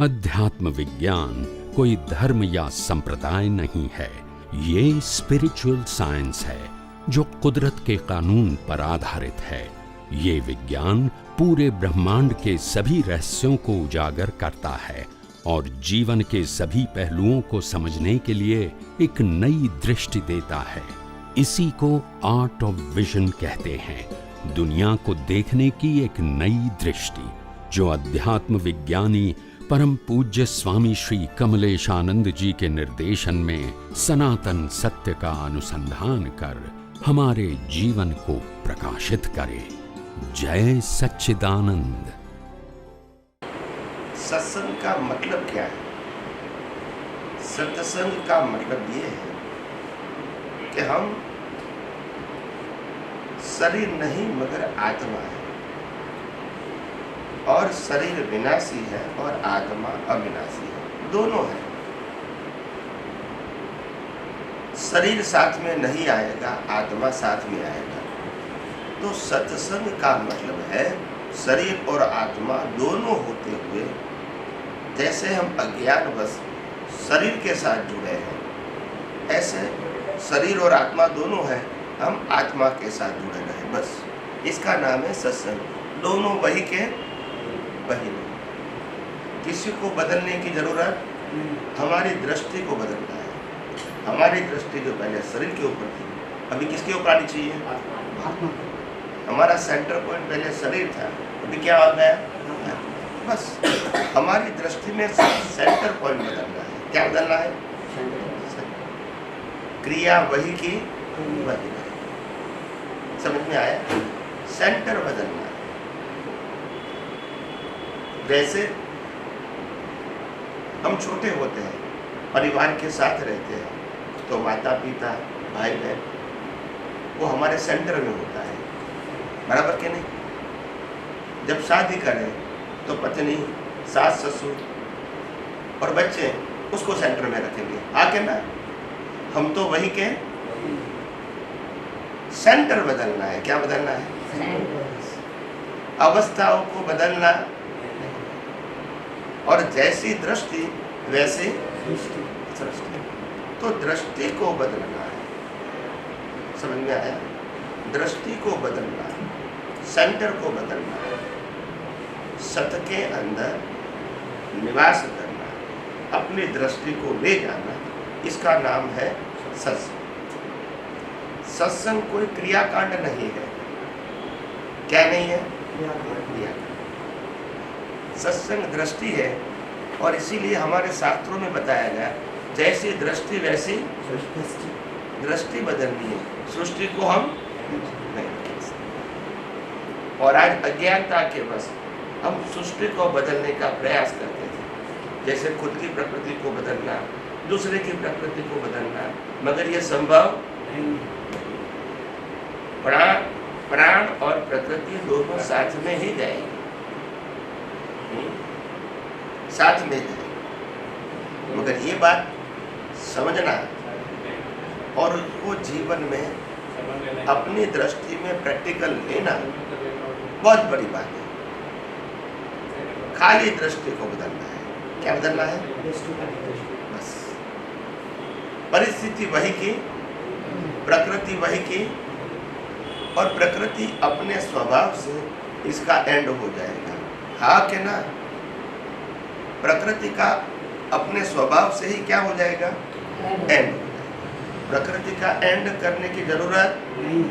अध्यात्म विज्ञान कोई धर्म या संप्रदाय नहीं है, ये स्पिरिचुअल साइंस है जो कुदरत के कानून पर आधारित है। ये विज्ञान पूरे ब्रह्मांड के सभी रहस्यों को उजागर करता है और जीवन के सभी पहलुओं को समझने के लिए एक नई दृष्टि देता है। इसी को आर्ट ऑफ विजन कहते हैं, दुनिया को देखने की एक नई दृष्टि, जो अध्यात्म विज्ञानी परम पूज्य स्वामी श्री कमलेशानंद जी के निर्देशन में सनातन सत्य का अनुसंधान कर हमारे जीवन को प्रकाशित करे। जय सच्चिदानंद। सत्संग का मतलब क्या है? सत्संग का मतलब ये है कि हम शरीर नहीं मगर आत्मा है, और शरीर विनाशी है और आत्मा अविनाशी है, दोनों है। शरीर साथ में नहीं आएगा, आत्मा साथ में आएगा। तो सत्संग का मतलब है शरीर और आत्मा दोनों होते हुए, जैसे हम अज्ञानवश शरीर के साथ जुड़े हैं, ऐसे शरीर और आत्मा दोनों है, हम आत्मा के साथ जुड़े रहे, बस इसका नाम है सत्संग। दोनों वही के वही नहीं। किसी को बदलने की जरूरत, हमारी दृष्टि को बदलना है। हमारी दृष्टि जो पहले शरीर के ऊपर थी, अभी किसके ऊपर आनी चाहिए? हमारा सेंटर पॉइंट पहले शरीर था, अभी क्या हो गया? बस हमारी दृष्टि में सेंटर पॉइंट बदलना है। क्या बदलना है? क्रिया वही की वही। समझ में आया? सेंटर बदलना है। जैसे हम छोटे होते हैं, परिवार के साथ रहते हैं, तो माता पिता भाई बहन वो हमारे सेंटर में होता है, बराबर के नहीं? जब शादी करें तो पत्नी, सास ससुर और बच्चे उसको सेंटर में रखेंगे, आके ना हम तो वही के। सेंटर बदलना है। क्या बदलना है? अवस्थाओं को बदलना, और जैसी दृष्टि वैसी सृष्टि। तो दृष्टि को बदलना है। समझ में आया? दृष्टि को बदलना है, सेंटर को बदलना है, सत के अंदर निवास करना, अपनी दृष्टि को ले जाना, इसका नाम है सत्संग। सत्संग कोई क्रियाकांड नहीं है। क्या नहीं है? क्रियाकांड। सत्संग दृष्टि है, और इसीलिए हमारे शास्त्रों में बताया गया, जैसी दृष्टि वैसी दृष्टि बदलनी है, सृष्टि को हम नहीं बदल सकते। और आज अज्ञानता के बस हम सृष्टि को बदलने का प्रयास करते थे, जैसे खुद की प्रकृति को बदलना, दूसरे की प्रकृति को बदलना, मगर यह संभव नहीं। प्राण और प्रकृति दोनों साथ में ही जाएंगे, साथ में जाएंगे। मगर ये बात समझना और उसको जीवन में अपनी दृष्टि में प्रैक्टिकल लेना बहुत बड़ी बात है। खाली दृष्टि को बदलना है। क्या बदलना है? बस परिस्थिति वही की, प्रकृति वही की, और प्रकृति अपने स्वभाव से इसका एंड हो जाएगा। हाँ कि ना? प्रकृति का अपने स्वभाव से ही क्या हो जाएगा? एंड। प्रकृति का एंड करने की जरूरत नहीं।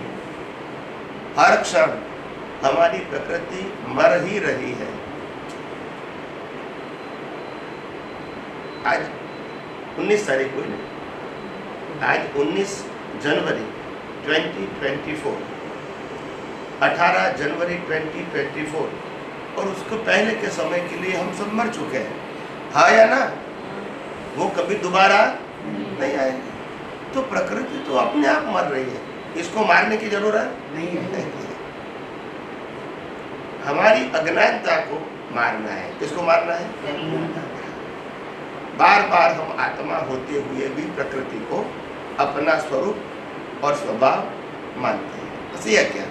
हर क्षण हमारी प्रकृति मर ही रही है। आज 19 तारीख हुई ना, आज 19 जनवरी 2024, 18 जनवरी 2024, और उसको पहले के समय के लिए हम सब मर चुके हैं। हाँ या ना? वो कभी दोबारा नहीं आएंगे। तो प्रकृति तो अपने आप मर रही है, इसको मारने की जरूरत नहीं है। हमारी अज्ञानता को मारना है। किसको मारना है? बार बार हम आत्मा होते हुए भी प्रकृति को अपना स्वरूप और स्वभाव मानते हैं। बस यह क्या?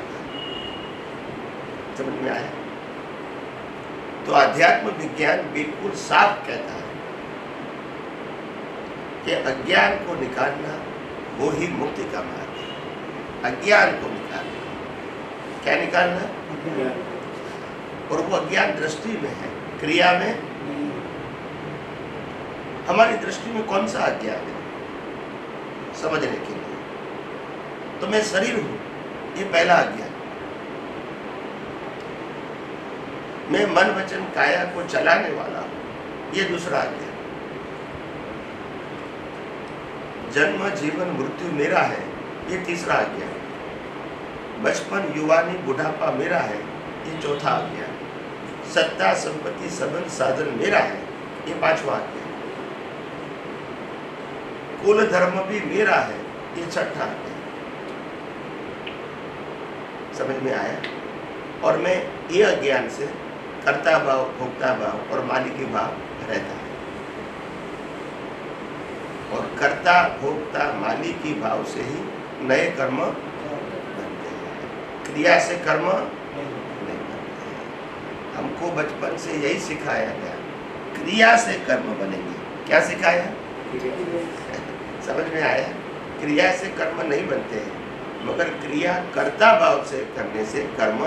समझ में आया? तो अध्यात्म विज्ञान बिल्कुल साफ कहता है कि अज्ञान को निकालना वो ही मुक्ति का मार्ग है। अज्ञान को निकालना, क्या निकालना? और वो अज्ञान दृष्टि में है, क्रिया में। हमारी दृष्टि में कौन सा अज्ञान है समझने के लिए? तो मैं शरीर हूं, ये पहला अज्ञान। मैं मन वचन काया को चलाने वाला हूं, ये दूसरा अज्ञान। जन्म जीवन मृत्यु मेरा है, ये तीसरा अज्ञान। बचपन युवानी बुढ़ापा मेरा है, ये चौथा अज्ञान। सत्ता संपत्ति संबंध साधन मेरा है, ये पांचवा अज्ञान। कुल धर्म भी मेरा है, ये छठा अज्ञान। समझ में आया? और मैं ये अज्ञान से कर्ता भाव, भोक्ता भाव और मालिकी भाव रहता है। और कर्ता भोक्ता मालिकी भाव से ही नए कर्म बनते हैं, क्रिया से कर्म नहीं बनते हैं। हमको बचपन से यही सिखाया गया, क्रिया से कर्म बनेंगे। क्या सिखाया? समझ में आया? क्रिया से कर्म नहीं बनते हैं, मगर क्रिया कर्ता भाव से करने से कर्म,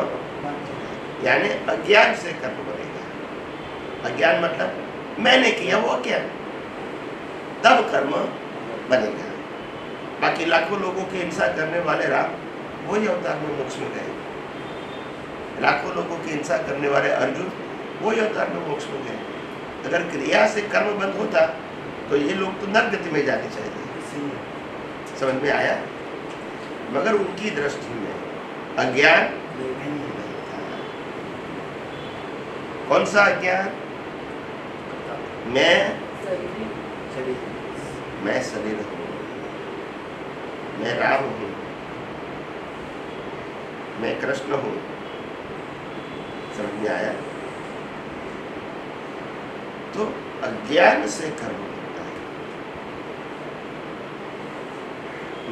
यानी अज्ञान से कर्म बनेगा। अज्ञान मतलब मैंने किया, वो अज्ञान, तब कर्म बनेगा। बाकी लाखों लोगों की हिंसा करने वाले राम वही अवतार में मोक्ष में गए। लाखों लोगों की हिंसा करने वाले अर्जुन वही अवतार में मोक्ष में गए। अगर क्रिया से कर्म बंद होता तो ये लोग तो नरक गति में जाने चाहिए। समझ में आया? मगर उनकी दृष्टि में अज्ञान नहीं था। कौन सा अज्ञान? मैं शरीर हूं, मैं राम हूं, मैं कृष्ण हूं। समझ में आया? तो अज्ञान से कर्म होता है।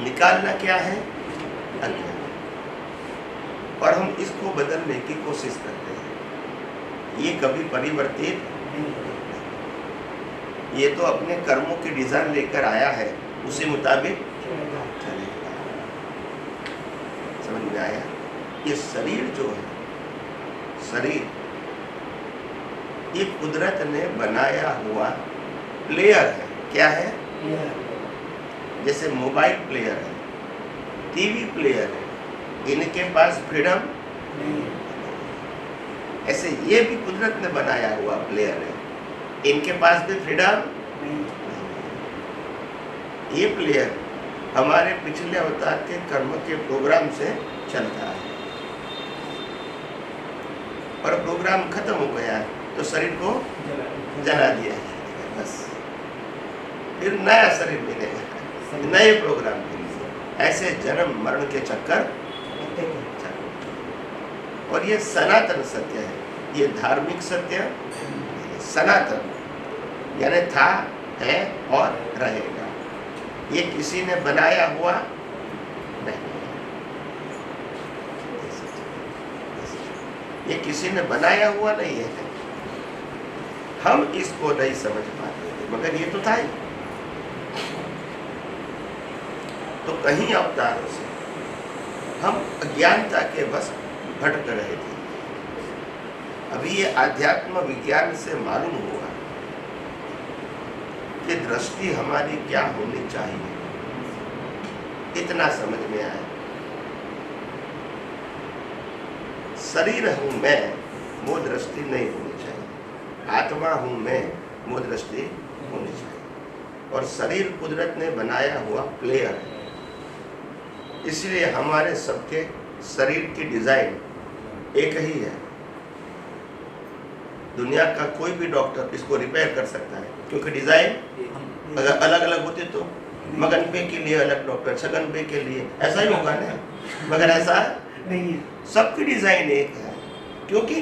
निकालना क्या है? अज्ञान। और हम इसको बदलने की कोशिश करते हैं। ये कभी परिवर्तित नहीं। ये तो अपने कर्मों की डिजाइन लेकर आया है, उसी मुताबिक चलेगा। समझ में आया? ये शरीर जो है, शरीर ये कुदरत ने बनाया हुआ प्लेयर है। क्या है? जैसे मोबाइल प्लेयर है, टीवी प्लेयर है, इनके पास फ्रीडम नहीं। ऐसे ये भी कुदरत ने बनाया हुआ प्लेयर है, इनके पास भी फ्रीडम नहीं। ये प्लेयर हमारे पिछले अवतार के कर्म के प्रोग्राम से चलता है, और प्रोग्राम खत्म हो गया है तो शरीर को जला दिया है, बस। फिर नया शरीर मिलेगा नए प्रोग्राम के लिए। ऐसे जन्म मरण के चक्कर। और ये सनातन सत्य है, ये धार्मिक सत्य। सनातन यानी था, है और रहेगा। ये किसी ने बनाया हुआ नहीं, ये किसी ने बनाया हुआ नहीं है। हम इसको नहीं समझ पाते थे, मगर ये तो था ही। तो कहीं अवतारों से हम अज्ञानता के बस भटक रहे थे। अभी ये आध्यात्म विज्ञान से मालूम हुआ कि दृष्टि हमारी क्या होनी चाहिए, इतना समझ में आया। शरीर हूं मैं, वो दृष्टि नहीं होनी चाहिए। आत्मा हूं मैं, वो दृष्टि होनी चाहिए। और शरीर कुदरत ने बनाया हुआ प्लेयर है, इसलिए हमारे सबके शरीर की डिजाइन एक ही है। दुनिया का कोई भी डॉक्टर इसको रिपेयर कर सकता है, क्योंकि डिजाइन अगर अलग अलग होती तो मगन पे के लिए अलग डॉक्टर, छगन पे के लिए, ऐसा ही होगा ना। मगर ऐसा नहीं है, सबकी डिजाइन एक है, क्योंकि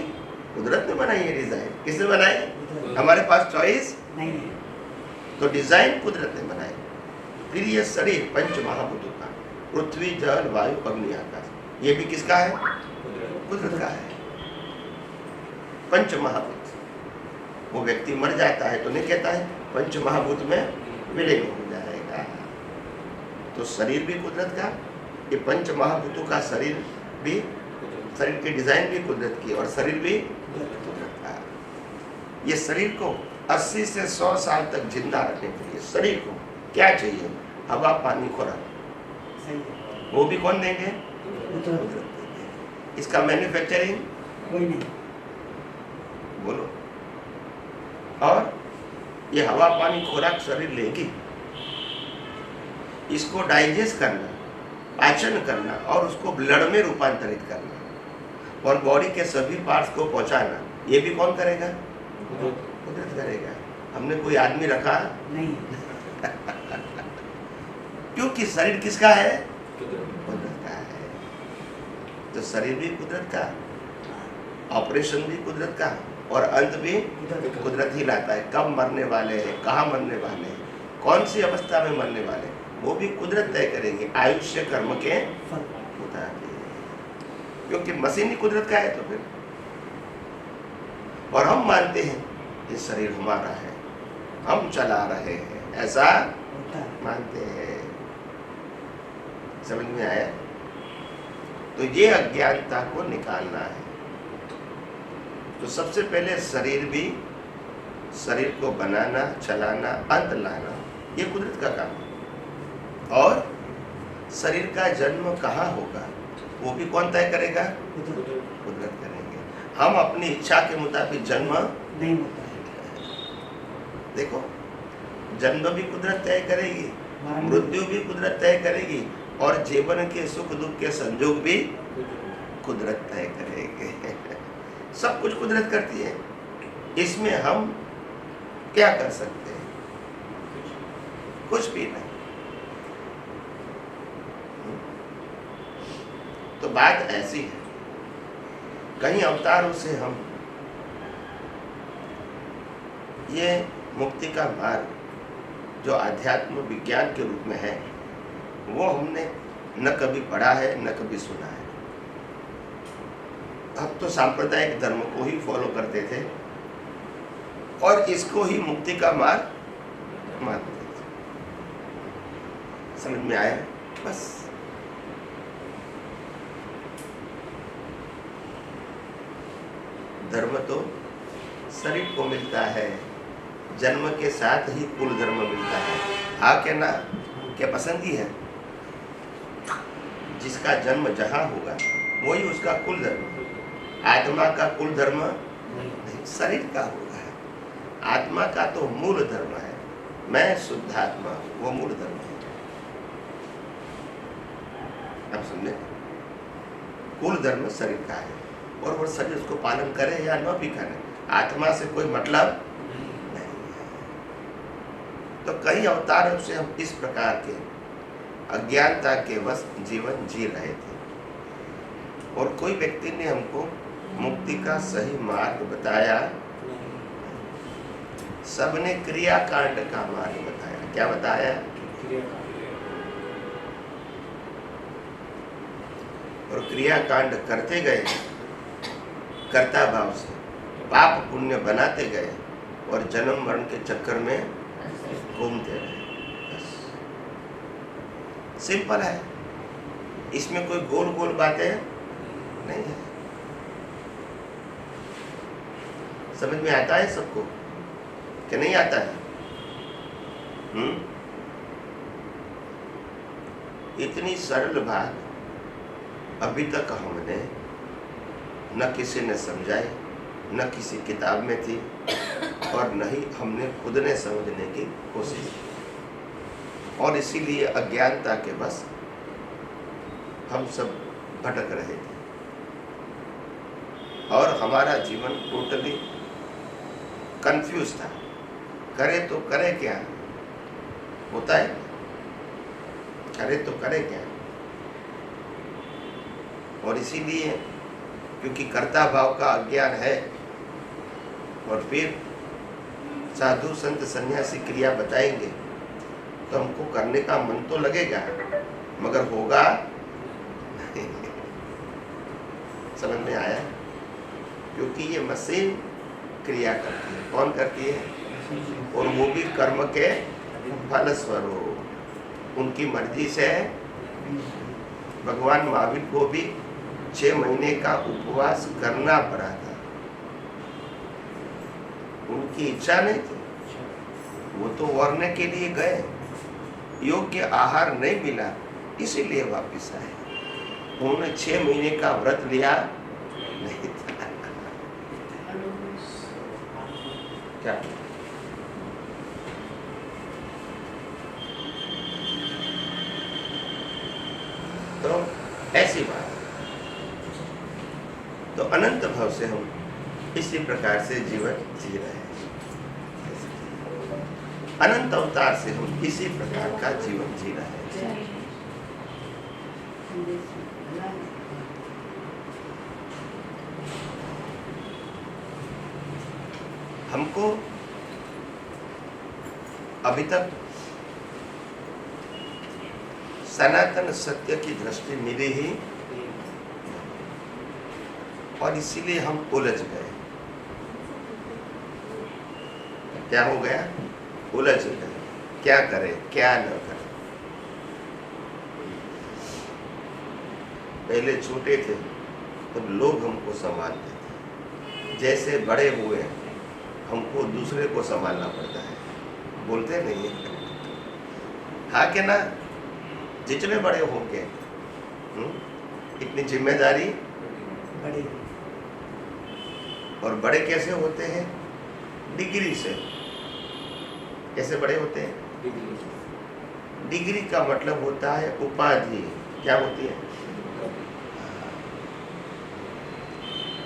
कुदरत ने बनाई है डिजाइन। किसने बनाई? हमारे पास चॉइस नहीं है, तो डिजाइन कुदरत ने बनाई। फिर ये शरीर पंच महाभूतों का, पृथ्वी जल वायु अग्नि आकाश, ये भी किसका है? कुदरत का है। पंच महाभूत। वो व्यक्ति मर जाता है तो नहीं कहता है पंच महाभूत में विलीन हो जाएगा। तो शरीर भी कुदरत का, ये पंच महाभूतों का शरीर भी, शरीर की डिजाइन भी कुदरत की और शरीर भी कुदरत का। ये शरीर को 80 से 100 साल तक जिंदा रखने के लिए शरीर को क्या चाहिए? हवा, पानी, खुराक। वो भी कौन देंगे? कुदरत देंगे। इसका मैन्युफैक्चरिंग कोई नहीं। बोलो। और ये हवा, पानी, खुराक शरीर लेगी, इसको डाइजेस्ट करना, पाचन करना और उसको ब्लड में रूपांतरित करना और बॉडी के सभी पार्ट्स को पहुंचाना, ये भी कौन करेगा? कुदरत करेगा। हमने कोई आदमी रखा नहीं। क्योंकि शरीर किसका है? कुदरत का है। तो शरीर भी कुदरत का, ऑपरेशन भी कुदरत का और अंत भी कुदरत ही लाता है। कब मरने वाले हैं, कहाँ मरने वाले हैं, कौन सी अवस्था में मरने वाले हैं, वो भी कुदरत तय करेगी। आयुष्य कर्म के मुताबिक, क्योंकि मशीन ही कुदरत का है। तो फिर और हम मानते हैं ये शरीर हमारा है, हम चला रहे हैं, ऐसा मानते हैं। समझ में आया? तो ये अज्ञानता को निकालना है। तो सबसे पहले शरीर को बनाना, चलाना, अंत लाना, ये कुदरत का काम है। और शरीर का जन्म कहाँ होगा वो भी कौन तय करेगा? कुदरत करेंगे। हम अपनी इच्छा के मुताबिक जन्म नहीं होता है। देखो, जन्म भी कुदरत तय करेगी, मरण मृत्यु भी कुदरत तय करेगी और जीवन के सुख दुख के संजोग भी कुदरत तय करेंगे। सब कुछ कुदरत करती है। इसमें हम क्या कर सकते हैं? कुछ भी नहीं। तो बात ऐसी है, कहीं अवतारों से हम ये मुक्ति का मार्ग जो आध्यात्म विज्ञान के रूप में है, वो हमने न कभी पढ़ा है न कभी सुना है। हम तो सांप्रदायिक धर्म को ही फॉलो करते थे और इसको ही मुक्ति का मार्ग मानते थे। समझ में आया? बस धर्म तो शरीर को मिलता है, जन्म के साथ ही कुल धर्म मिलता है। हाँ क्या ना? क्या पसंद ही है? जिसका जन्म जहाँ होगा वही उसका कुल धर्म। आत्मा का कुल धर्म नहीं, शरीर का होगा। आत्मा का तो मूल धर्म है, मैं शुद्ध आत्मा हूँ, वो मूल धर्म है। अब समझे? कुल धर्म शरीर का है और वो शरीर उसको पालन करे या न भी करे, आत्मा से कोई मतलब नहीं है। तो कई अवतारों से हम इस प्रकार के अज्ञानता के वश जीवन जी रहे थे और कोई व्यक्ति ने हमको मुक्ति का सही मार्ग बताया। सबने क्रियाकांड का मार्ग बताया। क्या बताया? और क्रियाकांड करते गए, कर्ता भाव से पाप पुण्य बनाते गए और जन्म मरण के चक्कर में घूमते रहे। सिंपल है, इसमें कोई गोल गोल बातें नहीं है। समझ में आता है सबको कि नहीं आता है? इतनी सरल बात अभी तक हमने न किसी ने समझाई, न किसी किताब में थी और न ही हमने खुद ने समझने की कोशिश की। और इसीलिए अज्ञानता के बस हम सब भटक रहे थे और हमारा जीवन टोटली कंफ्यूज था। करे तो करे क्या? होता है, करे तो करे क्या? और इसीलिए क्योंकि कर्ता भाव का अज्ञान है और फिर साधु संत सन्यासी क्रिया बताएंगे तो हमको करने का मन तो लगेगा मगर होगा नहीं। समझ में आया? क्योंकि ये मशीन क्रिया करती है। कौन करती है? और वो भी कर्म के फलस्वरूप उनकी मर्जी से। भगवान महावीर को भी 6 महीने का उपवास करना पड़ा था, उनकी इच्छा नहीं थी। वो तो वरने के लिए गए, योग्य आहार नहीं मिला, इसीलिए वापस आए। उन्होंने 6 महीने का व्रत लिया नहीं था। क्या तो ऐसी बात। तो अनंत भाव से हम इसी प्रकार से जीवन जी रहे हैं। अनंत अवतार से हम इसी प्रकार का जीवन जी रहे हैं। हमको अभी तक सनातन सत्य की दृष्टि मिली ही, और इसीलिए हम उलझ गए। क्या हो गया? उलझ गए। क्या करें क्या न करें। पहले छोटे थे तब लोग हमको संभालते थे, जैसे बड़े हुए हमको दूसरे को संभालना पड़ता है। बोलते नहीं है? हाँ के ना? जितने बड़े होंगे इतनी जिम्मेदारी बड़ी। और बड़े कैसे होते हैं? डिग्री से। कैसे बड़े होते हैं? डिग्री का मतलब होता है उपाधि। क्या होती है?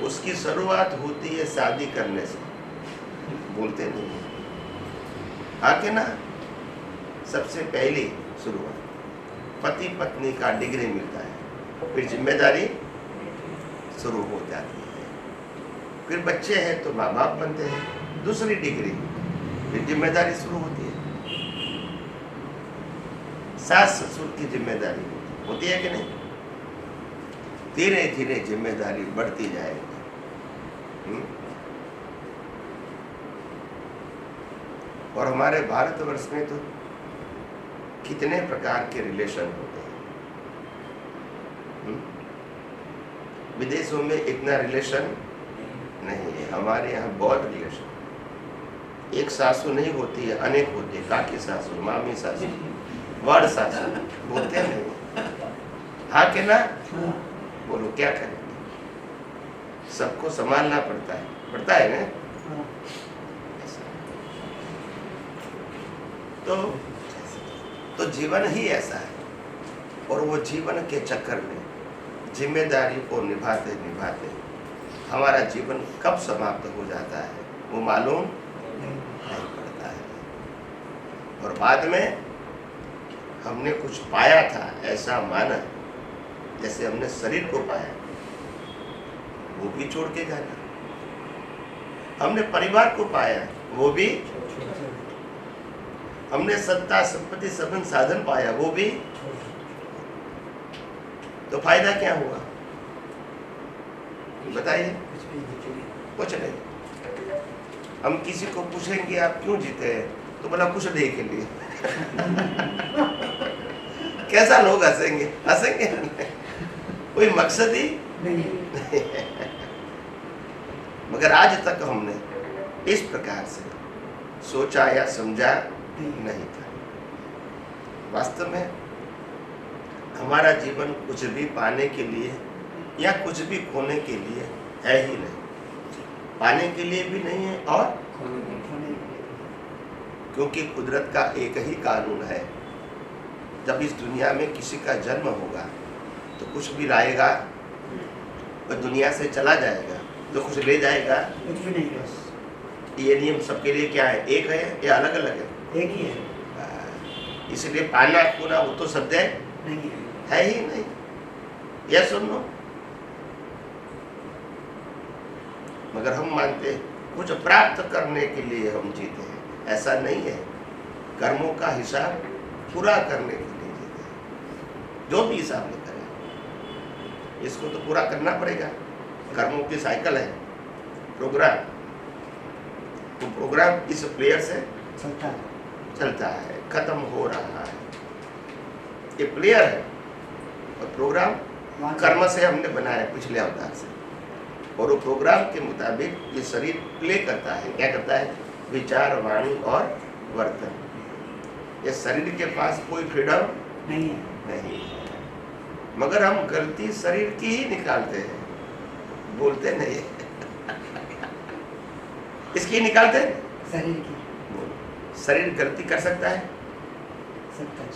उसकी शुरुआत होती है शादी करने से। बोलते नहीं है? हाँ के ना? सबसे पहली शुरुआत पति पत्नी का डिग्री मिलता है, फिर जिम्मेदारी शुरू हो जाती है। फिर बच्चे हैं तो माँ बाप बनते हैं, दूसरी डिग्री, फिर जिम्मेदारी शुरू होती है। सास ससुर की जिम्मेदारी होती है कि नहीं? धीरे धीरे जिम्मेदारी बढ़ती जाएगी। और हमारे भारतवर्ष में तो कितने प्रकार के रिलेशन होते हैं। विदेशों में इतना रिलेशन नहीं है। हमारे यहाँ बहुत रिलेशन। एक सासू नहीं होती है, अनेक होती है। काकी सासू, मामी सासू, वड़ सासू, बोलते नहीं। हाँ के ना? बोलो क्या करें? सबको संभालना पड़ता है ना? तो जीवन ही ऐसा है। और वो जीवन के चक्कर में जिम्मेदारी को निभाते निभाते हमारा जीवन कब समाप्त हो जाता है वो मालूम नहीं पड़ता है। और बाद में हमने कुछ पाया था ऐसा माना, जैसे हमने शरीर को पाया, वो भी छोड़ के जाना। हमने परिवार को पाया, वो भी। हमने सत्ता संपत्ति संबंध साधन पाया, वो भी। तो फायदा क्या हुआ? बताइए। कुछ नहीं। हम किसी को पूछेंगे आप क्यों जीते हैं, तो बोला कुछ नहीं के लिए। कैसा लोग हंसेंगे? हंसेंगे कोई मकसद ही नहीं। मगर आज तक हमने इस प्रकार से सोचा या समझा नहीं था। वास्तव में हमारा जीवन कुछ भी पाने के लिए या कुछ भी खोने के लिए है ही नहीं। पाने के लिए भी नहीं है और क्योंकि कुदरत का एक ही कानून है, जब इस दुनिया में किसी का जन्म होगा तो कुछ भी लाएगा और दुनिया से चला जाएगा, तो कुछ ले जाएगा कुछ भी नहीं। बस ये नियम सबके लिए क्या है? एक है या अलग अलग है? एक ही है। इसलिए पाना खोना वो तो शब्द नहीं है ही नहीं। यह सुन लो। मगर हम मानते कुछ प्राप्त करने के लिए हम जीते हैं, ऐसा नहीं है। कर्मों का हिसाब पूरा करने के लिए जीते हैं। जो भी हिसाब में करें, इसको तो पूरा करना पड़ेगा। कर्मों की साइकिल है, प्रोग्राम, वो प्रोग्राम इस प्लेयर से चलता है, खत्म हो रहा है। ये प्लेयर है और प्रोग्राम कर्म से हमने बनाया पिछले अवतार से, और वो प्रोग्राम के मुताबिक ये शरीर प्ले करता है। क्या करता है? विचार, वाणी और वर्तन। ये शरीर के पास कोई फ्रीडम नहीं है, मगर हम गलती शरीर की ही निकालते हैं, बोलते नहीं है। इसकी निकालते हैं, शरीर गलती कर सकता है?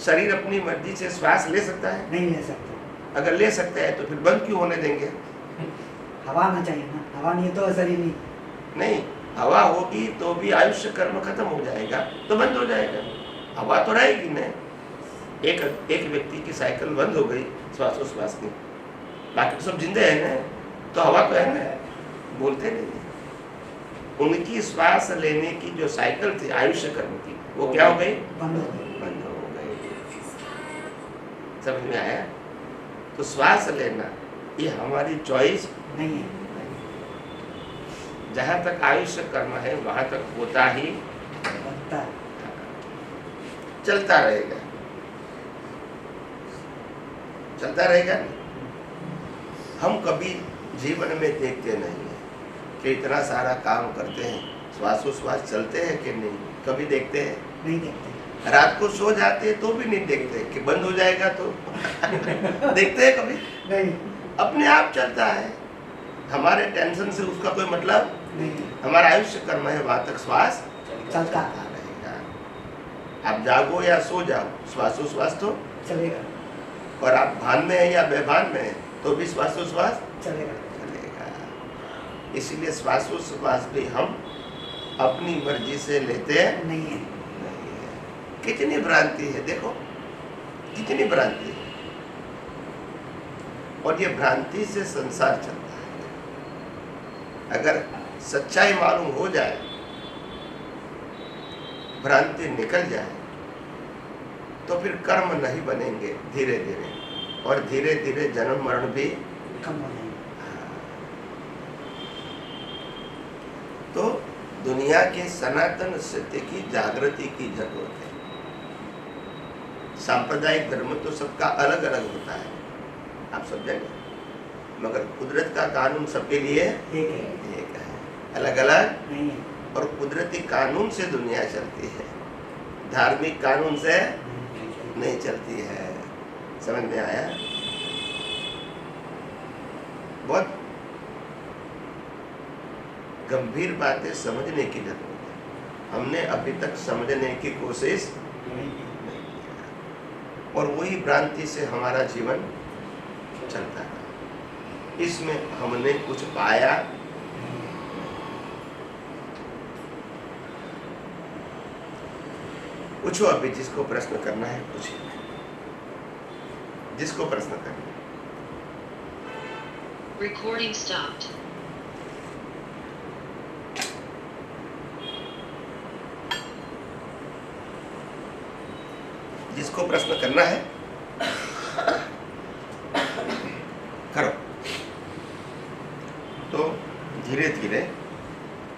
शरीर अपनी मर्जी से श्वास ले सकता है? नहीं ले सकता। अगर ले सकता है तो फिर बंद क्यों होने देंगे? हवा आना चाहिए ना, हवा नहीं तो शरीर नहीं, हवा होगी तो भी आयुष्य कर्म खत्म हो जाएगा, तो बंद हो जाएगा। हवा तो रहेगी नहीं। एक व्यक्ति की साइकिल बंद हो गई श्वासोश्वास की, बाकी सब जिंदे हैं ना, तो हवा तो है ना, बोलते नहीं। उनकी श्वास लेने की जो साइकिल थी आयुष्य कर्म की, वो क्या हो गई? बंद हो गई। समझ में आया? तो श्वास लेना ये हमारी चॉइस नहीं है। जहां तक आयुष्य कर्म है वहां तक होता ही चलता रहेगा, चलता रहेगा। हम कभी जीवन में देखते नहीं है कि इतना सारा काम करते हैं, श्वासोश्वास चलते हैं कि नहीं, कभी देखते हैं? नहीं देखते। रात को सो जाते हैं तो भी नहीं देखते कि बंद हो जाएगा तो देखते हैं कभी? नहीं, अपने आप चलता है। हमारे टेंशन से उसका कोई मतलब नहीं। हमारा आयुष्य कर्म है, वहां तक श्वास चलता रहेगा। आप जागो या सो जाओ, श्वासोश्वास तो चलेगा, और आप भान में है या बेभान में है तो भी श्वासोश्वास चलेगा। इसीलिए श्वासोश्वास भी हम अपनी मर्जी से लेते हैं नहीं है। कितनी भ्रांति है, देखो कितनी भ्रांति है, और ये भ्रांति से संसार चलता है। अगर सच्चाई मालूम हो जाए, भ्रांति निकल जाए, तो फिर कर्म नहीं बनेंगे धीरे धीरे, और धीरे धीरे जन्म मरण भी कम हो जाएगा। तो दुनिया के सनातन सत्य की जागृति की जरूरत है। सांप्रदायिक धर्म तो सबका अलग अलग होता है, आप समझेंगे, मगर कुदरत का कानून सबके लिए एक है, अलग अलग नहीं है। और कुदरती कानून से दुनिया चलती है, धार्मिक कानून से नहीं चलती है। समझ में आया? बहुत गंभीर बातें समझने की जरूरत है। हमने अभी तक समझने की कोशिश नहीं की, और वही भ्रांति से हमारा जीवन चलता है। इसमें हमने कुछ पाया पूछो, अभी जिसको प्रश्न करना है पूछिए, जिसको प्रश्न करना है। Recording stopped. जिसको प्रश्न करना है करो, तो धीरे धीरे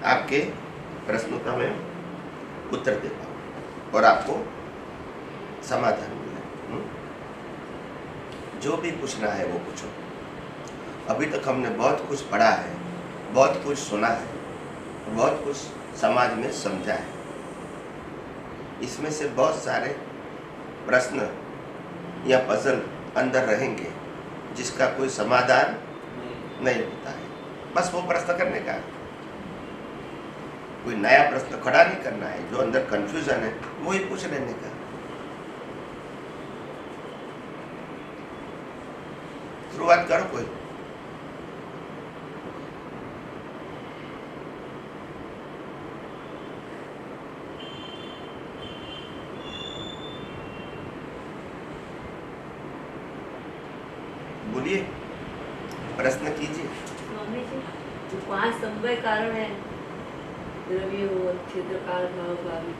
आपके प्रश्नों का मैं उत्तर दे पाऊँ और आपको समाधान मिले। जो भी पूछना है वो पूछो। अभी तक हमने बहुत कुछ पढ़ा है, बहुत कुछ सुना है, बहुत कुछ समाज में समझा है। इसमें से बहुत सारे प्रश्न या पजल अंदर रहेंगे जिसका कोई समाधान नहीं होता है। बस वो प्रश्न करने का, कोई नया प्रश्न खड़ा नहीं करना है। जो अंदर कंफ्यूजन है वही पूछ लेने का। शुरुआत करो कोई। बोलिए, प्रश्न कीजिए। स्वामी जी, जो 5 समवाय कारण है, द्रव्य हो, क्षेत्र काल भाव भावी,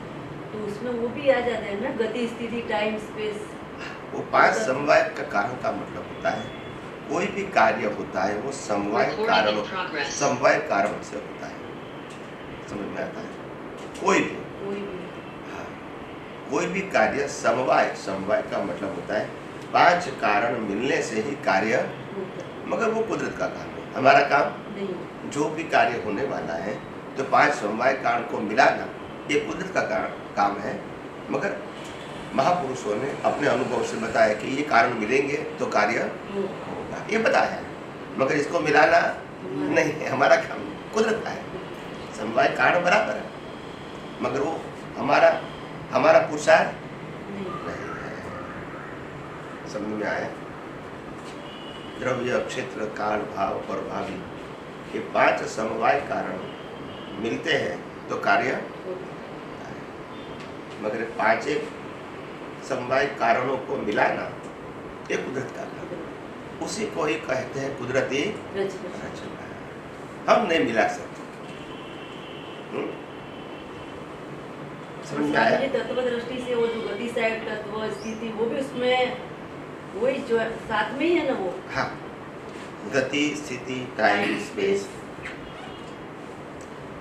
तो उसमें वो भी आ जाता है ना, गति, स्थिति, टाइम, स्पेस। वो 5 समवाय का कारण का मतलब होता है कोई भी कार्य होता है वो समवाय कारण से होता है। समझ में आता है? कोई भी, हाँ, कोई भी कार्य समवाय का मतलब होता है 5 कारण मिलने से ही कार्य, मगर वो कुदरत का काम है, हमारा काम नहीं। जो भी कार्य होने वाला है तो 5 समवाय कारण को मिलाना ये कुदरत का काम है। मगर महापुरुषों ने अपने अनुभव से बताया कि ये कारण मिलेंगे तो कार्य होगा, ये बताया, मगर इसको मिलाना नहीं है हमारा काम, कुदरत का है। समवाय कारण बराबर है, मगर वो हमारा पुरुषार्थ नहीं है। समझ में आया? द्रव्य, क्षेत्र, काल, भाव और भावी, ये 5 समवाय कारण मिलते हैं तो कार्य, मगर 5 समवाय कारणों को मिलाना ये कुदरत का काम, उसी को ही कहते हैं कुदरती रचना। हम नहीं मिला सकते। समझ में आया? तत्व दृष्टि से वो जो गति साइड तत्व स्थिति वो भी उसमें वही जो साथ में ही है ना वो। हाँ, गति, स्थिति, टाइम, स्पेस,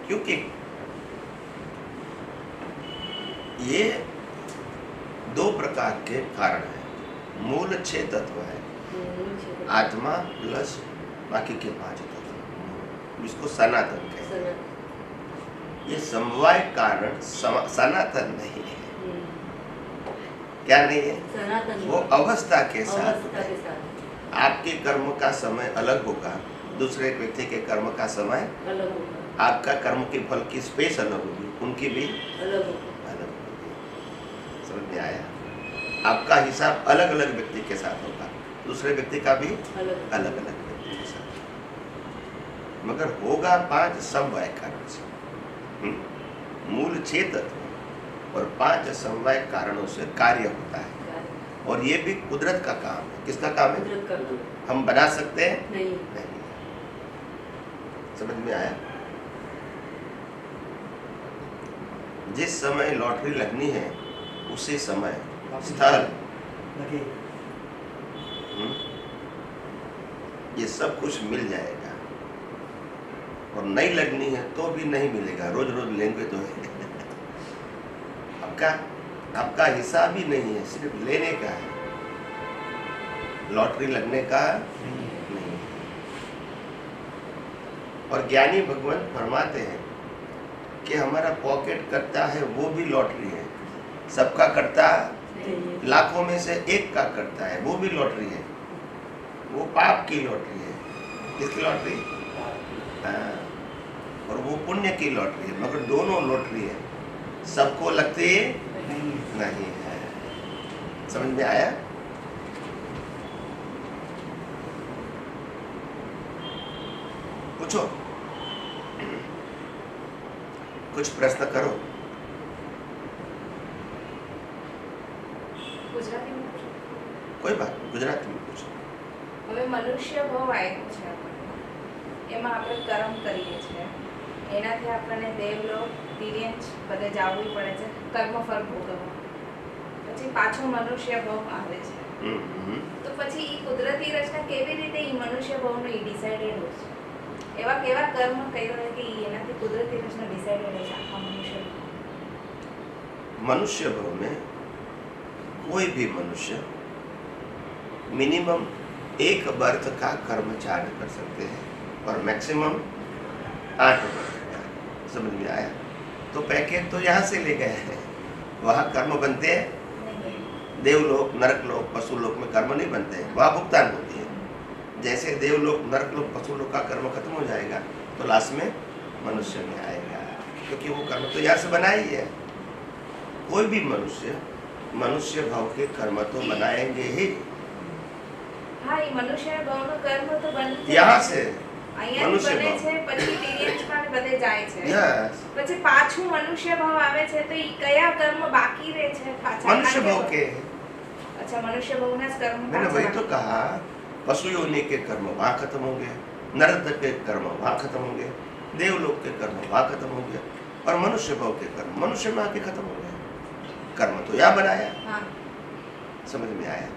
क्योंकि ये 2 प्रकार के कारण हैं। मूल 6 तत्व है, आत्मा प्लस बाकी के 5 तत्व, इसको सनातन कहते हैं। ये समवाय कारण सनातन नहीं है। क्या नहीं है? सनातन वो अवस्था के साथ आपके कर्म का समय अलग होगा, दूसरे व्यक्ति के कर्म का समय अलग होगा, आपका कर्म के फल की स्पेस अलग होगी, उनकी भी अलग होगी। समझ में आया? आपका हिसाब अलग अलग व्यक्ति के साथ होगा, दूसरे व्यक्ति का भी अलग अलग व्यक्ति के साथ, मगर होगा 5 समवाय कारण से। मूल 6 तत्व और 5 समवाय कारणों से कार्य होता है, और ये भी कुदरत का काम है। किसका काम है? कुदरत का काम। हम बना सकते हैं? नहीं। समझ में आया? जिस समय लॉटरी लगनी है उसी समय स्थल लगे, ये सब कुछ मिल जाएगा, और नहीं लगनी है तो भी नहीं मिलेगा, रोज रोज लेंगे तो है। आपका हिसाब ही नहीं है, सिर्फ लेने का है, लॉटरी लगने का नहीं है। और ज्ञानी भगवान फरमाते हैं कि हमारा पॉकेट कटता है वो भी लॉटरी है, सबका कटता लाखों में से एक का कटता है वो भी लॉटरी है, वो पाप की लॉटरी है। किसकी लॉटरी? हाँ, और वो पुण्य की लॉटरी है, मगर दोनों लॉटरी है, सबको लगती नहीं है। समझ में आया? पूछो, कुछ प्रश्न करो। ગુજરાતી में पूछो। कोई बात नहीं, गुजराती में पूछो। હવે મનુષ્ય ભાવ આવ્યો છે આપણને, એમાં આપણે કર્મ કરીએ છીએ, એનાથી આપણને દેવલોક તિર્યંચ બધે જવું પડે છે, કર્મફળ ભોગવવા, પછી પાછો મનુષ્ય ભાવ આવે છે, તો પછી એ કુદરતી રચના કેવી રીતે એ મનુષ્ય ભાવનો એ ડિસાઇડેડ હોય છે? એવા કેવા કર્મ કર્યો હોય કે એનાથી કુદરતી રચના ડિસાઇડેડ હોય છે આખા મનુષ્ય? मनुष्य भाव में कोई भी मनुष्य मिनिमम 1 बर्थ का कर्म चार्ज कर सकते हैं, और मैक्सिमम 8 बर्थ का। समझ में आया? तो पैकेज तो यहाँ से ले गए हैं, वहाँ कर्म बनते हैं, देवलोक, नरकलोक, पशुलोक में कर्म नहीं बनते हैं, वहाँ भुगतान होती है। जैसे देवलोक, नरकलोक, पशुलोक का कर्म खत्म हो जाएगा तो लास्ट में मनुष्य में आएगा, क्योंकि वो कर्म तो यहाँ से बना ही है। कोई भी मनुष्य भाव के कर्म तो बनाएंगे ही। हाँ, ये मनुष्य भावનો કર્મ તો બને છે यहाँ से અહીંયા મનુષ્ય બને ભાવ। છે, પછી તિર્યંચમાં ને બધે જાય છે, Yes, પછી પાછું મનુષ્ય ભાવ આવે છે, તો ઈ કયા કર્મ બાકી રહે છે પાછા? मनुष्य भाव के। अच्छा, मनुष्य भावના જ કર્મ मैंने પાછા वही तो બાકી। कहा, पशु योनि के कर्म वहाँ खत्म होंगे, नरक के कर्म वहाँ खत्म होंगे, देवलोक के कर्म वहाँ खत्म होंगे, और मनुष्य भाव के कर्म मनुष्य में आके खत्म हो गए। कर्म तो यहाँ बनाया। हाँ, समझ में आया?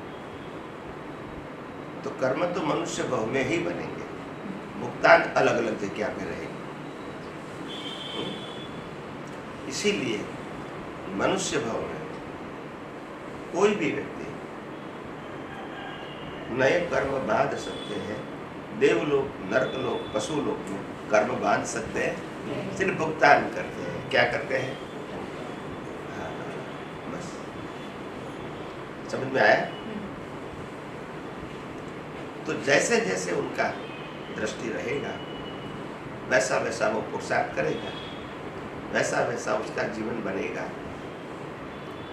तो कर्म तो मनुष्य भाव में ही बनेंगे, भुगतान अलग अलग जगह पे रहेगी। इसीलिए मनुष्य भाव में कोई भी व्यक्ति नए कर्म बांध सकते हैं। देवलोक, नरकलोक, पशुलोक में कर्म बांध सकते हैं, सिर्फ भुगतान करते हैं। क्या करते हैं? हाँ, बस समझ में आया? तो जैसे जैसे उनका दृष्टि रहेगा वैसा वैसा वो पुरुषार्थ करेगा, वैसा वैसा उसका जीवन बनेगा।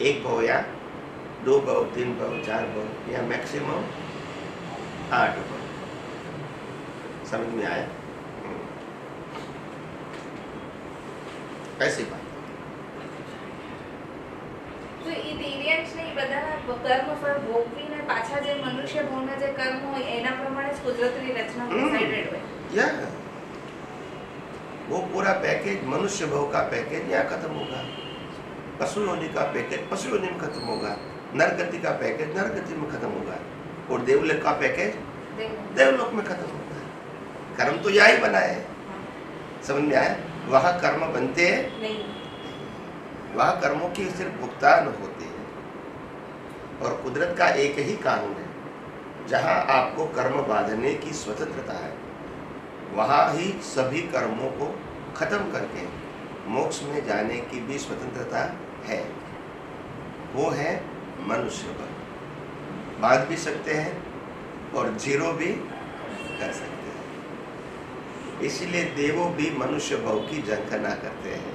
1 भाव या 2 भाव, 3 भाव, 4 भाव या मैक्सिमम 8 भाव। समझ में आया? ऐसी बात। તો એ તિર્યંશ ને એ બધાના કર્મફળ ભોગવીને પાછા જે મનુષ્ય ભોગના જે કર્મ હોય એના પ્રમાણે જ કુદરતની રચના ડિસાઇડેડ હોય। या वो पूरा पैकेज मनुष्य भाव का पैकेज यहाँ खत्म होगा, पशु योनि का पैकेज पशु योनि में खत्म होगा, नरगति का पैकेज नरगति में खत्म होगा, और देवलोक का पैकेज देवलोक में खत्म होगा। कर्म तो यहाँ ही बना है। समझ में आया? वहाँ कर्म बनते हैं નહીં। वहाँ कर्मों की सिर्फ भुगतान होती है। और कुदरत का एक ही कानून है, जहाँ आपको कर्म बांधने की स्वतंत्रता है वहाँ ही सभी कर्मों को खत्म करके मोक्ष में जाने की भी स्वतंत्रता है। वो है मनुष्य भाव। बांध भी सकते हैं और जीरो भी कर सकते हैं। इसलिए देवों भी मनुष्य भाव की झंखना करते हैं,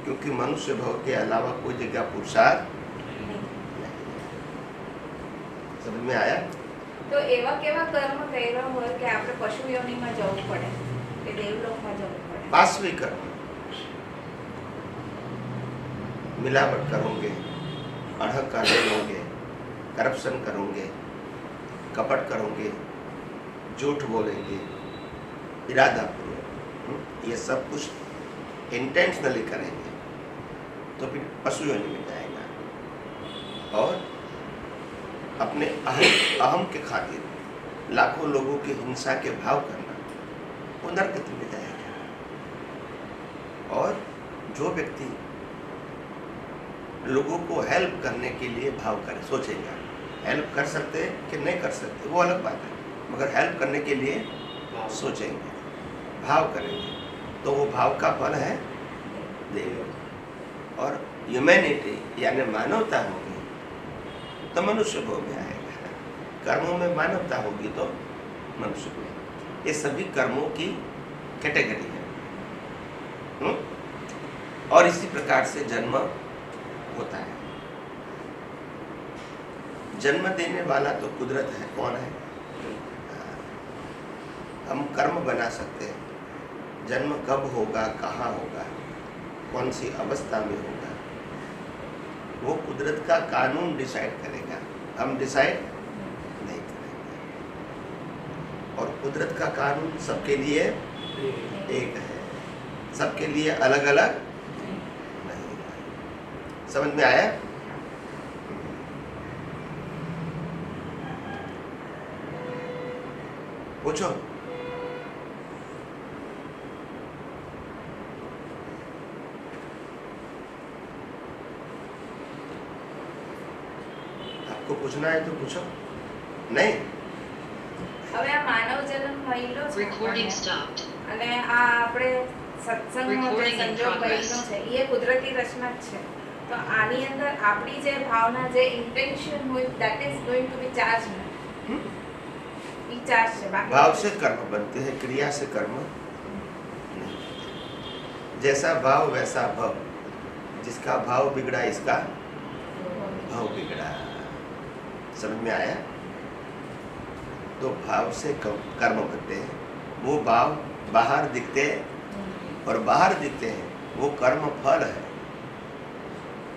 क्योंकि मनुष्य भाव के अलावा कोई जगह पुरुषार्थ नहीं। समझ में आया? તો એવા કેવા કર્મ કર્યા હોય કે આપણે પશુ યોનિમાં જવું પડે કે દેવલોકમાં જવું પડે? पाशवी कर्म, मिलावट करोगे, अढ़क कर लोगे, करप्शन करोगे, कपट करोगे, झूठ बोलेंगे, इरादापूर्वक, ये सब कुछ इंटेंशनली करेंगे तो फिर पशु योनि में जाएगा। और अपने अहम के खातिर लाखों लोगों की हिंसा के भाव करना, वो नरगति में जाएगा। और जो व्यक्ति लोगों को हेल्प करने के लिए भाव करे, सोचेगा हेल्प कर सकते कि नहीं कर सकते वो अलग बात है, मगर हेल्प करने के लिए सोचेंगे, भाव करेंगे, तो वो भाव का फल है देव। और ह्यूमैनिटी यानी मानवता होगी तो मनुष्य भाव में आएगा, कर्मों में मानवता होगी तो मनुष्य भाव। ये सभी कर्मों की कैटेगरी है। और इसी प्रकार से जन्म होता है। जन्म देने वाला तो कुदरत है। कौन है? हम कर्म बना सकते हैं। जन्म कब होगा, कहाँ होगा, कौन सी अवस्था में होगा, वो कुदरत का कानून डिसाइड करेगा, हम डिसाइड नहीं करेंगे। और कुदरत का कानून सबके लिए एक है, सबके लिए अलग अलग नहीं है। समझ में आया? पूछो। आपको पूछना है तो पूछो। नहीं હવે આ માનવ જન્મ મહિલો છે Recording stopped. અને આ આપણે સત્સંગનો જે Recording in સંજોગ progress. બન્યો છે એ કુદરતી રચના જ છે। તો આની અંદર આપણી જે ભાવના જે ઇન્ટેન્શન હોય that is going to be charged E charge છે। બાકી भाव से कर्म बनते हैं, क्रिया से कर्म नहीं। जैसा भाव वैसा भव, जिसका भाव बिगड़ा इसका भाव बिगड़ा। समझ में आया? तो भाव से कर्म बनते हैं। वो भाव बाहर दिखते हैं और बाहर दिखते हैं, वो कर्म फल है,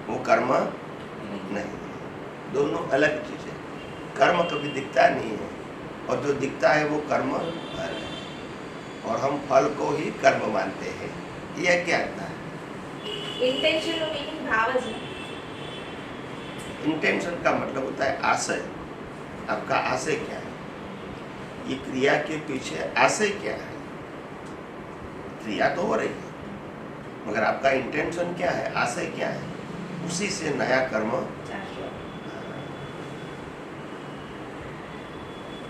वो कर्म नहीं। दोनों अलग चीजें। कर्म कभी दिखता नहीं है और जो दिखता है वो कर्म फल है, और हम फल को ही कर्म मानते हैं। यह क्या था? ઇન્ટેન્શનનો મીનિંગ ભાવ જ છે। इंटेंशन का मतलब होता है आशय। आपका आशय क्या है? ये क्रिया के पीछे आशय क्या है? क्रिया तो हो रही है, मगर आपका इंटेंशन क्या है, आशय क्या है? उसी से नया कर्म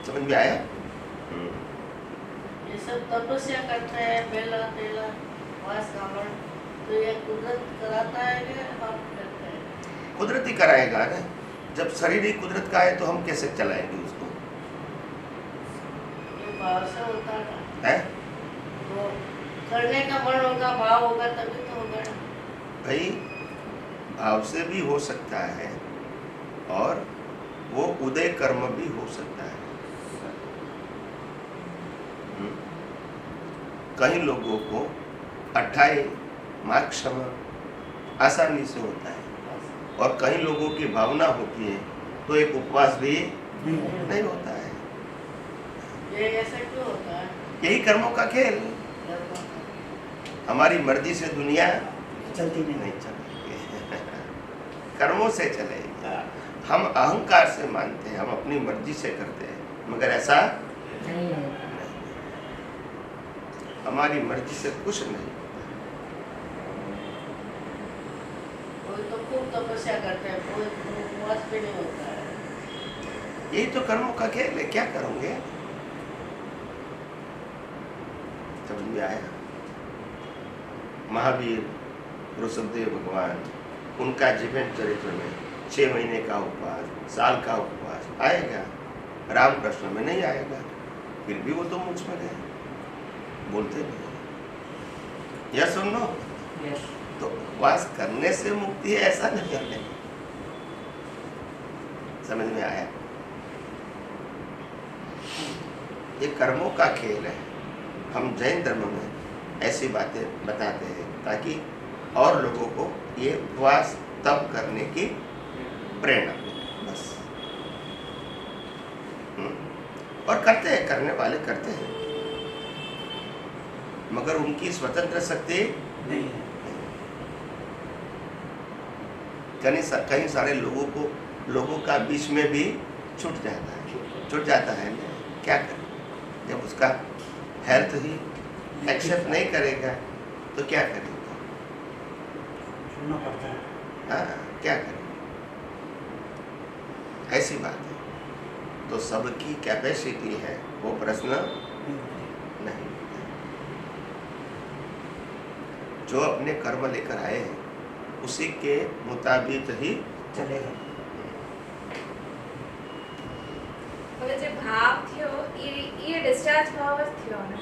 समझ में आया? ये सब तपस्या करते हैं, बेला तेला वास कामण, तो ये कुदरत कराता है कि हम करते हैं? कुदरत ही कराएगा ना। जब शरीर ही कुदरत का है तो हम कैसे चलाएंगे उसको? ये भाव से होता है वो करने का मन होगा, भाव होगा तभी तो होगा ना। भाई, भाव से भी हो सकता है और वो उदय कर्म भी हो सकता है। कई लोगों को 28 मार्गक्षम आसानी से होता है और कई लोगों की भावना होती है तो एक उपवास भी नहीं होता है। ये ऐसा क्यों होता है? यही कर्मों का खेल। हमारी मर्जी से दुनिया चलती नहीं नहीं। चलेगी, कर्मों से चलेगी। हम अहंकार से मानते हैं, हम अपनी मर्जी से करते हैं, मगर ऐसा नहीं है। हमारी मर्जी से कुछ नहीं। कोई तो खूब तपस्या करते हैं, कोई उपवास भी नहीं होता है। यही तो कर्मों का खेल है। क्या करोगे? समझ में आया? महावीर ऋषभदेव भगवान, उनका जीवन चरित्र में 6 महीने का उपवास, साल का उपवास आएगा। रामकृष्ण में नहीं आएगा, फिर भी वो तो मुझ में गए, बोलते नहीं। यह सुन लो, यस। तो उपवास करने से मुक्ति है ऐसा नहीं है। समझ में आया? ये कर्मों का खेल है। हम जैन धर्म में ऐसी बातें बताते हैं ताकि और लोगों को ये उपवास तब करने की प्रेरणा मिले, बस। और करते हैं, करने वाले करते हैं, मगर उनकी स्वतंत्र शक्ति नहीं है। कई सारे लोगों का बीच में भी छूट जाता है ना। क्या करें? जब उसका हेल्थ ही एक्सेप्ट नहीं करेगा तो क्या करेगा? सुनना पड़ता है। हाँ, क्या करें? ऐसी बात है। तो सबकी कैपेसिटी है, वो प्रश्न नहीं। जो अपने कर्म लेकर आए हैं उसी के मुताबिक ही चलेगा। હવે જે ભાવ થયો એ ડિસ્ચાર્જ ભાવ જ થયો ને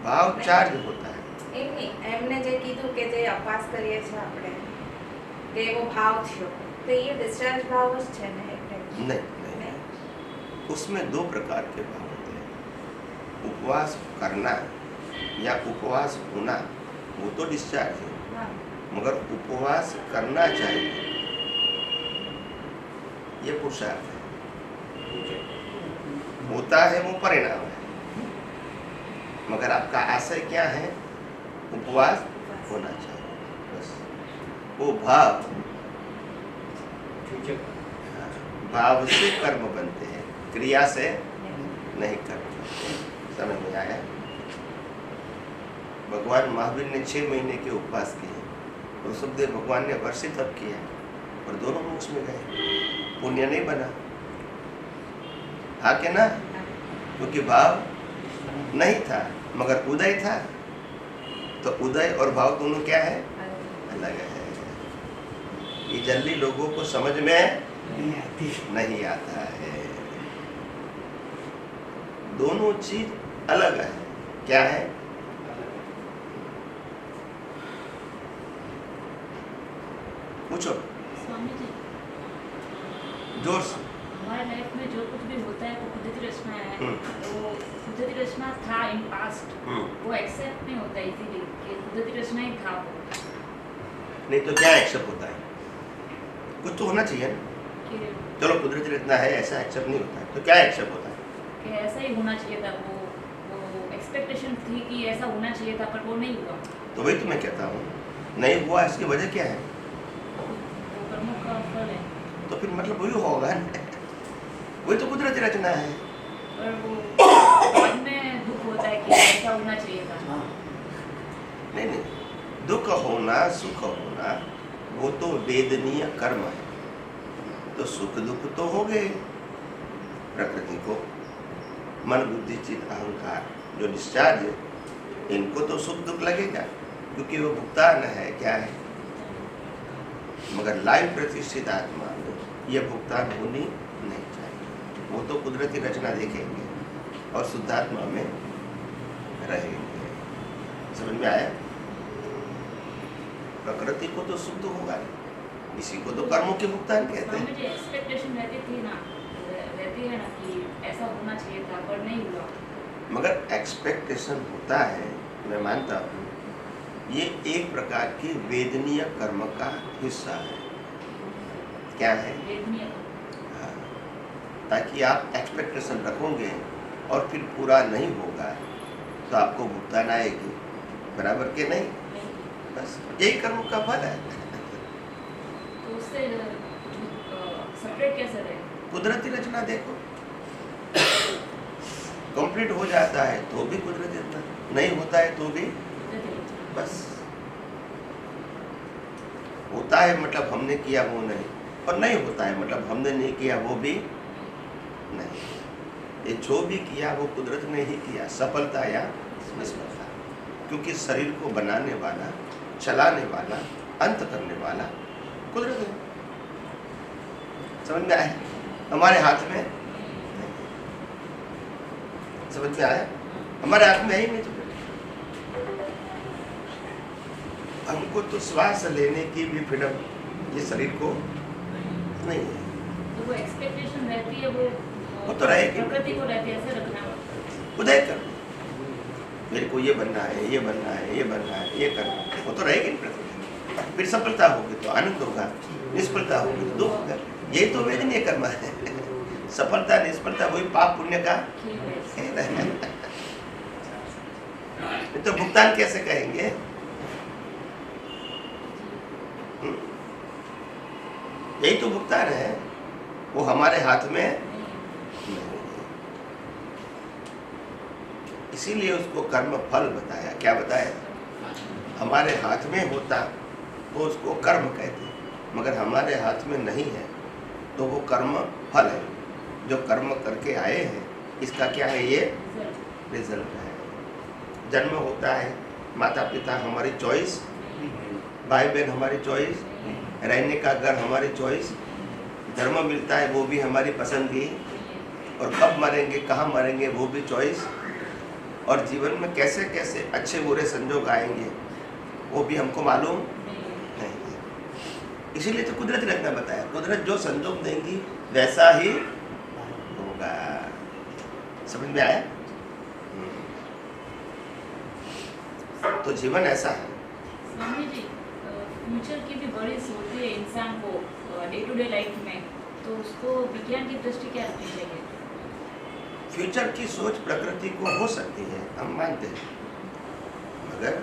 भाव चार्ज होता है। એમની એમને જે કીધું કે જે અપાસ કરીએ છીએ આપણે કે એવો ભાવ થયો તો એ ડિસ્ચાર્જ ભાવ જ છે ને એટલે नहीं, उसमें 2 प्रकार के भाव होते हैं। उपवास करना या उपवास होना, वो तो डिस्चार्ज है, હા मगर उपवास करना चाहिए, ये पुरुषार्थ है। होता है वो परिणाम है, मगर आपका आशय क्या है? उपवास होना चाहिए, बस। वो भाव भाव से कर्म बनते हैं, क्रिया से नहीं कर्म बनते। समझ में आया? भगवान महावीर ने 6 महीने के उपवास किए, ऋषभदेव भगवान ने वर्षे तप किया और दोनों मोक्ष में गए। पुण्य नहीं बना, हाँ क्या ना? क्योंकि भाव नहीं था मगर उदय था। तो उदय और भाव दोनों क्या है? अलग है। ये जल्दी लोगों को समझ में नहीं आती। नहीं आता है। दोनों चीज अलग है। क्या है? पूछो स्वामी जी, जोर से। हमारे लाइफ में जो कुछ भी होता है वो कुदरती रचना है। वो कुदरती रचना था इन पास्ट, वो एक्सेप्ट नहीं होता इजीली कि कुदरती रचना ही था वो। नहीं तो क्या एक्सेप्ट होता है? कुछ तो होना चाहिए ना। कि चलो कुदरती रचना है, ऐसा एक्सेप्ट नहीं होता है, तो क्या एक्सेप्ट होता है? कि ऐसा ही होना चाहिए था। वो एक्सपेक्टेशन थी कि ऐसा होना चाहिए था, पर वो नहीं हुआ। तो वही तो मैं कहता हूँ, नहीं हुआ, इसकी वजह क्या है? वो कर्मों का फल है। तो फिर मतलब वही होगा ना। वही तो कुदरती रचना है। पर वो है कि ऐसा होना चाहिए था। हाँ नहीं नहीं, दुख होना सुख होना वो तो वेदनीय कर्म है। तो सुख दुख तो हो गए प्रकृति को, मन बुद्धि चित्त अहंकार जो डिस्चार्ज है, इनको तो सुख दुख लगेगा क्योंकि वो भुगतान है। क्या है? मगर लाइव प्रतिष्ठित आत्मा में यह भुगतान होनी नहीं चाहिए। वो तो कुदरती रचना देखेंगे और शुद्धात्मा में रहेंगे। समझ में आया? प्रकृति को तो सुख दुख होगा, इसी को तो कर्मों के भुगतान कहते हैं। स्वामी जी, एक्सपेक्टेशन रहती है ना कि ऐसा होना चाहिए था पर नहीं हुआ। मगर एक्सपेक्टेशन होता है, मैं मानता हूँ, ये एक प्रकार की वेदनीय कर्म का हिस्सा है। क्या है? वेदनीय। हाँ, ताकि आप एक्सपेक्टेशन रखोगे और फिर पूरा नहीं होगा तो आपको भुगतान आएगी, बराबर के नहीं? बस यही कर्म का फल है। तो उससे सेपरेट कैसे रहे? कुदरती रचना देखो, कंप्लीट हो जाता है तो भी कुदरती रचना, नहीं होता है तो भी बस। होता है मतलब हमने किया वो नहीं, और नहीं होता है मतलब हमने नहीं किया वो भी नहीं। ये जो भी किया वो कुदरत ने ही किया, सफलता या निष्फलता, क्योंकि शरीर को बनाने वाला, चलाने वाला, अंत करने वाला कुदरत है। समझ में आया? हमारे हाथ में नहीं। समझ में आया? हमारे हाथ में है ही नहीं। तो हमको तो श्वास लेने की भी फ्रीडम ये शरीर को नहीं है। तो वो एक्सपेक्टेशन रहती है, वो तो रहेगी, प्रकृति को रहती है ऐसे रखना। उदय कर, मेरे को ये बनना है, ये बनना है, ये बनना है, ये करना है, वो तो रहेगी प्रकृति। फिर सफलता होगी तो आनंद होगा, निष्फलता होगी तो दुख होगा। यही तो वेदनीय कर्म है। सफलता निष्फलता वही पाप पुण्य का खेल है। तो भुगतान कैसे कहेंगे? यही तो भुगतान है, वो हमारे हाथ में नहीं है। इसीलिए उसको कर्म फल बताया। क्या बताया? हमारे हाथ में होता तो उसको कर्म कहते हैं, मगर हमारे हाथ में नहीं है तो वो कर्म फल है। जो कर्म करके आए हैं इसका क्या है? ये रिजल्ट है। जन्म होता है, माता पिता हमारी चॉइस, भाई बहन हमारी चॉइस, रहने का घर हमारी चॉइस, धर्म मिलता है वो भी हमारी पसंद की, और कब मरेंगे कहाँ मरेंगे वो भी चॉइस, और जीवन में कैसे कैसे अच्छे बुरे संजोग आएंगे वो भी हमको मालूम नहीं है। इसीलिए तो कुदरत रचना बताया, कुदरत जो संजोग देंगी वैसा ही होगा। समझ में आया? तो जीवन ऐसा है। स्वामी जी, फ्यूचर की भी बड़ी सोच है इंसान को डे टू डे लाइफ में, तो उसको विज्ञान की दृष्टि क्या रखनी चाहिए? फ्यूचर की सोच प्रकृति को हो सकती है, हम मानते हैं, मगर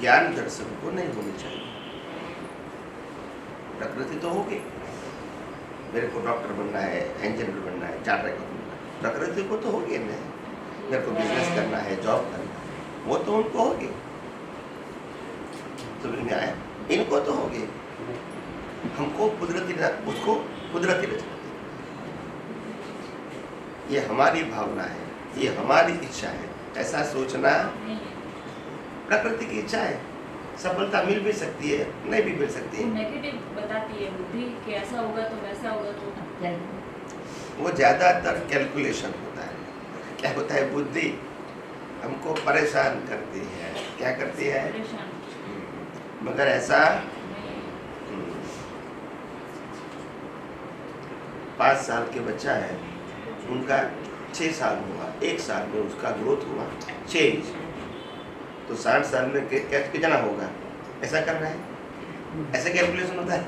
ज्ञान दर्शन को नहीं होनी चाहिए। प्रकृति तो होगी, मेरे को डॉक्टर बनना है, इंजीनियर बनना है, चार्टर्ड अकाउंटेंट बनना है, प्रकृति को तो होगी ना। मेरे को बिजनेस करना है, जॉब करना है, वो तो उनको होगी। समझ में आया? इनको तो होगी, हमको कुदरती, उसको कुदरती रचना। ये हमारी भावना है, ये हमारी इच्छा है, ऐसा सोचना प्रकृति की इच्छा है। सफलता मिल भी सकती है, नहीं भी मिल सकती है। नेगेटिव बताती है बुद्धि कि ऐसा होगा तो वैसा होगा, तो वो ज़्यादातर कैलकुलेशन होता है। क्या होता है? बुद्धि हमको परेशान करती है। क्या करती है? परेशान। मगर ऐसा 5 साल के बच्चा है, उनका 6 साल हुआ, 1 साल में उसका ग्रोथ हुआ चेंज, तो 60 साल में कितना होगा? ऐसा करना है, ऐसा कैलकुलेशन होता है।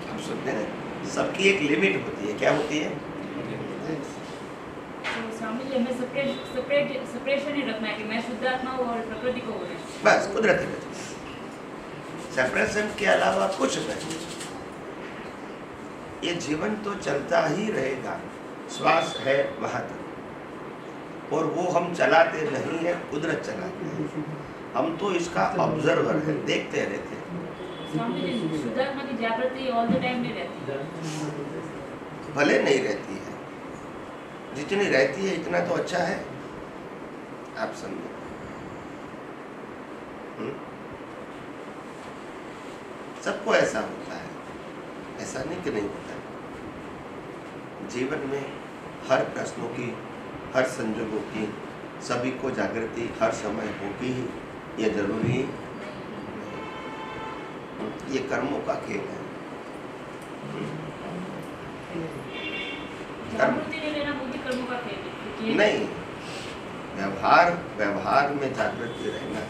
अब सुनते हैं, सबकी एक लिमिट होती है। क्या होती है? तो स्वामी जी, हमें सेपरेशन ही रखना है कि मैं शुद्ध आत्मा हूँ और प्रकृति को हूँ। बस कुदरती रचना, सेपरेशन के अलावा कुछ नहीं। ये जीवन तो चलता ही रहेगा, श्वास है वहाँ तक। और वो हम चलाते नहीं है, कुदरत चलाते हैं। हम तो इसका ऑब्जर्वर है, देखते रहते हैं। स्वामी जी, शुद्धात्मा की जागृति ऑल द टाइम नहीं रहती। भले नहीं रहती है, जितनी रहती है इतना तो अच्छा है, आप समझे। सबको ऐसा होता है, ऐसा नहीं कि नहीं होता है। जीवन में हर प्रश्नों की, हर संजोगों की, सभी को जागृति हर समय होगी ही, ये जरूरी नहीं। ये कर्मों का खेल है। जागृति नहीं लेना वो भी कर्मों का खेल है, क्योंकि नहीं, व्यवहार में जागृति रहना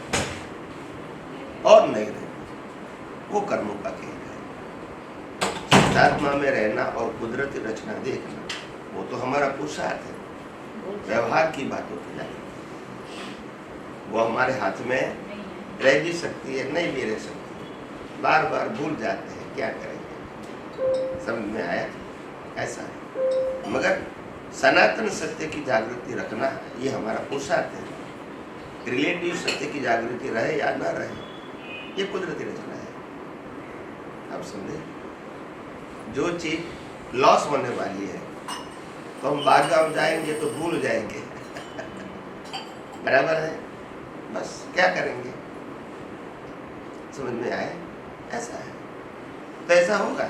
और नहीं रहना वो कर्मों का खेल है। शुद्धात्मा में रहना और कुदरती रचना देखना वो तो हमारा पुरुषार्थ है। व्यवहार की बातों की नहीं, वो हमारे हाथ में नहीं है। रह भी सकती है, नहीं भी रह सकती, बार बार भूल जाते हैं, क्या करेंगे। समझ में आया? ऐसा है। मगर सनातन सत्य की जागृति रखना ये हमारा पुरुषार्थ है। रिलेटिव सत्य की जागृति रहे या ना रहे, ये कुदरती रचना है। आप समझे? जो चीज लॉस होने वाली है तो हम बारगांव जाएंगे तो भूल जाएंगे। बराबर है, बस क्या करेंगे। समझ में आए? ऐसा है तो ऐसा होगा।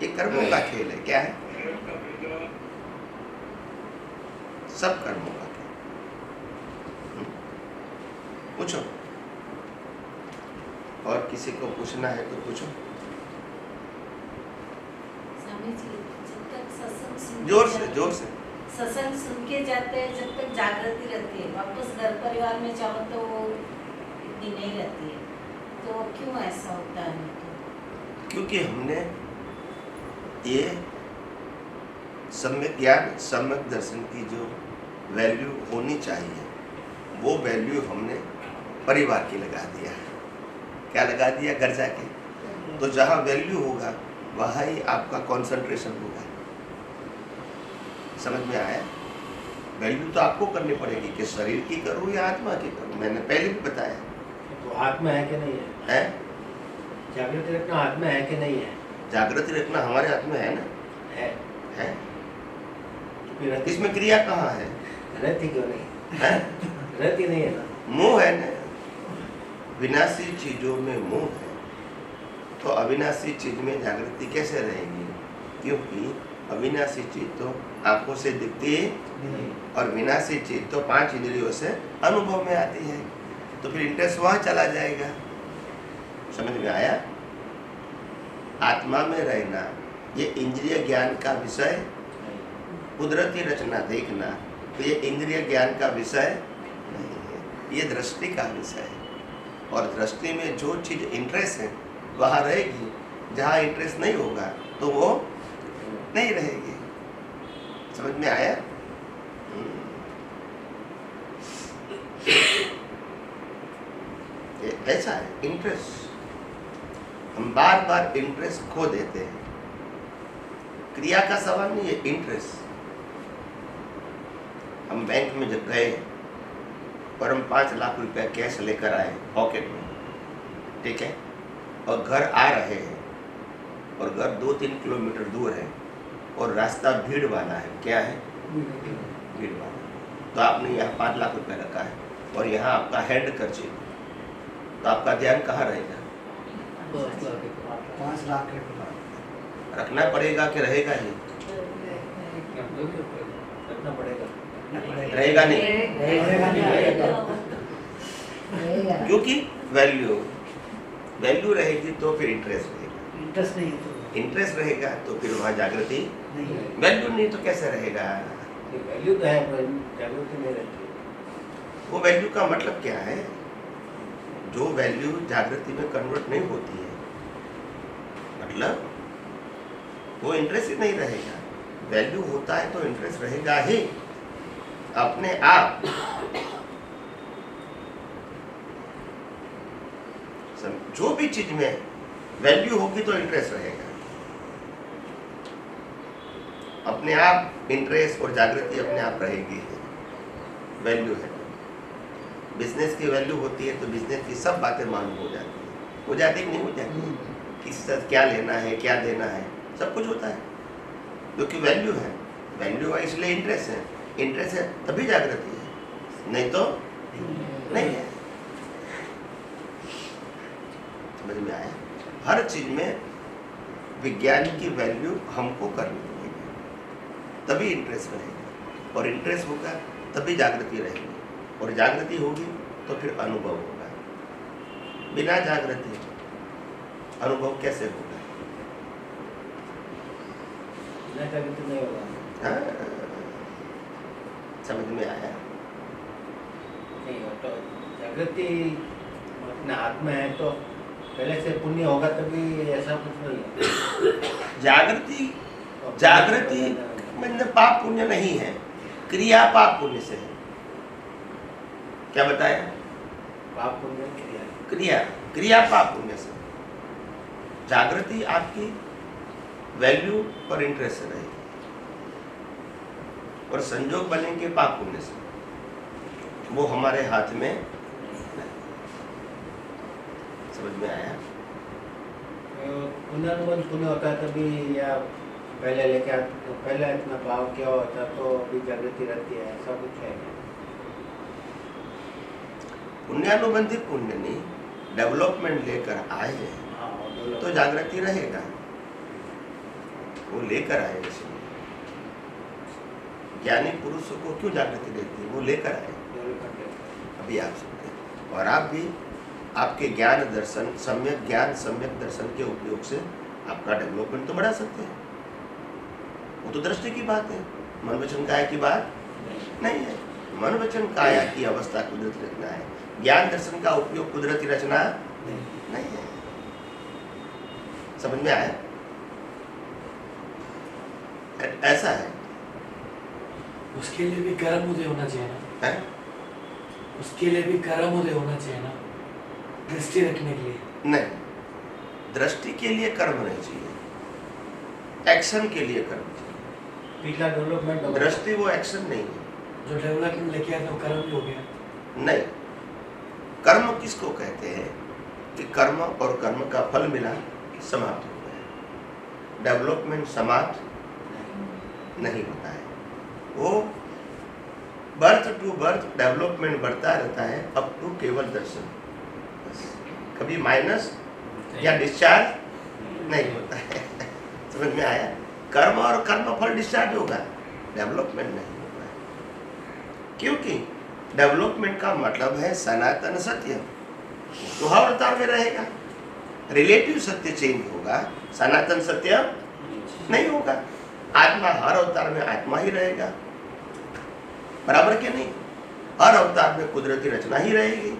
ये कर्मों का खेल है। क्या है? सब कर्मों का खेल। पूछो, और किसी को पूछना है तो पूछो। स्वामी जी, जब तक सत्संग सुन जोर से, जोर से। सत्संग सुन के जाते हैं, जब तक जागृति रहती है, वापस घर परिवार में जाओ तो वो इतनी नहीं रहती है। तो क्यों ऐसा होता है? क्योंकि हमने ये सम्यक ज्ञान, सम्यक दर्शन की जो वैल्यू होनी चाहिए, वो वैल्यू हमने परिवार की लगा दिया है। क्या लगा दिया? घर जाके। तो जहाँ वैल्यू होगा वहाँ ही आपका कंसंट्रेशन होगा। समझ में आया? वैल्यू तो आपको करनी पड़ेगी कि शरीर की करूँ या आत्मा की करूँ। मैंने पहले भी बताया तो आत्मा है कि नहीं है? है। जागृति रखना आत्मा है कि नहीं है? जागृति रखना हमारे हाथ में है ना? है। तो फिर रहती इसमें क्रिया कहाँ है? रहती क्यों नहीं? है? रहती नहीं है ना? मोह है ना। विनाशी चीजों में मोह है, तो अविनाशी चीज में जागृति कैसे रहेगी? क्योंकि अविनाशी चीज तो आंखों से दिखती है और विनाशी चीज तो 5 इंद्रियों से अनुभव में आती है। तो फिर इंटरेस्ट वहां चला जाएगा। समझ में आया? आत्मा में रहना ये इंद्रिय ज्ञान का विषय, कुदरती रचना देखना तो ये इंद्रिय ज्ञान का विषय नहीं है, ये दृष्टि का विषय है। और दृष्टि में जो चीज इंटरेस्ट है वहाँ रहेगी, जहाँ इंटरेस्ट नहीं होगा तो वो नहीं रहेगी। समझ में आया? ये ऐसा है इंटरेस्ट। हम बार बार इंटरेस्ट खो देते हैं। क्रिया का सवाल नहीं है, इंटरेस्ट। हम बैंक में जब गए और हम 5 लाख रुपया कैश लेकर आए पॉकेट में, ठीक है, और घर आ रहे हैं और घर 2-3 किलोमीटर दूर है और रास्ता भीड़ वाला है। क्या है? भीड़ वाला। तो आपने यहाँ 5 लाख रुपया रखा है और यहाँ आपका हैंड खर्चे, तो आपका ध्यान कहाँ रहेगा? 5 लाख रखना पड़ेगा कि रहेगा ही? रखना पड़ेगा। रहेगा नहीं, क्योंकि वैल्यू रहेगी तो फिर इंटरेस्ट रहेगा। इंटरेस्ट नहीं है तो इंटरेस्ट रहेगा तो फिर वहाँ जागृति। नहीं है। वैल्यू नहीं तो कैसे रहेगा? वैल्यू तो है पर जागृति नहीं रहती। वो वैल्यू का मतलब क्या है? जो वैल्यू जागृति में कन्वर्ट नहीं होती है, मतलब वो इंटरेस्ट ही नहीं रहेगा। वैल्यू होता है तो इंटरेस्ट रहेगा ही अपने आप। जो भी चीज में वैल्यू होगी तो इंटरेस्ट रहेगा। अपने आप इंटरेस्ट और जागृति अपने आप रहेगी, वैल्यू है। बिजनेस की वैल्यू होती है तो बिजनेस की सब बातें मालूम हो जाती है, हो जाती कि नहीं हो जाती, किस साथ क्या लेना है क्या देना है सब कुछ होता है, क्योंकि वैल्यू है। वैल्यू है इसलिए इंटरेस्ट है, इंटरेस्ट है तभी जागृति है, नहीं तो नहीं है। समझ में आया? हर चीज में विज्ञान की वैल्यू हमको करनी पड़ेगी, तभी इंटरेस्ट रहेगा, और इंटरेस्ट होगा तभी जागृति रहेगी, और जागृति होगी तो फिर अनुभव होगा। बिना जागृति अनुभव कैसे होगा? बिना जागृति नहीं होगा। हाँ? समझ में आया? नहीं हो तो जागृति अपने हाथ में है, तो पहले से पुण्य होगा तभी, ऐसा कुछ नहीं है। जागृति मतलब पाप पुण्य नहीं है, क्रिया पाप पुण्य से है। क्या बताया? पाप पुण्य क्रिया। क्रिया क्रिया पाप पुण्य से। जागृति आपकी वैल्यू और इंटरेस्ट से रहेगी, और संजोग बनेंगे पाप पुण्य से, वो हमारे हाथ में नहीं। समझ में आया? पुनर्वंश पुण्य होता है तभी, या पहले लेके आते तो पहले इतना भाव क्या होता तो अभी जागृति रहती है, ऐसा कुछ है? पुण्यानुबंधी पुण्य नहीं, डेवलपमेंट लेकर आए हैं हाँ, वो तो जागृति रहेगा, वो लेकर आए। इसलिए ज्ञानी पुरुषों को क्यों जागृति देती है? वो लेकर आए। अभी आप सुनते, और आप भी आपके ज्ञान दर्शन, सम्यक ज्ञान सम्यक दर्शन के उपयोग से आपका डेवलपमेंट तो बढ़ा सकते हैं। वो तो दृष्टि की बात है, मन वचन काया की बात नहीं है। मन वचन काया की अवस्था कुदरती रचना है, ज्ञान दर्शन का उपयोग कुदरती रचना नहीं है। समझ में आया? ऐसा है। उसके लिए भी कर्म उदय होना चाहिए ना, है? उसके लिए भी कर्म उदय होना चाहिए ना, दृष्टि रखने के लिए। नहीं, दृष्टि के लिए कर्म नहीं चाहिए, एक्शन के लिए कर्म चाहिए। पिछला डेवलपमेंट दृष्टि वो एक्शन नहीं है। जो डेवलपमेंट लेके आया तो कर्म भी हो गया। नहीं, कर्म किसको कहते हैं कि कर्म और कर्म का फल मिला समाप्त हो गया। डेवलपमेंट समाप्त नहीं होता है, वो बर्थ टू बर्थ डेवलपमेंट बढ़ता रहता है, अप टू केवल दर्शन। कभी माइनस या डिस्चार्ज नहीं होता है। समझ में आया? कर्म और कर्म फल डिस्चार्ज होगा, डेवलपमेंट नहीं होगा, क्योंकि डेवलपमेंट का मतलब है सनातन सत्य, तो हर अवतार में रहेगा। रिलेटिव सत्य चेंज होगा, सनातन सत्य नहीं होगा। आत्मा हर अवतार में आत्मा ही रहेगा, बराबर के नहीं? हर अवतार में कुदरती रचना ही रहेगी,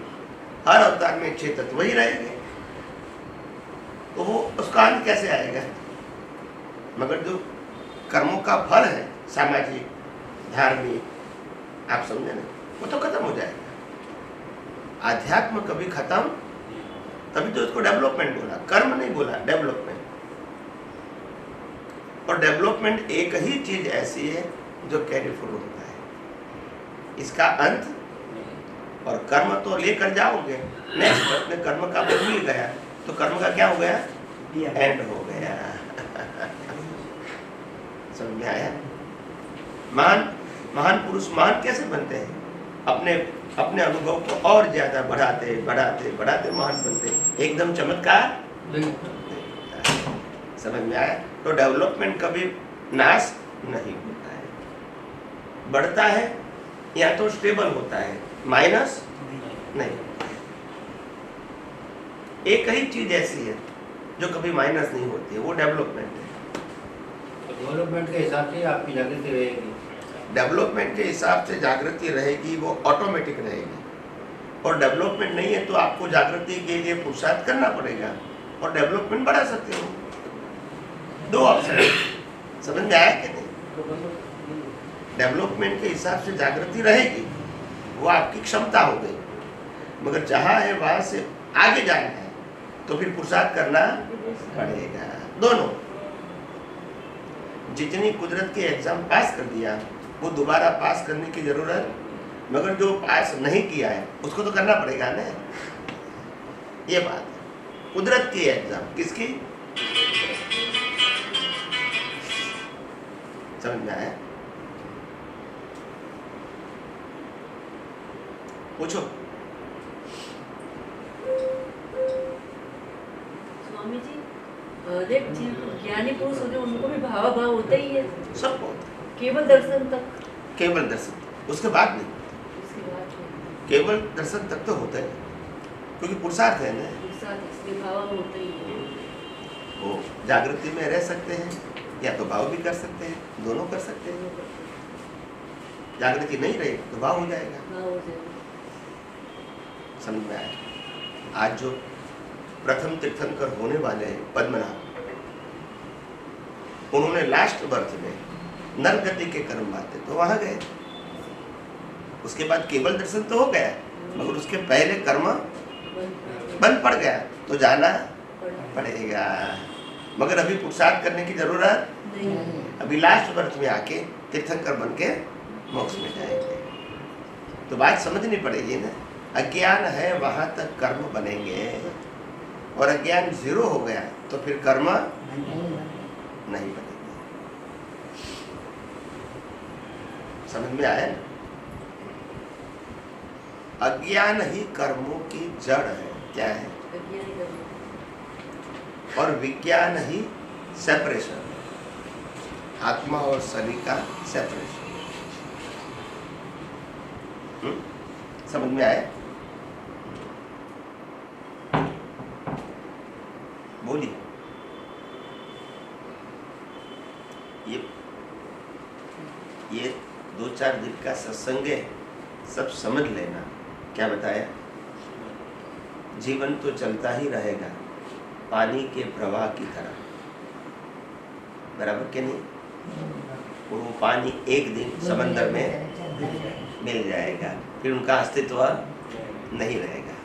हर अवतार में 6 तत्व ही रहेंगे, तो वो उसका अंत कैसे आएगा? मगर जो कर्मों का फल है, सामाजिक धार्मिक, आप समझे ना, वो तो खत्म हो जाएगा। आध्यात्म कभी खत्म, तभी तो उसको डेवलपमेंट बोला, कर्म नहीं बोला, डेवलपमेंट। और डेवलपमेंट एक ही चीज ऐसी है जो कैरी फॉरवर्ड होता है, इसका अंत। और कर्म तो लेकर जाओगे, नेक्स्ट अपने कर्म का फल मिल गया तो कर्म का क्या हो गया? एंड हो गया। समझ में आया? महान पुरुष महान कैसे बनते हैं? अपने अनुभव को और ज्यादा बढ़ाते बढ़ाते बढ़ाते महान बनते हैं, एकदम चमत्कार। समझ में आया? तो डेवलपमेंट कभी नाश नहीं होता है, बढ़ता है या तो स्टेबल होता है, माइनस नहीं। एक ही चीज ऐसी है जो कभी माइनस नहीं होती है, वो डेवलपमेंट है। डेवलपमेंट के हिसाब से आपकी जागृति रहेगी। डेवलपमेंट के हिसाब से जागृति रहेगी, वो ऑटोमेटिक रहेगी। और डेवलपमेंट नहीं है तो आपको जागृति के लिए पुरुषार्थ करना पड़ेगा, और डेवलपमेंट बढ़ा सकते हो। 2 ऑप्शन। समझ में आया कि नहीं? डेवलपमेंट के हिसाब से जागृति रहेगी, वो आपकी क्षमता हो गई, मगर जहाँ है वहां से आगे जाना है तो फिर पुरुषार्थ करना पड़ेगा। दोनों जितनी कुदरत के एग्जाम पास कर दिया वो दोबारा पास करने की जरूरत, मगर जो पास नहीं किया है उसको तो करना पड़ेगा ना। ये बात है कुदरत की एग्जाम किसकी, समझ में आया? पूछो। स्वामी जी, देख ज्ञानी पुरुष होते हैं उनको भी भाव होता ही है, सबको केवल दर्शन तक। केवल दर्शन, उसके बाद नहीं। उसके बाद केवल दर्शन तक तो होता है क्योंकि पुरुषार्थ है ना। इसलिए भाव होता ही है। वो जागृति में रह सकते हैं या तो भाव भी कर सकते हैं, दोनों कर सकते हैं। जागृति नहीं रही तो भाव हो जाएगा। भाव हो जाएगा। समझ में आया? आज जो प्रथम तीर्थंकर होने वाले हैं पद्मनाभ, उन्होंने लास्ट बर्थ में नरगति के कर्म बाते तो वहां गए। उसके बाद केवल दर्शन तो हो गया, मगर उसके पहले कर्म बंद पड़ गया तो जाना पड़ेगा। मगर अभी पुरुषार्थ करने की जरूरत नहीं। अभी लास्ट बर्थ में आके तीर्थंकर बन के मोक्ष में जाएंगे। तो बात समझनी पड़ेगी ना। अज्ञान है वहां तक कर्म बनेंगे, और अज्ञान जीरो हो गया तो फिर कर्म नहीं बनेंगे। समझ में आया ना? अज्ञान ही कर्मों की जड़ है। क्या है? अज्ञानी कर्म। और विज्ञान ही सेपरेशन, आत्मा और शरीर का सेपरेशन। समझ में आया? बोलिए। ये 2-4 दिन का सत्संग है, सब समझ लेना। क्या बताया? जीवन तो चलता ही रहेगा पानी के प्रवाह की तरह, बराबर के नहीं? वो पानी एक दिन समंदर में मिल जाएगा, फिर उनका अस्तित्व नहीं रहेगा।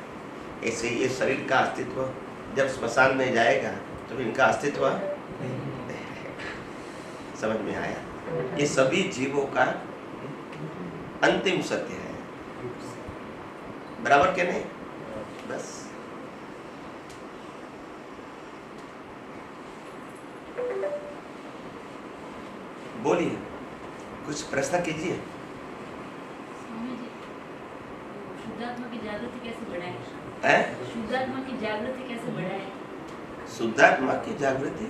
ऐसे ये शरीर का अस्तित्व जब स्मशान में जाएगा तो इनका अस्तित्व नहीं रहेगा। समझ में आया? ये सभी जीवों का अंतिम सत्य है, बराबर के नहीं? बस बोलिए, कुछ प्रश्न कीजिए। स्वामी जी, शुद्धात्मा की जागृति कैसे बढ़ाएं? हैं? शुद्धात्मा की जागृति कैसे बढ़ाएं? शुद्धात्मा की जागृति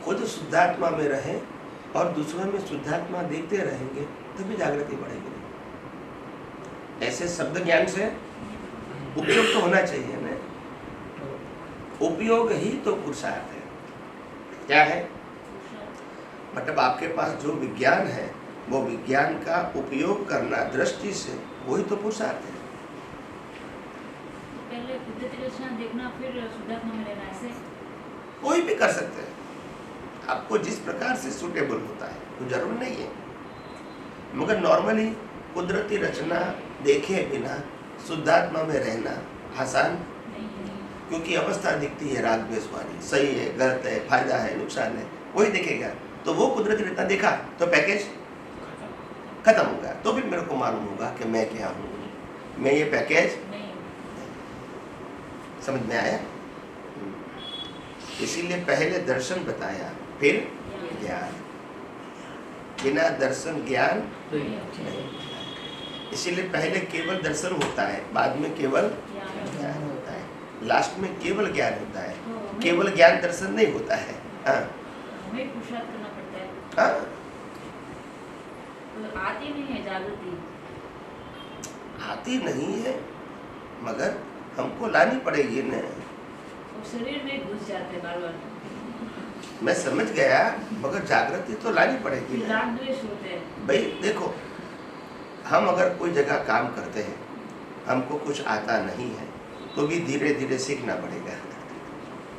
खुद शुद्धात्मा में रहे और दूसरों में शुद्धात्मा देखते रहेंगे तभी जागृति बढ़ेगी। ऐसे शब्द ज्ञान से उपयोग तो होना चाहिए ना। उपयोग ही तो पुरुषार्थ है। क्या है? मतलब आपके पास जो विज्ञान है वो विज्ञान का उपयोग करना दृष्टि से, वही तो पुरुषार्थ है। पहले बुद्धि रचना देखना, फिर शुद्धात्मा में रहना, ऐसे कोई भी कर सकते हैं, आपको जिस प्रकार से सूटेबल होता है, तो जरूर नहीं है। मगर नॉर्मली कुदरती रचना देखे बिना शुद्धात्मा में रहना आसान, क्योंकि अवस्था दिखती है राग द्वेष वाली, सही है, गलत है, फायदा है, नुकसान है, वही देखेगा। तो वो कुदरती रचना देखा तो पैकेज खत्म होगा, तो फिर मेरे को मालूम होगा कि मैं क्या हूँ, मैं ये पैकेज। समझ में आया? इसीलिए पहले दर्शन बताया, फिर ज्ञान। बिना दर्शन ज्ञान नहीं। इसीलिए पहले केवल दर्शन होता है, बाद में केवल ज्ञान होता है, लास्ट में केवल ज्ञान होता है। केवल ज्ञान दर्शन नहीं होता है। हाँ, हमें पुरुषार्थ करना पड़ता है। हाँ, तो आती नहीं है जागृति। आती नहीं है, मगर हमको लानी पड़ेगी ना। और शरीर में घुस जाते बार बार। मैं समझ गया, मगर जागृति तो लानी पड़ेगी ना। राग द्वेष होते हैं। भाई देखो, हम अगर कोई जगह काम करते हैं, हमको कुछ आता नहीं है, तो भी धीरे धीरे सीखना पड़ेगा।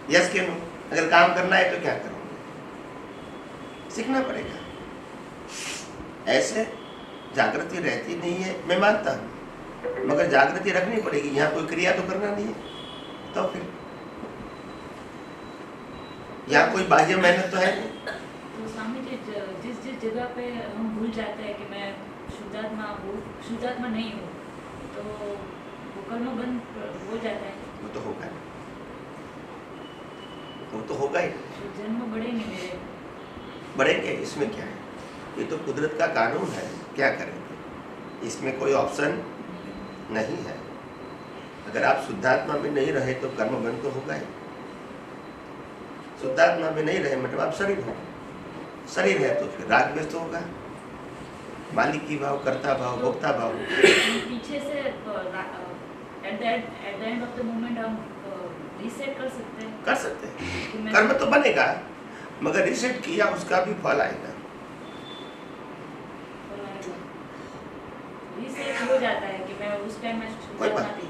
यस के नो? अगर काम करना है तो क्या करोगे? सीखना पड़ेगा। ऐसे जागृति रहती नहीं है, मैं मानता हूँ, मगर जागृति रखनी पड़ेगी। यहाँ कोई क्रिया तो करना नहीं है, तो फिर यहाँ कोई बाह्य मेहनत तो है नहीं, तो स्वामी जी जिस जिस जगह पे हम भूल जाते हैं कि मैं शुद्धात्मा नहीं हूँ, तो वो कर्म बंद हो जाता है। वो तो होगा, वो तो होगा ही। तो जन्म बढ़ेंगे मेरे। बढ़ेंगे, इसमें क्या है, ये तो कुदरत का कानून है, क्या करेंगे, इसमें कोई ऑप्शन नहीं है। अगर आप शुद्धात्मा में नहीं रहे तो कर्म बंद तो होगा ही। शुद्धात्मा में नहीं रहे मतलब आप शरीर हो, शरीर है तो फिर राग द्वेष तो होगा, मालिक की भाव, कर्ता भाव, भोक्ता भाव। पीछे से at the end of the moment हम रीसेट कर सकते हैं। कर सकते हैं, कि मैं कर्म तो बनेगा, मगर रिसेट किया उसका भी फल आएगा। रीसेट हो जाता है कि मैं उस टाइम में कोई बात थी।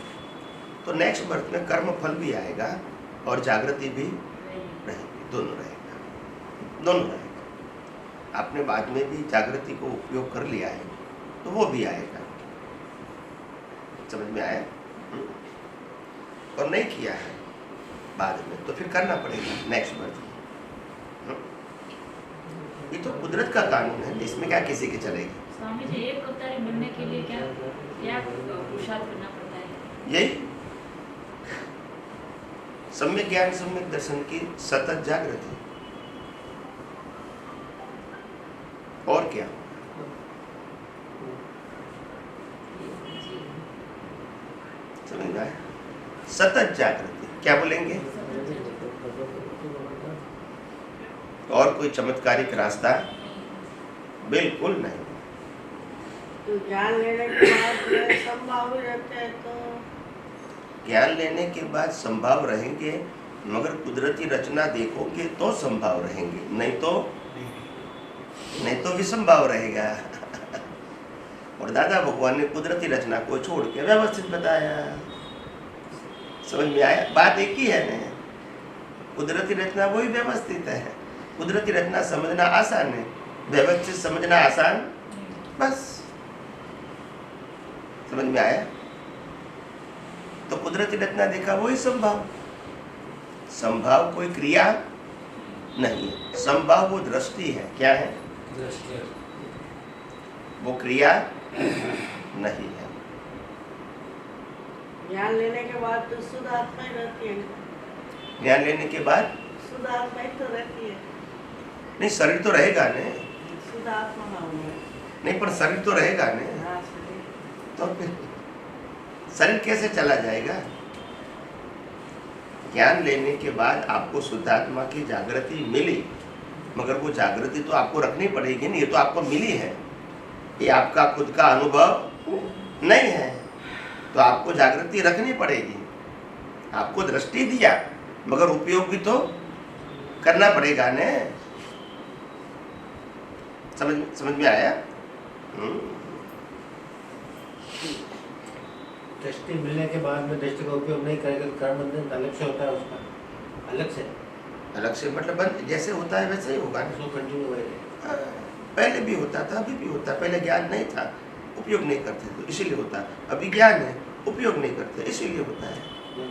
तो नेक्स्ट बर्थ में कर्म फल भी आएगा और जागृति भी रहेगी, दोनों रहेगा, दोनों रहेगा। आपने बाद में भी जागृति को उपयोग कर लिया है तो वो भी आएगा, समझ में आया? और नहीं किया है बाद में तो फिर करना पड़ेगा नेक्स्ट बर्थ में। ये तो कुदरत का कानून है, इसमें क्या किसी की चलेगी। स्वामी जी, एक अवतारी बनने के लिए क्या पुरुषार्थ करना पड़ता है? यही सम्यक ज्ञान सम्यक दर्शन की सतत जागृति, और क्या? समझ में आया? सतत जागृति, क्या बोलेंगे? और कोई चमत्कारिक रास्ता बिल्कुल नहीं। तो ज्ञान लेने के बाद संभाव रहते हैं, तो ज्ञान लेने के बाद संभाव रहेंगे, मगर कुदरती रचना देखोगे तो संभाव रहेंगे, नहीं तो विसंभाव रहेगा। और दादा भगवान ने कुदरती रचना को छोड़ के व्यवस्थित बताया। समझ में आया? बात एक ही है ना, कुदरती रचना वही व्यवस्थित है। कुदरती रचना समझना आसान है, व्यवस्थित समझना आसान, बस। समझ में आया? तो कुदरती रचना देखा वही संभाव। संभाव कोई क्रिया नहीं है, संभाव वो दृष्टि है। क्या है? दृष्टि। वो क्रिया नहीं है। ज्ञान लेने के बाद तो शुद्ध आत्मा ही रहती है। ज्ञान लेने के बाद शुद्ध आत्मा ही तो रहती है। नहीं, शरीर तो रहेगा ने, शुद्ध आत्मा ना हो। नहीं पर शरीर तो रहेगा ने, हाँ, शरीर। तो फिर शरीर कैसे चला जाएगा? ज्ञान लेने के बाद आपको शुद्धात्मा की जागृति मिली, मगर वो जागृति तो आपको रखनी पड़ेगी नहीं, ये तो आपको मिली है, ये आपका खुद का अनुभव नहीं है, तो आपको जागृति रखनी पड़ेगी। आपको दृष्टि दिया, मगर उपयोग भी तो करना पड़ेगा ने। समझ में आया? दृष्टि मिलने के बाद में दृष्टि का उपयोग नहीं करेगा तो कर्म बंधन अलग से होता है, उसका अलग से मतलब जैसे होता है वैसे ही होगा ना। उसको कंटिन्यू होएगा। पहले भी होता था, अभी भी होता है। पहले ज्ञान नहीं था, उपयोग नहीं करते तो इसीलिए होता है। अभी ज्ञान है, उपयोग नहीं करते इसीलिए होता है।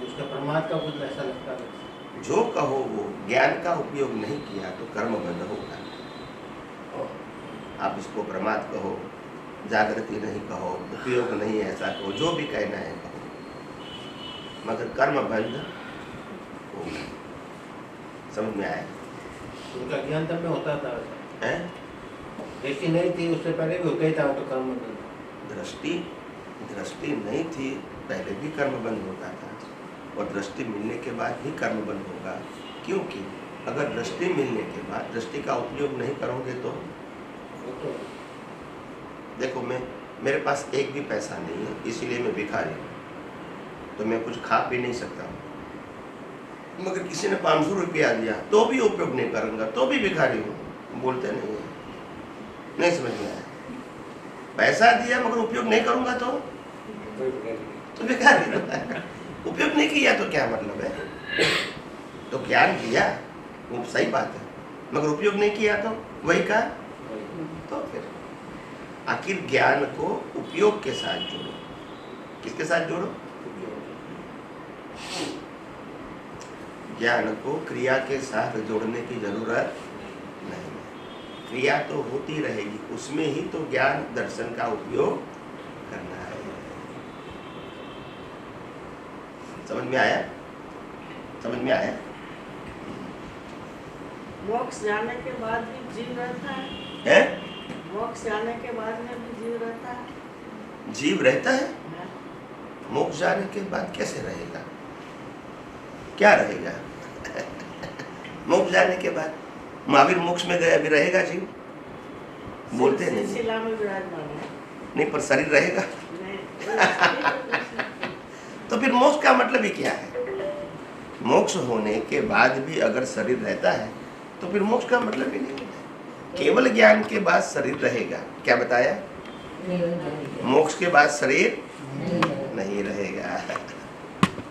उसका परमात्मा का कुछ ऐसा लगता है। जो कहो वो, ज्ञान का उपयोग नहीं किया तो कर्म बंध होगा। आप इसको प्रमाद कहो, जागृति नहीं कहो, उपयोग नहीं ऐसा कहो, जो भी कहना है कहो, मगर कर्म बंध होगा। समझ में आया? उनका ज्ञान तब में होता था, हैं? दृष्टि नहीं थी उससे पहले भी होता ही था, तो कर्म बंधन। दृष्टि नहीं थी पहले भी कर्म बंद होता था, और दृष्टि मिलने के बाद भी कर्म बंद होगा। क्योंकि अगर दृष्टि मिलने के बाद दृष्टि का उपयोग नहीं करोगे तो देखो, मेरे पास एक भी पैसा नहीं है, इसीलिए मैं भिखारी हूँ, तो मैं कुछ खा पी नहीं सकता हूँ। मगर किसी ने 500 रुपया दिया तो भी उपयोग नहीं करूँगा, तो भी भिखारी हूँ। बोलते नहीं समझ में आया? पैसा दिया मगर उपयोग नहीं करूँगा तो भिखारी। उपयोग नहीं किया तो क्या मतलब है? तो ज्ञान दिया वो सही बात है, मगर उपयोग नहीं किया तो वही का। तो फिर आखिर ज्ञान को उपयोग के साथ जोड़ो। किसके साथ जोड़ो? ज्ञान को क्रिया के साथ जोड़ने की जरूरत नहीं है। क्रिया तो होती रहेगी, उसमें ही तो ज्ञान दर्शन का उपयोग करना है। समझ में आया? समझ में आया? मोक्ष जाने के बाद भी जीव रहता है? हैं? मोक्ष जाने के बाद में भी जीव रहता है? जीव रहता है? हाँ। मोक्ष जाने के बाद कैसे रहेगा? क्या रहेगा? मोक्ष जाने के बाद महावीर मोक्ष में गए, अभी रहेगा जीव? बोलते नहीं। शिला में विराजमान है। नहीं, पर शरीर रहेगा। नहीं। तो फिर मोक्ष का मतलब ही क्या है? मोक्ष होने के बाद भी अगर शरीर रहता है तो फिर मोक्ष का मतलब ही नहीं है। केवल ज्ञान के बाद शरीर रहेगा। क्या बताया? मोक्ष के बाद शरीर नहीं रहेगा।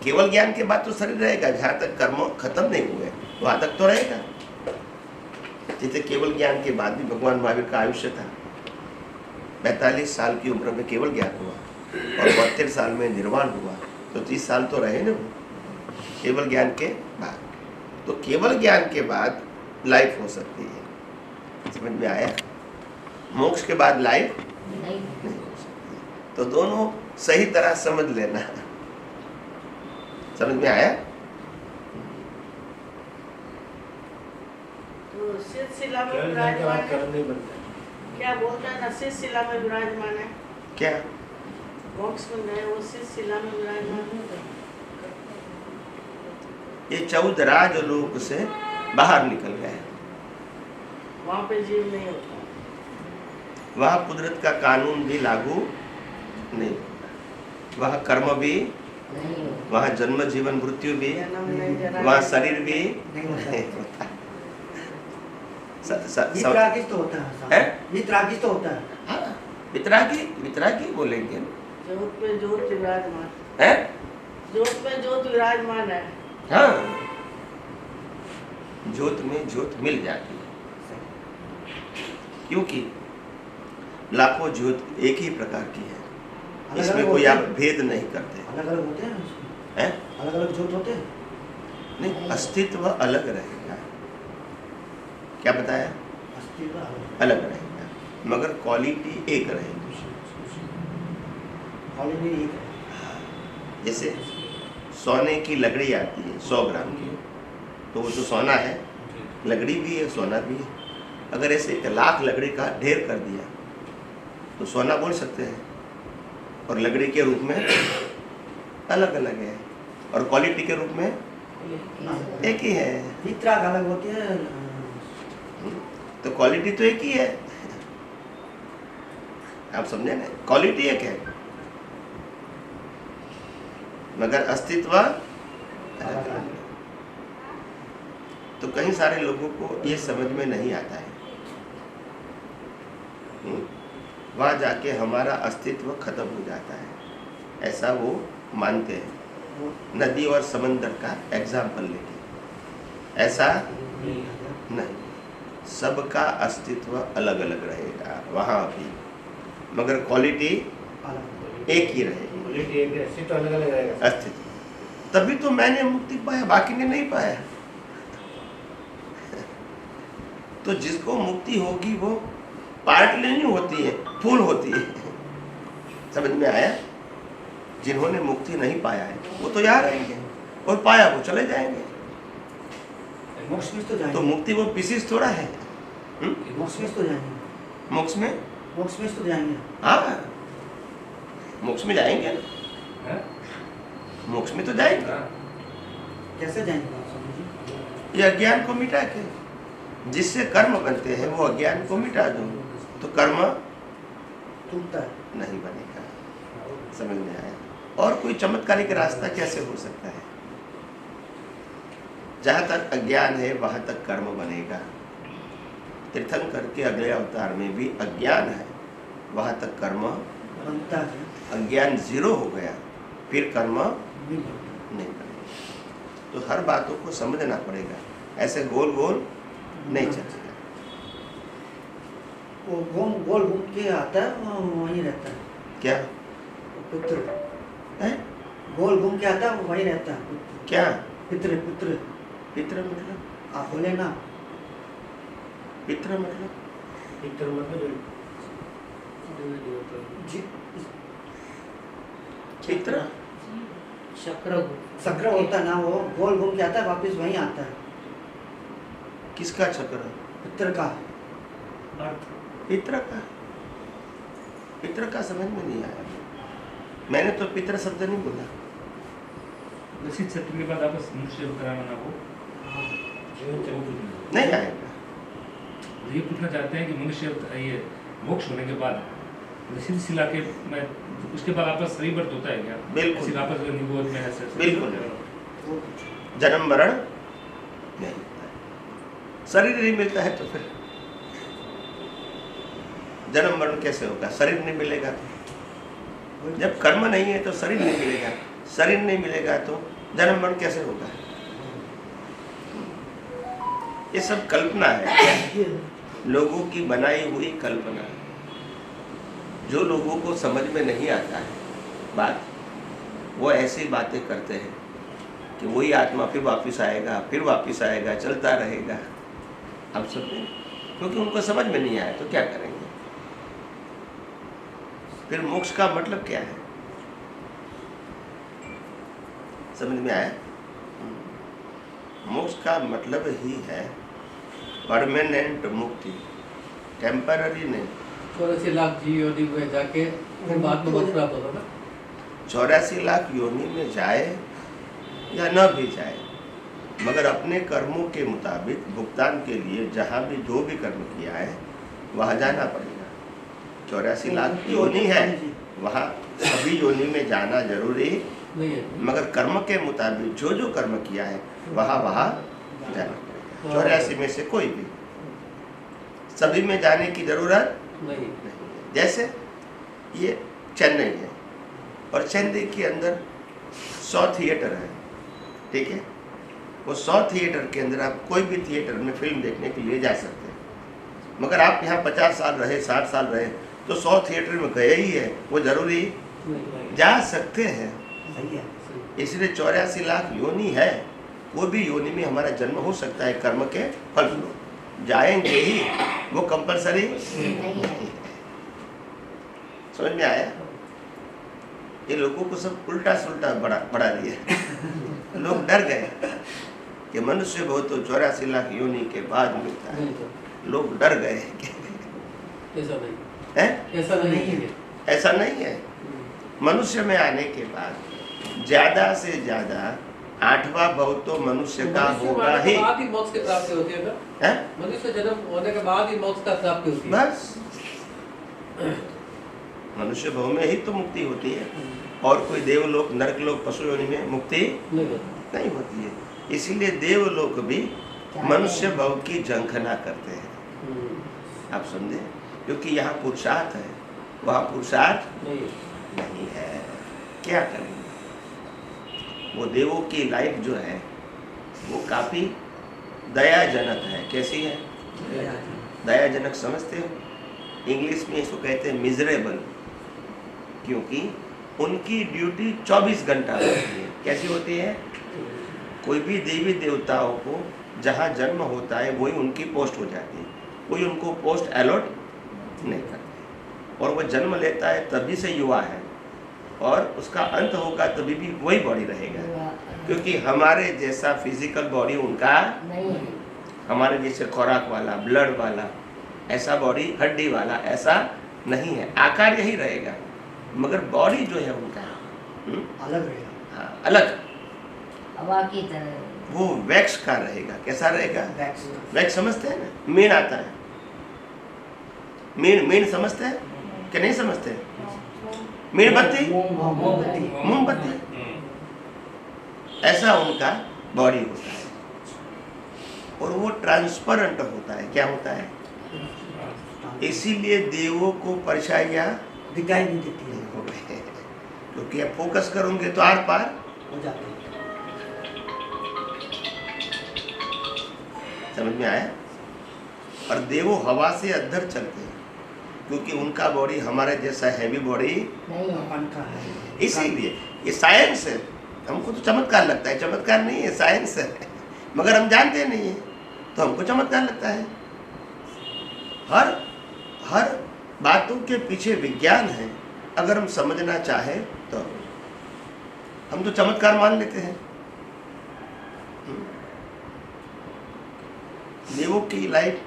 केवल ज्ञान के बाद तो शरीर रहेगा, जहाँ तक कर्म खत्म नहीं हुए वहाँ तक तो रहेगा। जैसे केवल ज्ञान के बाद भी भगवान महावीर का आयुष्य था, 45 साल की उम्र में केवल ज्ञान हुआ और 72 साल में निर्वाण हुआ, तो 30 साल तो रहे ना वो केवल ज्ञान के बाद। तो केवल ज्ञान के बाद लाइफ हो सकती है। समझ में आया? मोक्ष के बाद लाइफ नहीं हो सकती। तो दोनों सही तरह समझ लेना। समझ में आया? तो शिला में केवल ज्ञान के बाद विराजमान कर्म है। नहीं बनता। क्या बोलता है ना, शिला में विराजमान है। क्या? मोक्ष में गए वो शिला में विराजमान है। ये 14 राज लोक से बाहर निकल गए। वहाँ पे जीव नहीं होता। वहाँ कुदरत का कानून भी लागू नहीं होता, वहाँ कर्म भी, वहाँ जन्म जीवन मृत्यु भी, जन्म नहीं, जरा वहाँ शरीर भी नहीं होता। नहीं होता। वितरागी तो होता है? है, वितरागी तो होता है। हाँ, वितरागी बोलेंगे ना। ज्योत पे ज्योत विराजमान है? ज्योत में ज्योत विराजमान है। हाँ, ज्योत में ज्योत मिल जाती है, क्योंकि लाखों ज्योत एक ही प्रकार की है, इसमें अलग-अलग कोई होते आप हैं? भेद नहीं करते। अलग अलग होते हैं उसमें? हैं? अलग अलग ज्योत होते हैं? नहीं, अस्तित्व अलग रहेगा। क्या बताया? अस्तित्व अलग रहेगा, मगर क्वालिटी एक रहेगी। क्वालिटी एक है। जैसे सोने की लकड़ी आती है 100 ग्राम की, तो वो तो सोना है, लकड़ी भी है सोना भी है। अगर ऐसे 1 लाख लकड़ी का ढेर कर दिया तो सोना बोल सकते हैं, और लकड़ी के रूप में अलग अलग है, और क्वालिटी के रूप में एक ही है। वितराग अलग होती है। तो क्वालिटी तो एक ही है, आप समझे ना? क्वालिटी एक है मगर अस्तित्व अलग अलग है। तो कई सारे लोगों को ये समझ में नहीं आता है। वहाँ जाके हमारा अस्तित्व खत्म हो जाता है, ऐसा वो मानते हैं। नदी और समंदर का एग्जाम्पल लेके, ऐसा नहीं, सबका अस्तित्व अलग अलग रहेगा वहाँ भी, मगर क्वालिटी एक ही रहेगी। क्वालिटी एक है, अस्तित्व अलग अलग रहेगा। अस्तित्व, तभी तो मैंने मुक्ति पाया, बाकी ने नहीं पाया। तो जिसको मुक्ति होगी वो पार्टली नहीं होती है, फुल होती है। समझ में आया? जिन्होंने मुक्ति नहीं पाया है वो तो यहाँ रहेंगे, और पाया वो चले जाएंगे। मोक्ष में तो तो जाएंगे। मुक्ति वो पीसीस थोड़ा है। मोक्ष में तो जाएंगे। मोक्ष में, मोक्ष में तो जाएंगे। हाँ, मोक्ष में जाएंगे ना, हैं? मोक्ष में तो जाएंगे। हाँ। कैसे जाएंगे आप समझिए? ये अज्ञान को मिटा के, जिससे कर्म बनते हैं वो अज्ञान को मिटा दो तो कर्म टूटता है। नहीं बनेगा। समझ में आया? और कोई चमत्कारिक रास्ता कैसे हो सकता है? जहाँ तक अज्ञान है वहाँ तक कर्म बनेगा। तीर्थंकर के अगले अवतार में भी अज्ञान है, वहाँ तक कर्म बनता है। अज्ञान 0 हो गया, फिर कर्म नहीं बनता। नहीं बनेगा। तो हर बातों को समझना पड़ेगा, ऐसे गोल गोल नहीं चलेगा। वो गोल घूम के आता है, वो वहीं रहता है। क्या पितृ है? गोल घूम के आता है, वो वहीं रहता है। क्या पितृ पितृ पितृ मतलब? आप बोले ना। पितृ मतलब पितर मतलब पित्र चक्र होता ना, वो गोल घूम के आता है, वापस वहीं आता है। किसका चक्र? पितर का। पित्र का? पित्र का समझ में नहीं आया। मैंने तो पित्र शब्द नहीं बोला। दक्षिण चक्र के बाद आपस मनुष्य कराना हो नहीं आएगा। ये पूछना चाहते हैं कि मनुष्य ये मोक्ष होने के बाद दक्षिण शिला के में उसके बाद आपस रीबर्थ होता है क्या? बिल्कुल आपस निगोद में ऐसे बिल्कुल जन्म मरण नहीं होता है। शरीर नहीं मिलता है तो फिर जन्म मरण कैसे होगा? शरीर नहीं मिलेगा तो, जब कर्म नहीं है तो शरीर नहीं मिलेगा, शरीर नहीं मिलेगा तो जन्म मरण कैसे होगा? ये सब कल्पना है, लोगों की बनाई हुई कल्पना। जो लोगों को समझ में नहीं आता है बात, वो ऐसी बातें करते हैं कि वही आत्मा फिर वापस आएगा, फिर वापस आएगा, चलता रहेगा। आप सब क्योंकि उनको समझ में नहीं आया तो क्या करेंगे? फिर मोक्ष का मतलब क्या है? समझ में आया? मोक्ष का मतलब ही है परमानेंट मुक्ति, टेम्पररी नहीं। 84 लाख योनि में जाके फिर बाद में मोक्ष प्राप्त होता ना। 84 लाख योनि में जाए या न भी जाए, मगर अपने कर्मों के मुताबिक भुगतान के लिए जहाँ भी जो भी कर्म किया है वहाँ जाना पड़ेगा। 84 लाख योनि है, वहाँ सभी योनि में जाना जरूरी नहीं है, मगर कर्म के मुताबिक जो जो कर्म किया है वहाँ वहाँ जाना पड़ेगा। 84 में से कोई भी, सभी में जाने की जरूरत नहीं। जैसे ये चेन्नई है और चेन्नई के अंदर 100 थिएटर है, ठीक है? वो 100 थिएटर के अंदर आप कोई भी थिएटर में फिल्म देखने के लिए जा सकते हैं, मगर आप यहाँ 50 साल रहे, 60 साल रहे तो 100 थिएटर में गए ही है, वो जरूरी जा सकते हैं। इसलिए 84 लाख योनि है, वो भी योनि में हमारा जन्म हो सकता है कर्म के फल स्वरूप, जाएंगे ही, वो कंपलसरी नहीं है। समझ में आया? ये लोगों को सब उल्टा सुल्टा बढ़ा दिया। लोग डर गए कि मनुष्य बहुत तो 84 लाख योनि के बाद मिलता है। लोग डर गए। ऐसा नहीं है? ऐसा नहीं है, ऐसा नहीं है। मनुष्य में आने के बाद ज्यादा से ज्यादा 8वां भव तो मनुष्य का होगा ही। बाद ही मोक्ष की प्राप्ति होती है ना? मनुष्य जन्म होने के बाद ही मोक्ष का प्राप्ति होती है। बस मनुष्य भव में ही तो मुक्ति होती है, और कोई देवलोक, नरकलोक, पशु योनि में मुक्ति नहीं होती है। इसीलिए देवलोक भी मनुष्य भव की झंखना करते हैं। आप समझे? क्योंकि यहाँ पुरुषार्थ है, वहाँ पुरुषार्थ नहीं है। क्या करेंगे? वो देवों की लाइफ जो है वो काफी दयाजनक है। कैसी है? दयाजनक समझते हो? इंग्लिश में इसको कहते हैं मिजरेबल, क्योंकि उनकी ड्यूटी 24 घंटा होती है। कैसी होती है? कोई भी देवी देवताओं को जहाँ जन्म होता है वही उनकी पोस्ट हो जाती है, कोई उनको पोस्ट अलॉट नहीं करते। और वो जन्म लेता है तभी से युवा है, और उसका अंत होगा तभी भी वही बॉडी रहेगा, क्योंकि हमारे जैसा फिजिकल बॉडी उनका नहीं है। हमारे जैसे खुराक वाला, ब्लड वाला, ऐसा बॉडी, हड्डी वाला ऐसा नहीं है। आकार यही रहेगा, मगर बॉडी जो है उनका अलग रहेगा। हाँ, अलग हवा की तरह, वो वैक्स का रहेगा। कैसा रहेगा? वैक्स। वैक्स समझते हैं ना? मीण आता है, मीण समझते हैं कि नहीं समझते? मीणबत्ती, मोमबत्ती, ऐसा उनका बॉडी होता है, और वो ट्रांसपेरेंट होता है। क्या होता है? इसीलिए देवों को परछाइयाँ दिखाई नहीं देती है, हो गए, क्योंकि आप फोकस करोगे तो आर पार हो जाती है। समझ में आया? और देवो हवा से अंदर चलते हैं, क्योंकि उनका बॉडी हमारे जैसा हैवी बॉडी पंखा है। इसीलिए ये साइंस है। हमको तो चमत्कार लगता है, चमत्कार नहीं है, साइंस है, मगर हम जानते नहीं है तो हमको चमत्कार लगता है। हर हर बातों के पीछे विज्ञान है। अगर हम समझना चाहें तो हम तो चमत्कार मान लेते हैं। देवों की लाइफ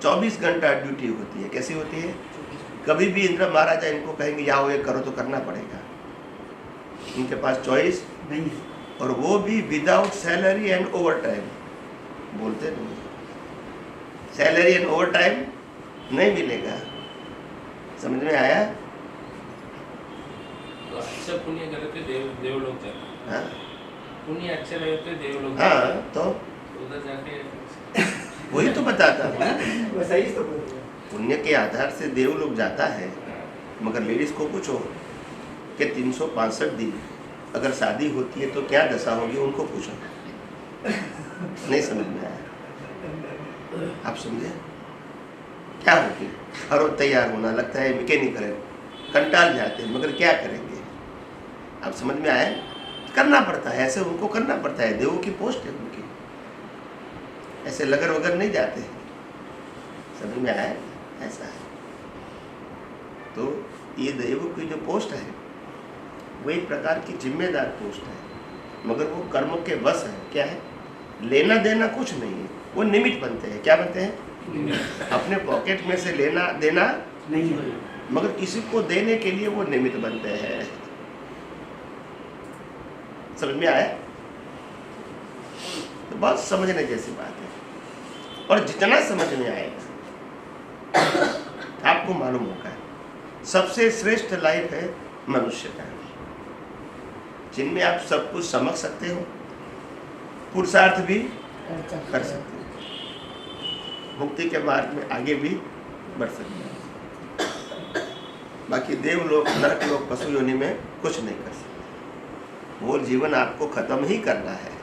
24 घंटा ड्यूटी होती है। कैसी होती है? कभी भी इंद्र महाराजा इनको कहेंगे आओ ये करो तो करना पड़ेगा। इनके पास चॉइस नहीं है, और वो भी without salary and over time. बोलते नहीं, सैलरी एंड ओवर टाइम नहीं मिलेगा। समझ में आया? तो अच्छा पुण्य करे तो देव लोग जाते हैं। हाँ पुण्य अच्छे रहे तो देव लोग हाँ, तो उधर जाके वही तो बताता हूँ। वो सही तो बोल रहे हैं। पुण्य के आधार से देव लोग जाता है, मगर लेडीज को पूछो कि 365 दिन अगर शादी होती है तो क्या दशा होगी, उनको पूछो। नहीं समझ में आया? आप समझे? क्या होगी? हर रोज तैयार होना, लगता है मैकेनिकल है, कंटाल जाते हैं, मगर क्या करेंगे? आप समझ में आया? करना पड़ता है, ऐसे उनको करना पड़ता है। देवों की पोस्ट है उनकी, ऐसे लगन वगैरह नहीं जाते। समझ में आया? ऐसा है। तो ये देव की जो पोस्ट है वो एक प्रकार की जिम्मेदार पोस्ट है, मगर वो कर्मों के वश है। क्या है? लेना देना कुछ नहीं है, वो निमित्त बनते हैं। क्या बनते हैं? अपने पॉकेट में से लेना देना नहीं है, मगर किसी को देने के लिए वो निमित्त बनते हैं। समझ में आया? तो बहुत समझने जैसी बात है। और जितना समझ में आएगा आपको मालूम होगा सबसे श्रेष्ठ लाइफ है मनुष्य का, जिनमें आप सब कुछ समझ सकते हो, पुरुषार्थ भी कर सकते हो, मुक्ति के मार्ग में आगे भी बढ़ सकते हो। बाकी देव लोग, नरक लोग, पशु योनि में कुछ नहीं कर सकते। वो जीवन आपको खत्म ही करना है।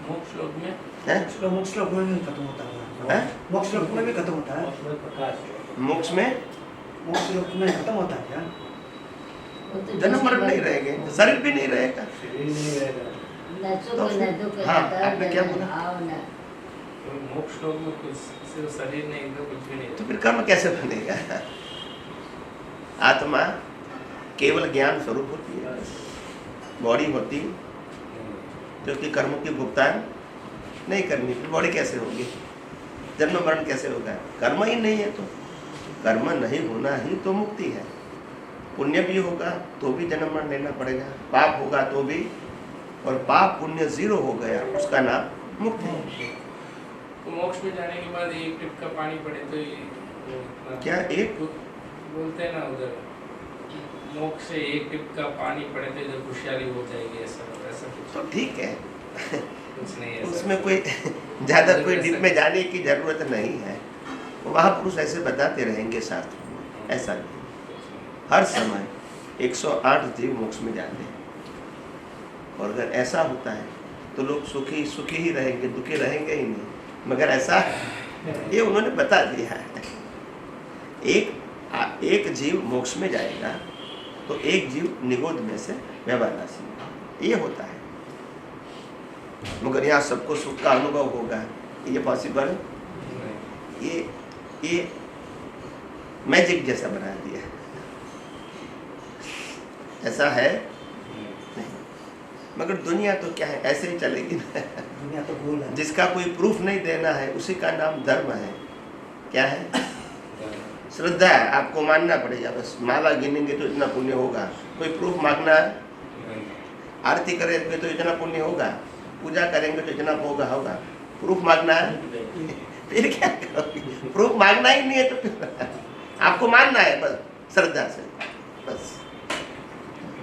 मोक्ष लोक में मोक्ष लोक में भी खत्म होता है। मोक्ष लोक में भी खत्म होता है। मोक्ष में मोक्ष लोक में खत्म होता है क्या? जन्म मरण नहीं रहेंगे, शरीर भी नहीं रहेगा। तो हाँ, आपने क्या बोला? मोक्ष लोक में कुछ सिर्फ शरीर नहीं तो कुछ भी नहीं। तो फिर कर्म कैसे बनेगा? आत्मा केवल ज्ञान स्वरूप होती है, बॉडी होती जो कि कर्मों की भुगतान नहीं करनी, फिर बॉडी कैसे होगी? जन्म मरण कैसे होगा? कर्म ही नहीं है, तो कर्म नहीं होना ही तो मुक्ति है। पुण्य भी होगा तो भी जन्म मरण लेना पड़ेगा, पाप होगा तो भी, और पाप पुण्य 0 हो गया उसका नाम मुक्ति है। तो मोक्ष में जाने के बाद एक टिप का पानी पड़े तो ये क्या एक बोलते हैं ना उधर, मोक्ष से एक टिप का पानी पड़े तो इधर खुशहाली हो जाएगी, ऐसा कुछ तो ठीक है। कुछ नहीं है उसमें कोई ज़्यादा कोई डीप में जाने की जरूरत नहीं है। वहाँ पुरुष ऐसे बताते रहेंगे शास्त्र में, ऐसा नहीं। हर समय 108 जीव मोक्ष में जाते हैं, और अगर ऐसा होता है तो लोग सुखी ही रहेंगे, दुखी रहेंगे ही नहीं। मगर ऐसा ये उन्होंने बता दिया है। एक जीव मोक्ष में जाएगा तो एक जीव निगोद में से व्यवहारासी, ये होता है। मगर यहाँ सबको सुख का अनुभव होगा, ये पॉसिबल? ये मैजिक जैसा बना दिया, ऐसा है नहीं। मगर दुनिया तो क्या है, ऐसे ही चलेगी ना। दुनिया तो गोल है। जिसका कोई प्रूफ नहीं देना है उसी का नाम धर्म है। क्या है? श्रद्धा है, आपको मानना पड़ेगा। बस माला गिनेंगे तो इतना पुण्य होगा, कोई प्रूफ मांगना है? आरती करेंगे तो इतना पुण्य होगा, पूजा करेंगे तो इतना होगा, प्रूफ मांगना है? फिर क्या करोगे? प्रूफ मांगना ही नहीं है तो फिर आपको मानना है बस श्रद्धा से, बस।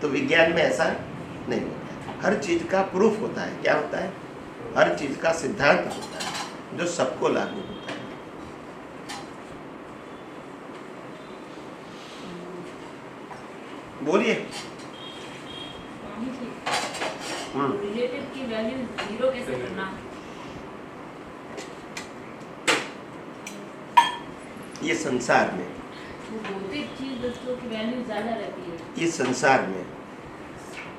तो विज्ञान में ऐसा नहीं होता है। हर चीज का प्रूफ होता है। क्या होता है? हर चीज का सिद्धांत होता है जो सबको लागू होता है। बोलिए। रिलेटिव की वैल्यू 0 कैसे करना? ये संसार में, वो भौतिक चीज वस्तुओं की वैल्यू ज्यादा रहती है। ये संसार में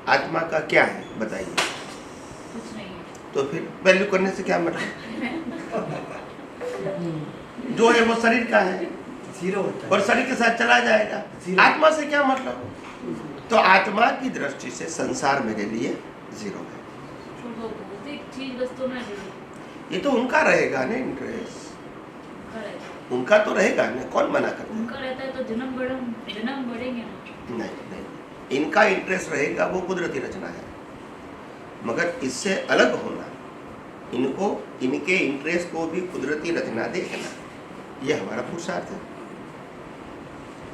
आत्मा का क्या है बताइए? कुछ नहीं है। तो फिर वैल्यू करने से क्या मतलब? जो है वो शरीर का है, जीरो होता है। और शरीर के साथ चला जाएगा। आत्मा से क्या मतलब? तो आत्मा की दृष्टि से संसार मेरे लिए जीरो है। ये तो उनका रहेगा ना इंटरेस्ट, उनका तो रहेगा ना, कौन मना करता है? उनका रहता है तो जन्म बढ़ेंगे ना। नहीं, इनका इंटरेस्ट रहेगा, वो कुदरती रचना है। मगर इससे अलग होना, इनको इनके इंटरेस्ट को भी कुदरती रचना देखना, ये हमारा पुरुषार्थ है।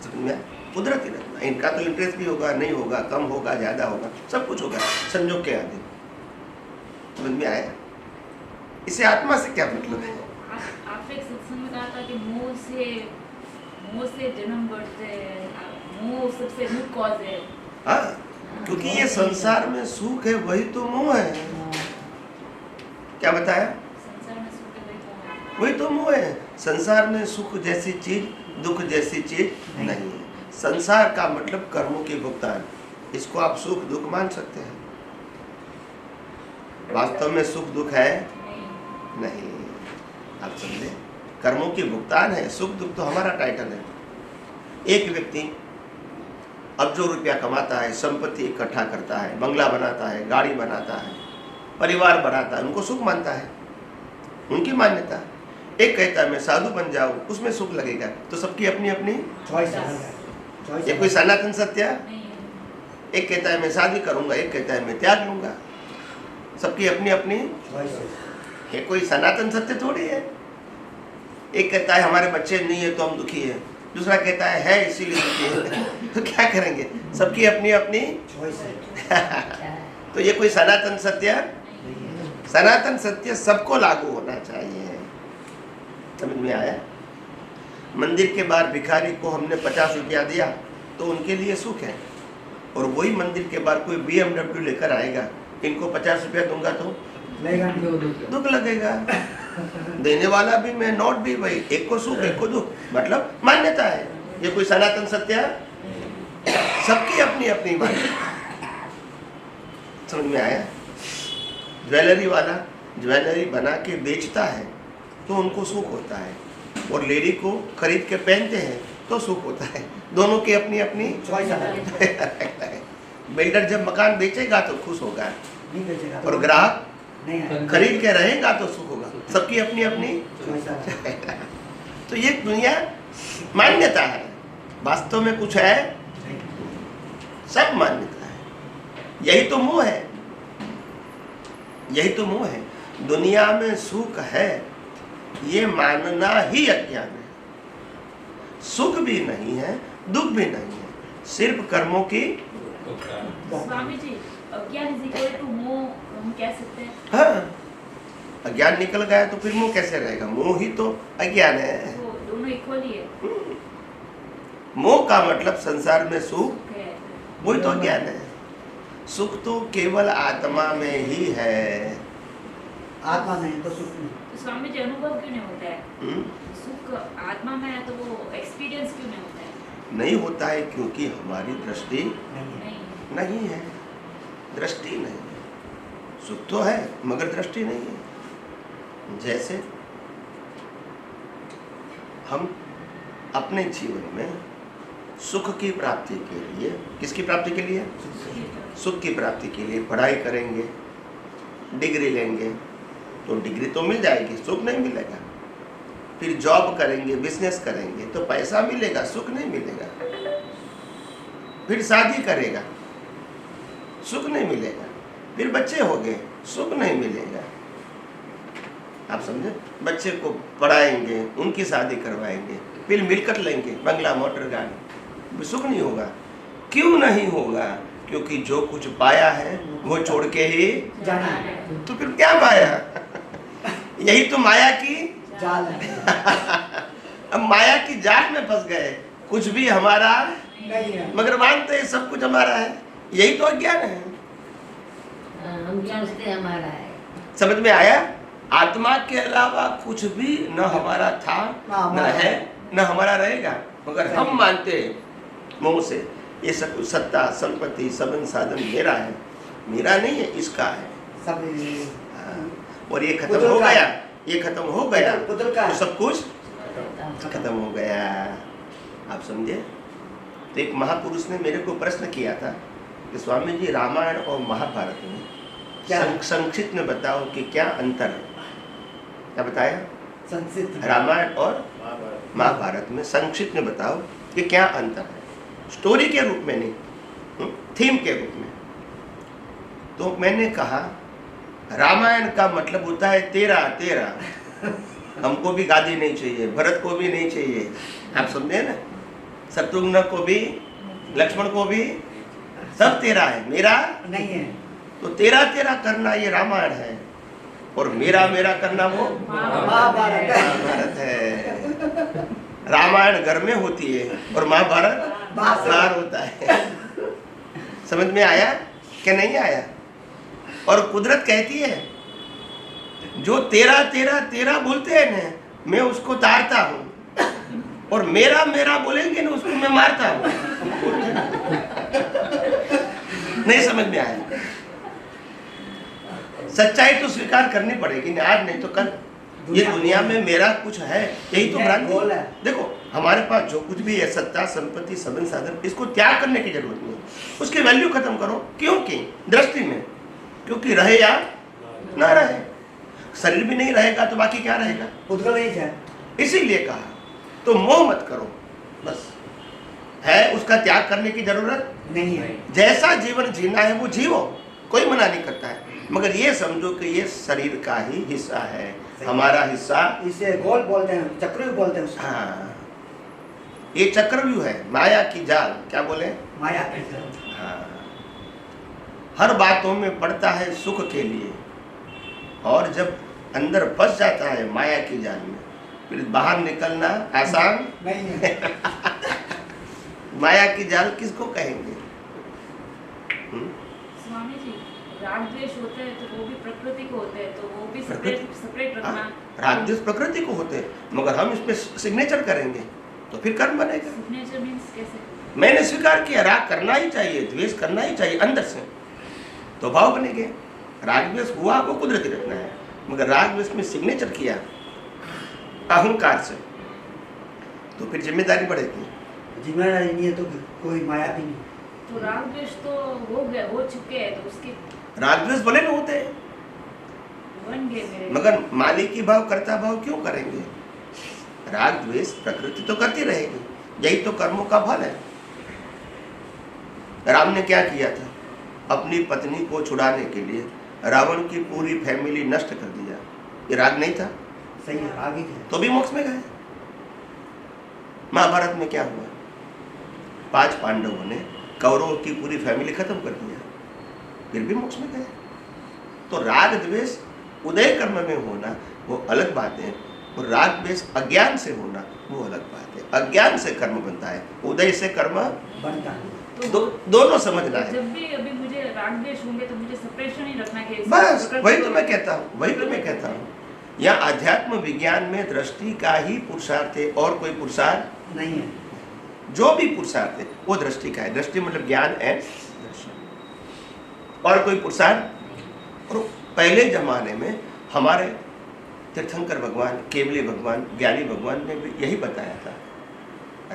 समझ में? कुदरती रचना, इनका तो इंटरेस्ट भी होगा, नहीं होगा, कम होगा, ज्यादा होगा, सब कुछ होगा, संजोग के आदि। समझ में आया? इसे आत्मा से क्या मतलब है? आपने एक सत्संग में कहा था कि मोह से जन्म बढ़ते हैं, मोह सबसे मुख्य कॉज है। हाँ, क्योंकि ये संसार में सुख है, वही तो मोह है। क्या बताया? संसार में सुख है वही तो मोह है। संसार में सुख जैसी चीज, दुख जैसी चीज नहीं है। संसार का मतलब कर्मों के भुगतान, इसको आप सुख दुख मान सकते हैं। वास्तव में सुख दुख है नहीं, आप समझे? कर्मों की भुगतान है, सुख दुख तो हमारा टाइटल है। एक व्यक्ति अब जो रुपया कमाता है, संपत्ति इकट्ठा करता है, बंगला बनाता है, गाड़ी बनाता है, परिवार बढ़ाता है, उनको सुख मानता है, उनकी मान्यता। एक कहता है मैं साधु बन जाऊं, उसमें सुख लगेगा। तो सबकी अपनी अपनी चॉइस है। ये कोई सनातन सत्य है? एक कहता है मैं शादी करूंगा, एक कहता है मैं त्याग लूंगा, सबकी अपनी अपनी चॉइस है। कोई सनातन सत्य थोड़ी है। एक कहता है हमारे बच्चे नहीं है तो हम दुखी है, दूसरा कहता है इसीलिए दुखी है। तो क्या करेंगे? सबकी अपनी अपनी चॉइस है। तो ये कोई सनातन सत्य? सनातन सत्य सबको लागू होना चाहिए। समझ में आया? मंदिर के बाहर भिखारी को हमने 50 रुपया दिया तो उनके लिए सुख है, और वही मंदिर के बाहर कोई BMW लेकर आएगा, इनको 50 रुपया दूंगा तो दुख लगेगा। देने वाला भी मैं, नोट भी वही, एक को सुख एक को दुख, मतलब मान्यता है। ये कोई सनातन सत्य है? सबकी अपनी अपनी मान्यता। समझ में आया? ज्वेलरी वाला ज्वेलरी बना के बेचता है तो उनको सुख होता है, और लेडी को खरीद के पहनते हैं तो सुख होता है। दोनों की अपनी अपनी चॉइस है। बिल्डर जब मकान बेचेगा तो खुश होगा, नहीं बेचेगा और ग्राहक नहीं खरीद के रहेगा तो सुख होगा। सबकी अपनी अपनी चॉइस है। तो ये दुनिया मान्यता है, वास्तव में कुछ है? सब मान्यता है। यही तो मोह है, यही तो मोह है। दुनिया में सुख है ये मानना ही अज्ञान है। सुख भी नहीं है, दुख भी नहीं है, सिर्फ कर्मों की। स्वामी जी, अज्ञान इज इक्वल टू मोह हम कह सकते हैं। हाँ, अज्ञान निकल गया तो फिर मोह कैसे रहेगा? मोह ही तो अज्ञान है। वो दोनों इक्वल ही है। मोह का मतलब संसार में सुख, सुख है। वही तो ज्ञान है। सुख तो केवल आत्मा में ही है। आत्मा नहीं तो सुख नहीं। तो स्वामी जी, अनुभव क्यों नहीं होता है? हम्म? सुख आत्मा में है तो वो एक्सपीरियंस क्यों नहीं होता है? नहीं होता है क्योंकि हमारी दृष्टि नहीं नहीं है, दृष्टि नहीं है। सुख तो है मगर दृष्टि नहीं है। जैसे हम अपने जीवन में सुख की प्राप्ति के लिए, किसकी प्राप्ति के लिए? सुख की प्राप्ति के लिए पढ़ाई करेंगे, डिग्री लेंगे तो डिग्री तो मिल जाएगी, सुख नहीं मिलेगा। फिर जॉब करेंगे, बिजनेस करेंगे तो पैसा मिलेगा, सुख नहीं मिलेगा। फिर शादी करेगा, सुख नहीं मिलेगा। फिर बच्चे हो गए, सुख नहीं मिलेगा। आप समझे? बच्चे को पढ़ाएंगे, उनकी शादी करवाएंगे, फिर मिलकर लेंगे बंगला मोटर गाड़ी, सुख नहीं होगा। क्यों नहीं होगा? क्योंकि जो कुछ पाया है वो छोड़ के ही जाना है। तो फिर क्या पाया? यही तो माया की जाल है। अब माया की जाल में फंस गए, कुछ भी हमारा नहीं है। मगर मानते हैं सब कुछ हमारा है। यही तो अज्ञान है। हम समझते हमारा है। समझ में आया? आत्मा के अलावा कुछ भी न हमारा था, न है, न हमारा रहेगा, मगर हम मानते हैं मोह से ये सब कुछ सत्ता संपत्ति सबन साधन मेरा है। मेरा नहीं है, इसका है। सब और ये खत्म हो गया, ये खत्म हो गया पुत्र का तो सब कुछ खत्म हो गया। आप समझे? तो एक महापुरुष ने मेरे को प्रश्न किया था कि स्वामी जी, रामायण और महाभारत में क्या संक्षिप्त में बताओ कि क्या अंतर है। क्या बताया? संक्षिप्त रामायण और महाभारत में संक्षिप्त में बताओ कि क्या अंतर है, स्टोरी के रूप में नहीं, थीम के रूप में। तो मैंने कहा रामायण का मतलब होता है तेरा तेरा, हमको भी गादी नहीं चाहिए, भरत को भी नहीं चाहिए, आप समझे ना, शत्रुघ्न को भी, लक्ष्मण को भी, सब तेरा है, मेरा नहीं है। तो तेरा तेरा करना ये रामायण है, और मेरा मेरा करना वो महाभारत है। रामायण घर में होती है और महाभारत बाहर होता है। समझ में आया कि नहीं आया? और कुदरत कहती है जो तेरा तेरा तेरा बोलते हैं ना, मैं उसको तारता हूँ, और मेरा मेरा बोलेंगे ना, उसको मैं मारता हूँ। नहीं समझ में आया? सच्चाई तो स्वीकार करनी पड़ेगी ना, आज नहीं तो कल। ये दुनिया में मेरा कुछ है, यही तो भ्रांति है। देखो हमारे पास जो कुछ भी है, सत्ता, संपत्ति, संबंध, साधन, इसको त्याग करने की जरूरत नहीं है, उसकी वैल्यू खत्म करो। क्योंकि दृष्टि में, क्योंकि रहे या ना रहे, शरीर भी नहीं रहेगा तो बाकी क्या रहेगा? उद्गल नहीं है। इसीलिए कहा तो मोह मत करो, बस है, उसका त्याग करने की जरूरत नहीं है। जैसा जीवन जीना है वो जीवो, कोई मना नहीं करता है, मगर ये समझो कि ये शरीर का ही हिस्सा है, हमारा हिस्सा। इसे गोल बोलते हैं, चक्रव्यूह बोलते हैं उसको। हाँ, ये चक्रव्यूह है, माया की जाल। क्या बोले? माया। हाँ, हर बातों में पड़ता है सुख के लिए, और जब अंदर फंस जाता है माया की जाल में, फिर बाहर निकलना आसान नहीं है। माया की जाल किसको कहेंगे? स्वामी जी, राग द्वेष होते हैं तो वो भी प्रकृति को होते हैं, तो वो भी सेपरेट रखना। राग द्वेष प्रकृति को होते हैं, मगर हम इसमें सिग्नेचर करेंगे तो फिर कर्म बनेगा। सिग्नेचर मींस कैसे? मैंने स्वीकार किया राग करना ही चाहिए, द्वेष करना ही चाहिए, अंदर से तो भाव बनेंगे। राग द्वेष हुआ वो कुदरती रखना है, मगर राग द्वेष में सिग्नेचर किया अहंकार से, तो फिर जिम्मेदारी बढ़ेगी। जिम्मेदारी नहीं है तो कोई माया भी नहीं। तो राग द्वेष तो हो गए, हो चुके हैं, तो उसके राग द्वेष भले न होते हैं, बन गए मेरे, मगर मालिकी भाव, कर्ता भाव क्यों करेंगे? राग द्वेष प्रकृति तो करती रहेगी, यही तो कर्मों का फल है। राम ने क्या किया था? अपनी पत्नी को छुड़ाने के लिए रावण की पूरी फैमिली नष्ट कर दिया। ये राग नहीं था? सही है, आगे तो भी मोक्ष में गए। महाभारत में क्या हुआ? 5 पांडवों ने कौरवों की पूरी फैमिली खत्म कर दिया, फिर भी मोक्ष में गए। तो राग द्वेष उदय कर्म में होना वो अलग बात है, और राग द्वेष अज्ञान से होना वो अलग बात है। अज्ञान से कर्म बनता है, उदय से कर्म बनता है। तो दोनों समझना है। जब भी अभी मुझे राग द्वेष होंगे तो मुझे सेपरेशन ही रखना है। बस वही तो मैं कहता हूँ, वही तो मैं कहता हूँ। या अध्यात्म विज्ञान में दृष्टि का ही पुरुषार्थ है, और कोई पुरुषार्थ नहीं है। जो भी पुरुषार्थ है वो दृष्टि का है। दृष्टि मतलब ज्ञान एंड दर्शन, और कोई पुरुषार्थ। और पहले जमाने में हमारे तीर्थंकर भगवान, केवली भगवान, ज्ञानी भगवान ने भी यही बताया था।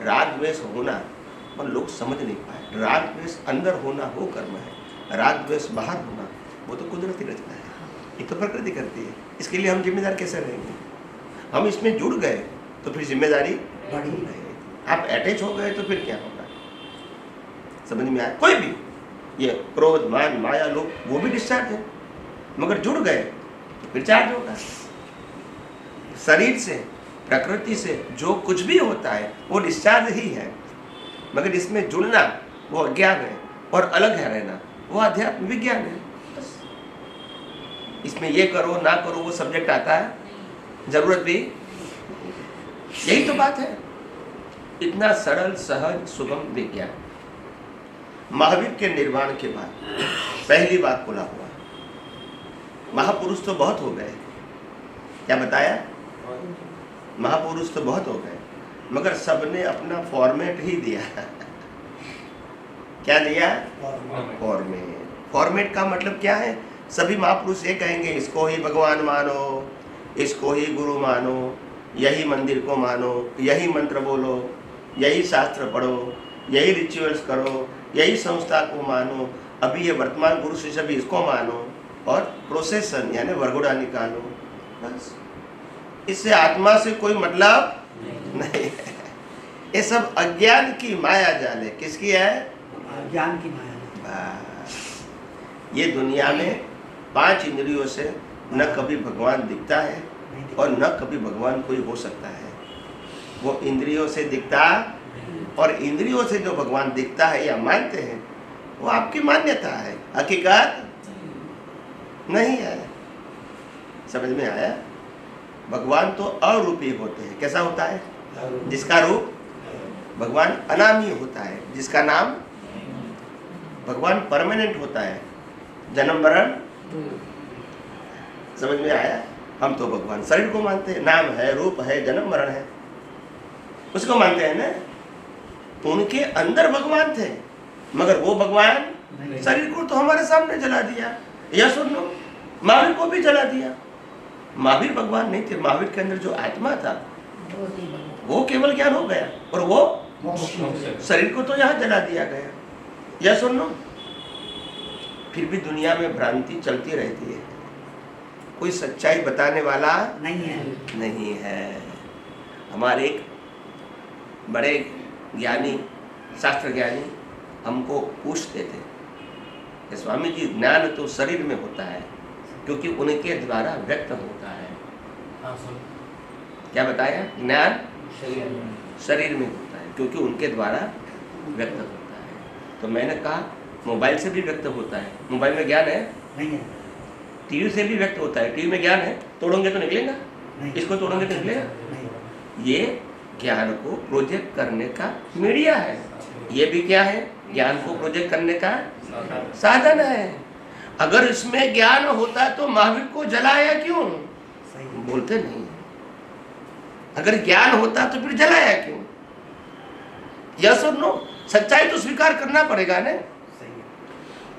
राग द्वेष होना और लोग समझ नहीं पाए। राग द्वेष अंदर होना वो कर्म है, राग द्वेष बाहर होना वो तो कुदरती रचना है, ये तो प्रकृति करती है। इसके लिए हम जिम्मेदार कैसे रहेंगे? हम इसमें जुड़ गए तो फिर जिम्मेदारी बढ़ी। आप अटैच हो गए तो फिर क्या होगा? समझ में आया? कोई भी ये क्रोध, मान, माया, लोभ वो भी डिस्चार्ज है, मगर जुड़ गए तो फिर चार्ज होगा। शरीर से, प्रकृति से जो कुछ भी होता है वो डिस्चार्ज ही है, मगर इसमें जुड़ना वो अज्ञान है, और अलग है रहना वो अध्यात्म विज्ञान है। इसमें ये करो ना करो वो सब्जेक्ट आता है, जरूरत भी, यही तो बात है। इतना सरल, सहज, सुगम विज्ञान महावीर के निर्वाण के बाद पहली बार खुला हुआ। महापुरुष तो बहुत हो गए, क्या बताया? महापुरुष तो बहुत हो गए, मगर सबने अपना फॉर्मेट ही दिया। क्या दिया? फॉर्मेट। फॉर्मेट का मतलब क्या है? सभी महापुरुष ये कहेंगे इसको ही भगवान मानो, इसको ही गुरु मानो, यही मंदिर को मानो, यही मंत्र बोलो, यही शास्त्र पढ़ो, यही रिचुअल्स करो, यही संस्था को मानो, अभी ये वर्तमान गुरु शिष्य भी इसको मानो और प्रोसेसन यानी वरगुड़ा निकालो, बस। इससे आत्मा से कोई मतलब नहीं है। ये सब अज्ञान की माया जाल है। किसकी है? ज्ञान की माया। बस। ये दुनिया में 5 इंद्रियों से न कभी भगवान दिखता है और न कभी भगवान कोई हो सकता है। वो इंद्रियों से दिखता और इंद्रियों से जो भगवान दिखता है या मानते हैं वो आपकी मान्यता है, हकीकत नहीं है। समझ में आया? भगवान तो अरूपी होते हैं। कैसा होता है? जिसका रूप भगवान अनामी होता है, जिसका नाम भगवान परमानेंट होता है, जन्म मरण। समझ में आया? हम तो भगवान शरीर को मानते हैं, नाम है, रूप है, जन्म मरण है, उसको मानते हैं ना। उनके अंदर भगवान थे मगर वो भगवान शरीर को तो हमारे सामने जला दिया। या सुन लो, महावीर को भी जला दिया। महावीर भगवान नहीं थे, महावीर के अंदर जो आत्मा था वो केवल ज्ञान हो गया और वो शरीर को तो यहाँ जला दिया गया। या सुन लो, फिर भी दुनिया में भ्रांति चलती रहती है, कोई सच्चाई बताने वाला नहीं है। हमारे एक बड़े ज्ञानी, शास्त्र ज्ञानी हमको पूछते थे, स्वामी जी ज्ञान तो शरीर में होता है क्योंकि उनके द्वारा व्यक्त होता है। क्या बताया? ज्ञान शरीर में होता है क्योंकि उनके द्वारा व्यक्त होता है। तो मैंने कहा मोबाइल से भी व्यक्त होता है। मोबाइल में ज्ञान है? नहीं है। टीवी से भी व्यक्त होता है, टीवी में ज्ञान है? तोड़ोगे तो निकलेगा? इसको तोड़ोगे तो निकलेगा? ये ज्ञान को प्रोजेक्ट करने का मीडिया है। ये भी क्या है? ज्ञान को प्रोजेक्ट करने का साधन है। अगर इसमें ज्ञान होता तो महावीर को जलाया क्यों? बोलते नहीं। अगर ज्ञान होता तो फिर जलाया क्यों? यस और नो? सच्चाई तो स्वीकार करना पड़ेगा ना।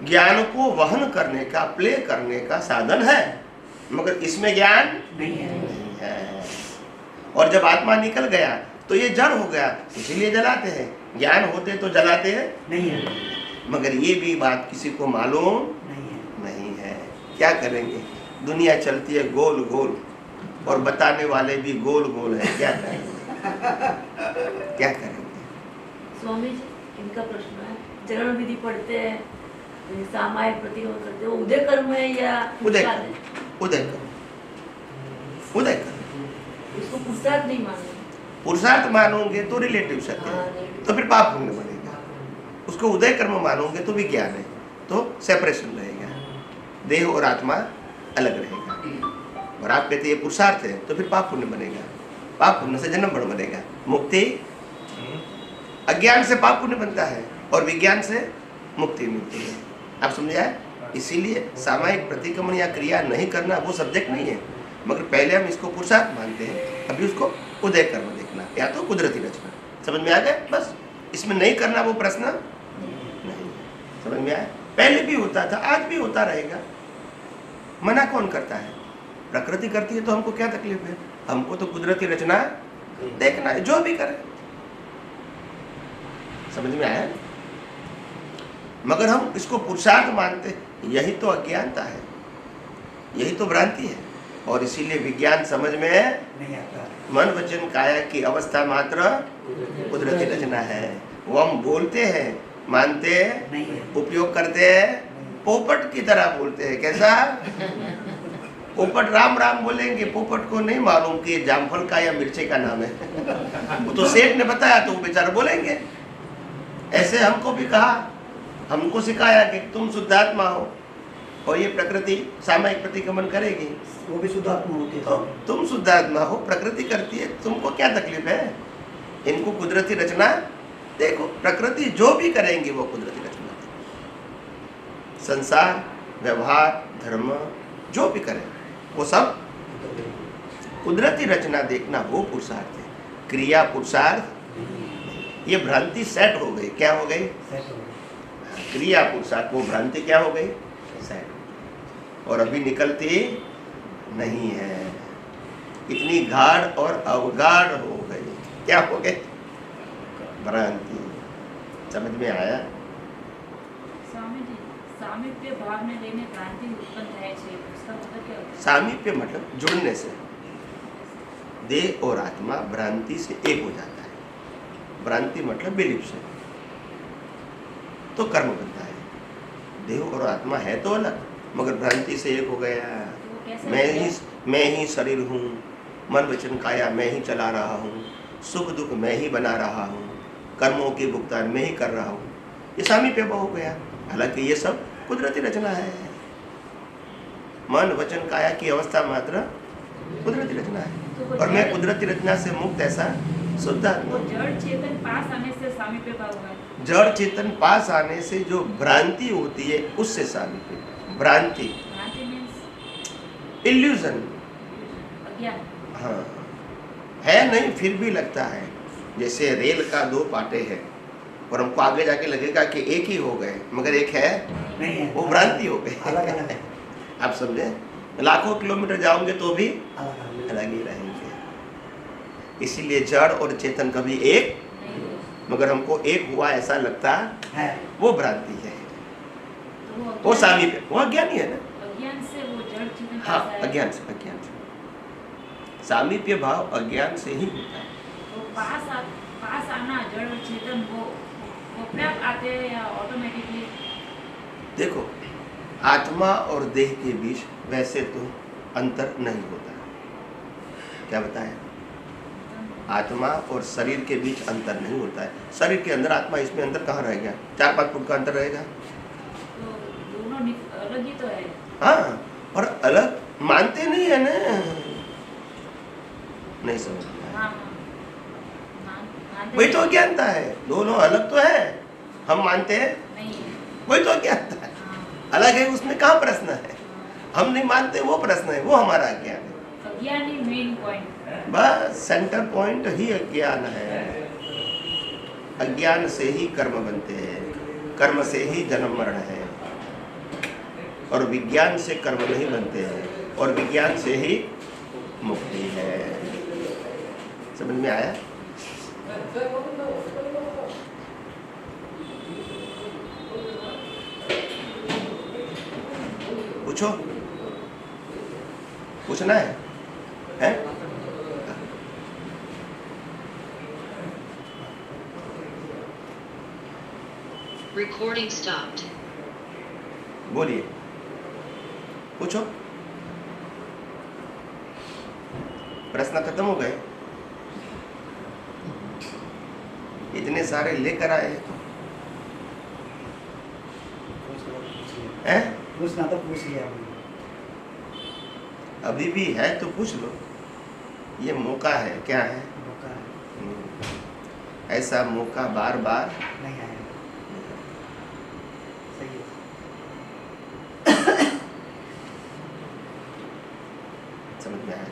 ज्ञान को वहन करने का, प्ले करने का साधन है मगर इसमें ज्ञान नहीं है। और जब आत्मा निकल गया तो ये जड़ हो गया, इसीलिए जलाते हैं। ज्ञान होते तो जलाते हैं नहीं है। मगर ये भी बात किसी को मालूम नहीं है। क्या करेंगे? दुनिया चलती है गोल गोल और बताने वाले भी गोल गोल है। क्या करेंगे? क्या करेंगे? स्वामी जी, इनका प्रश्न है, चरण विधि पढ़ते हैं, सामायिक प्रतिक्रमण करते हैं, वो उदय कर्म है या उदय कर्म? उदय कर्म, उदय कर्म। उसको पुरुषार्थ नहीं मानना। पुरुषार्थ मानोगे तो रिलेटिव सत्य है, तो फिर पाप पुण्य बनेगा। उसको उदय कर्म मानोगे तो विज्ञान है, तो सेपरेशन रहेगा, देह और आत्मा अलग रहेगा। और आप कहते ये पुरुषार्थ है तो फिर पाप पुण्य बनेगा, पाप पुण्य से जन्म मरण बनेगा। मुक्ति, अज्ञान से पाप पुण्य बनता है और विज्ञान से मुक्ति मिलती है। आप समझे आए? इसीलिए सामायिक प्रतिक्रमण या क्रिया नहीं करना वो सब्जेक्ट नहीं है, मगर पहले हम इसको पुरुषार्थ मानते हैं, अभी उसको उदय कर्म देखना या तो कुदरती रचना। समझ में आ गया? बस इसमें नहीं करना वो प्रश्न नहीं। समझ में आया? पहले भी होता था, आज भी होता रहेगा। मना कौन करता है? प्रकृति करती है तो हमको क्या तकलीफ है? हमको तो कुदरती रचना देखना है, जो भी करे। समझ में आया? मगर हम इसको पुरुषार्थ मानते, यही तो अज्ञानता है, यही तो भ्रांति है। और इसीलिए विज्ञान समझ में नहीं आता। मन वचन काया की अवस्था मात्र कुदरती रचना है। वो हम बोलते हैं, मानते हैं, उपयोग करते हैं, पोपट की तरह बोलते हैं। कैसा? पोपट राम राम बोलेंगे, पोपट को नहीं मालूम कि जामफल का या मिर्ची का नाम है। वो तो सेठ ने बताया तो वो बेचारे बोलेंगे। ऐसे हमको भी कहा, हमको सिखाया कि तुम शुद्धात्मा हो और ये प्रकृति सामायिक प्रतिक्रमण करेगी, वो भी शुद्धात्मा होती है। तो तुम शुद्धात्मा हो, प्रकृति करती है, तुमको क्या तकलीफ है? इनको कुदरती रचना देखो। प्रकृति जो भी करेंगे वो कुदरती रचना देखो। संसार, व्यवहार, धर्म जो भी करें वो सब कुदरती रचना देखना, वो पुरुषार्थ है। क्रिया पुरुषार्थ, ये भ्रांति सेट हो गई। क्या हो गई? क्रिया पुरुषार्थ, वो भ्रांति क्या हो गई? सेट। और अभी निकलती नहीं है, इतनी गाढ़ और अवगाढ़ हो गई। क्या हो गई? भ्रांति। समझ में आया? સ્વામીજી સામીપ્ય ભાવને લઈને ભ્રાંતિ ઉત્પન્ન થાય છે उसका मतलब क्या होता है? सामीप्य मतलब जुड़ने से देह और आत्मा भ्रांति से एक हो जाता है। भ्रांति मतलब बिलीफ से, तो कर्म बनता है। देह और आत्मा है तो अलग, मगर भ्रांति से एक हो गया। तो वो कैसे मैं ही शरीर हूँ, मन वचन काया मैं ही चला रहा हूँ, सुख दुख मैं ही बना रहा हूँ, कर्मों की भुगतान मैं ही कर रहा हूँ। ये सामीप्य भाव हो गया। हालांकि ये सब कुदरती रचना है। मन वचन काया की अवस्था मात्र कुदरती रचना है, और मैं कुदरती रचना से मुक्त ऐसा शुद्ध आत्मा वो हूं। जड़ चेतन पास आने से सामीप्य भाव हुआ है। जड़ चेतन पास आने से जो भ्रांति होती है उससे सामीप्य। भ्रांति भ्रांति मीन्स इल्यूजन, अज्ञान। हाँ है नहीं फिर भी लगता है। जैसे रेल का दो पाटे हैं और हमको आगे जाके लगेगा कि एक ही हो गए, मगर एक है नहीं है, वो भ्रांति हो गई। अलग अलग है, आप समझे? लाखों किलोमीटर जाओगे तो भी अलग अलग अलग ही रहेंगे। इसीलिए जड़ और चेतन कभी एक, मगर हमको एक हुआ ऐसा लगता है। वो भ्रांति है, तो वो सामीप्य, वो अज्ञान ही है ना। अज्ञान से वो जड़ चेतन हाँ पास आया। अज्ञान से सामीप्य भाव अज्ञान से ही होता है। तो पास आना जड़ और चेतन वो अपने आप आते हैं या ऑटोमेटिकली? देखो आत्मा और देह के बीच वैसे तो अंतर नहीं होता। क्या बताया? आत्मा और शरीर के बीच अंतर नहीं होता है। शरीर के अंदर आत्मा, इसमें अंतर कहाँ रह गया? 4-5 फुट का अंतर रहेगा। तो दोनों अलग ही तो है। हाँ, और अलग मानते नहीं है ना, नहीं समझ में आया। हाँ मानते वही तो अज्ञानता है। दोनों अलग तो है, हम मानते हैं, नहीं है। वही तो अज्ञानता है। हाँ, अलग है, उसमें कहाँ प्रश्न है? हम नहीं मानते वो प्रश्न है, वो हमारा अज्ञान है। अज्ञान ही मेन पॉइंट। बस सेंटर पॉइंट ही अज्ञान है। अज्ञान से ही कर्म बनते हैं, कर्म से ही जन्म मरण है, और विज्ञान से कर्म नहीं बनते हैं, और विज्ञान से ही मुक्ति है। समझ में आया? पूछो, पूछना है, हैं? Recording stopped. बोलिए, पूछो। प्रश्न खत्म हो गए? इतने सारे लेकर आए हैं? पूछना तो पूछ लिया हमने। अभी भी है तो पूछ लो, ये मौका है। क्या है? मौका है, ऐसा मौका बार बार नहीं आया। सही है। समझ में आया?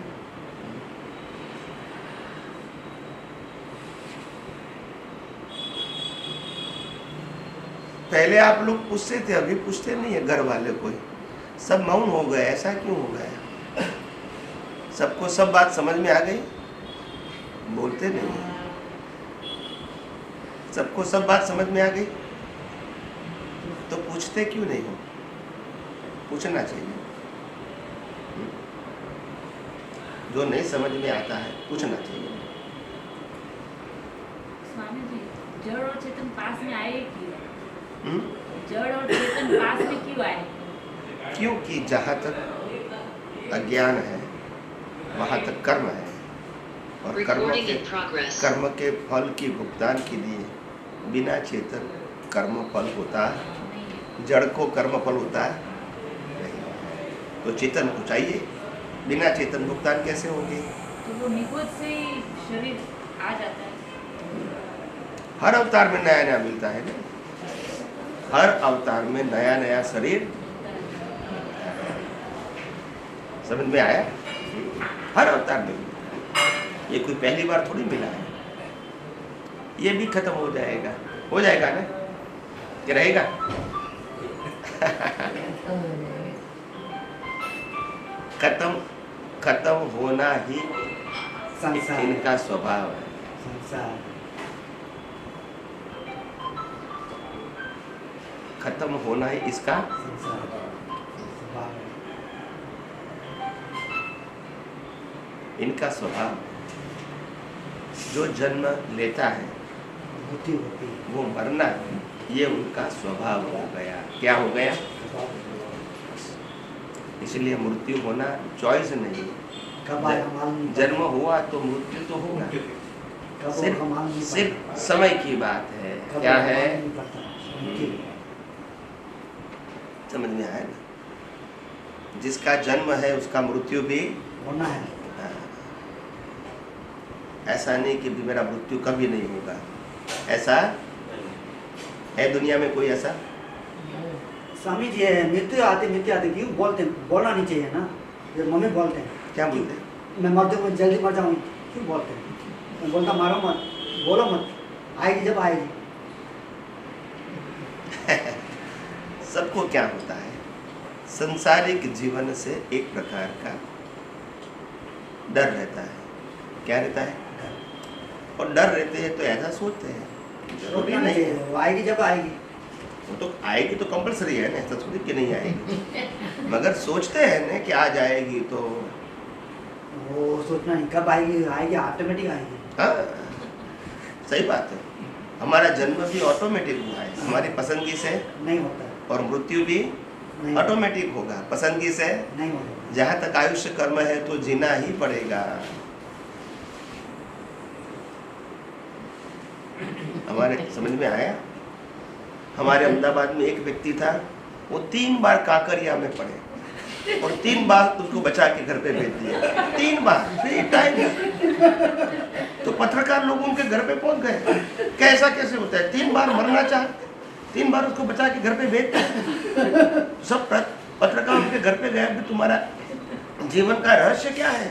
पहले आप लोग पूछते थे, अभी पूछते नहीं है। घर वाले कोई सब मौन हो गए, ऐसा क्यों हो गया? सबको सब बात समझ में आ गई? बोलते नहीं है। सबको सब बात समझ में आ गई तो पूछते क्यों नहीं हो? पूछना चाहिए। जो नहीं समझ में आता है पूछना चाहिए। स्वामी जी, जड़ और चेतन पास में आए क्यों? हम्म? जड़ और चेतन पास में क्यों आए? क्योंकि जहाँ तक अज्ञान है वहाँ तक कर्म है, और Recording in progress. कर्म के फल की भुगतान के लिए बिना चेतन कर्म फल होता है? जड़ को कर्म फल होता है? नहीं। तो चेतन को चाहिए, बिना चेतन भुगतान कैसे होगी? तो वो निगोद से ही शरीर आ जाता है। हर अवतार में नया नया मिलता है ना। हर अवतार में नया नया शरीर। समझ में आया? हर अवतार में मिलता है। ये कोई पहली बार थोड़ी मिला है। ये भी खत्म हो जाएगा। हो जाएगा ना कि रहेगा? खत्म होना ही संसार इनका स्वभाव है। संसार खत्म होना ही इसका इनका स्वभाव। जो जन्म लेता है वो मरना, ये उनका स्वभाव हो गया। क्या हो गया? इसलिए मृत्यु होना चॉइस नहीं। जन्म हुआ तो मृत्यु तो होगा, सिर्फ समय की बात है। क्या है? समझ में आया ना? जिसका जन्म है उसका मृत्यु भी होना है। ऐसा नहीं कि भी मेरा मृत्यु कभी नहीं होगा, ऐसा है दुनिया में कोई ऐसा? स्वामी जी मृत्यु आते क्यों बोलते हैं? बोलना नहीं चाहिए ना। ये मम्मी बोलते हैं। क्या बोलते हैं? मैं मर जाऊँ, जल्दी मर जाऊँ, क्यों बोलते हैं? मैं बोलता मारो मत, बोलो मत, आएगी जब आएगी। सबको क्या होता है, संसारिक जीवन से एक प्रकार का डर रहता है। क्या रहता है? और डर रहते हैं तो ऐसा सोचते हैं, जरूरी नहीं है वो आएगी जब आएगी। वो तो आएगी तो कंपलसरी है ना, ऐसा थोड़ी कि नहीं आएगी। मगर सोचते हैं ना कि आज आएगी, तो वो सोचना नहीं कब आएगी, आएगी ऑटोमेटिक आएगी। हाँ, सही बात है। हमारा जन्म भी ऑटोमेटिक हुआ है, हमारी पसंदगी से नहीं होता, और मृत्यु भी ऑटोमेटिक होगा, पसंदगी से नहीं होता। जहाँ तक आयुष्य कर्म है तो जीना ही पड़ेगा। हमारे समझ में आया? हमारे अहमदाबाद में एक व्यक्ति था, वो 3 बार काकरिया में पड़े और 3 बार उसको बचा के घर पे भेज दिया। 3 बार फ्री टाइम। तो पत्रकार लोग उनके घर पे पहुंच गए। कैसा कैसे होता है? 3 बार मरना चाह, 3 बार उसको बचा के घर पे भेजते हैं। सब पत्रकार उनके घर पे गए, तुम्हारा जीवन का रहस्य क्या है?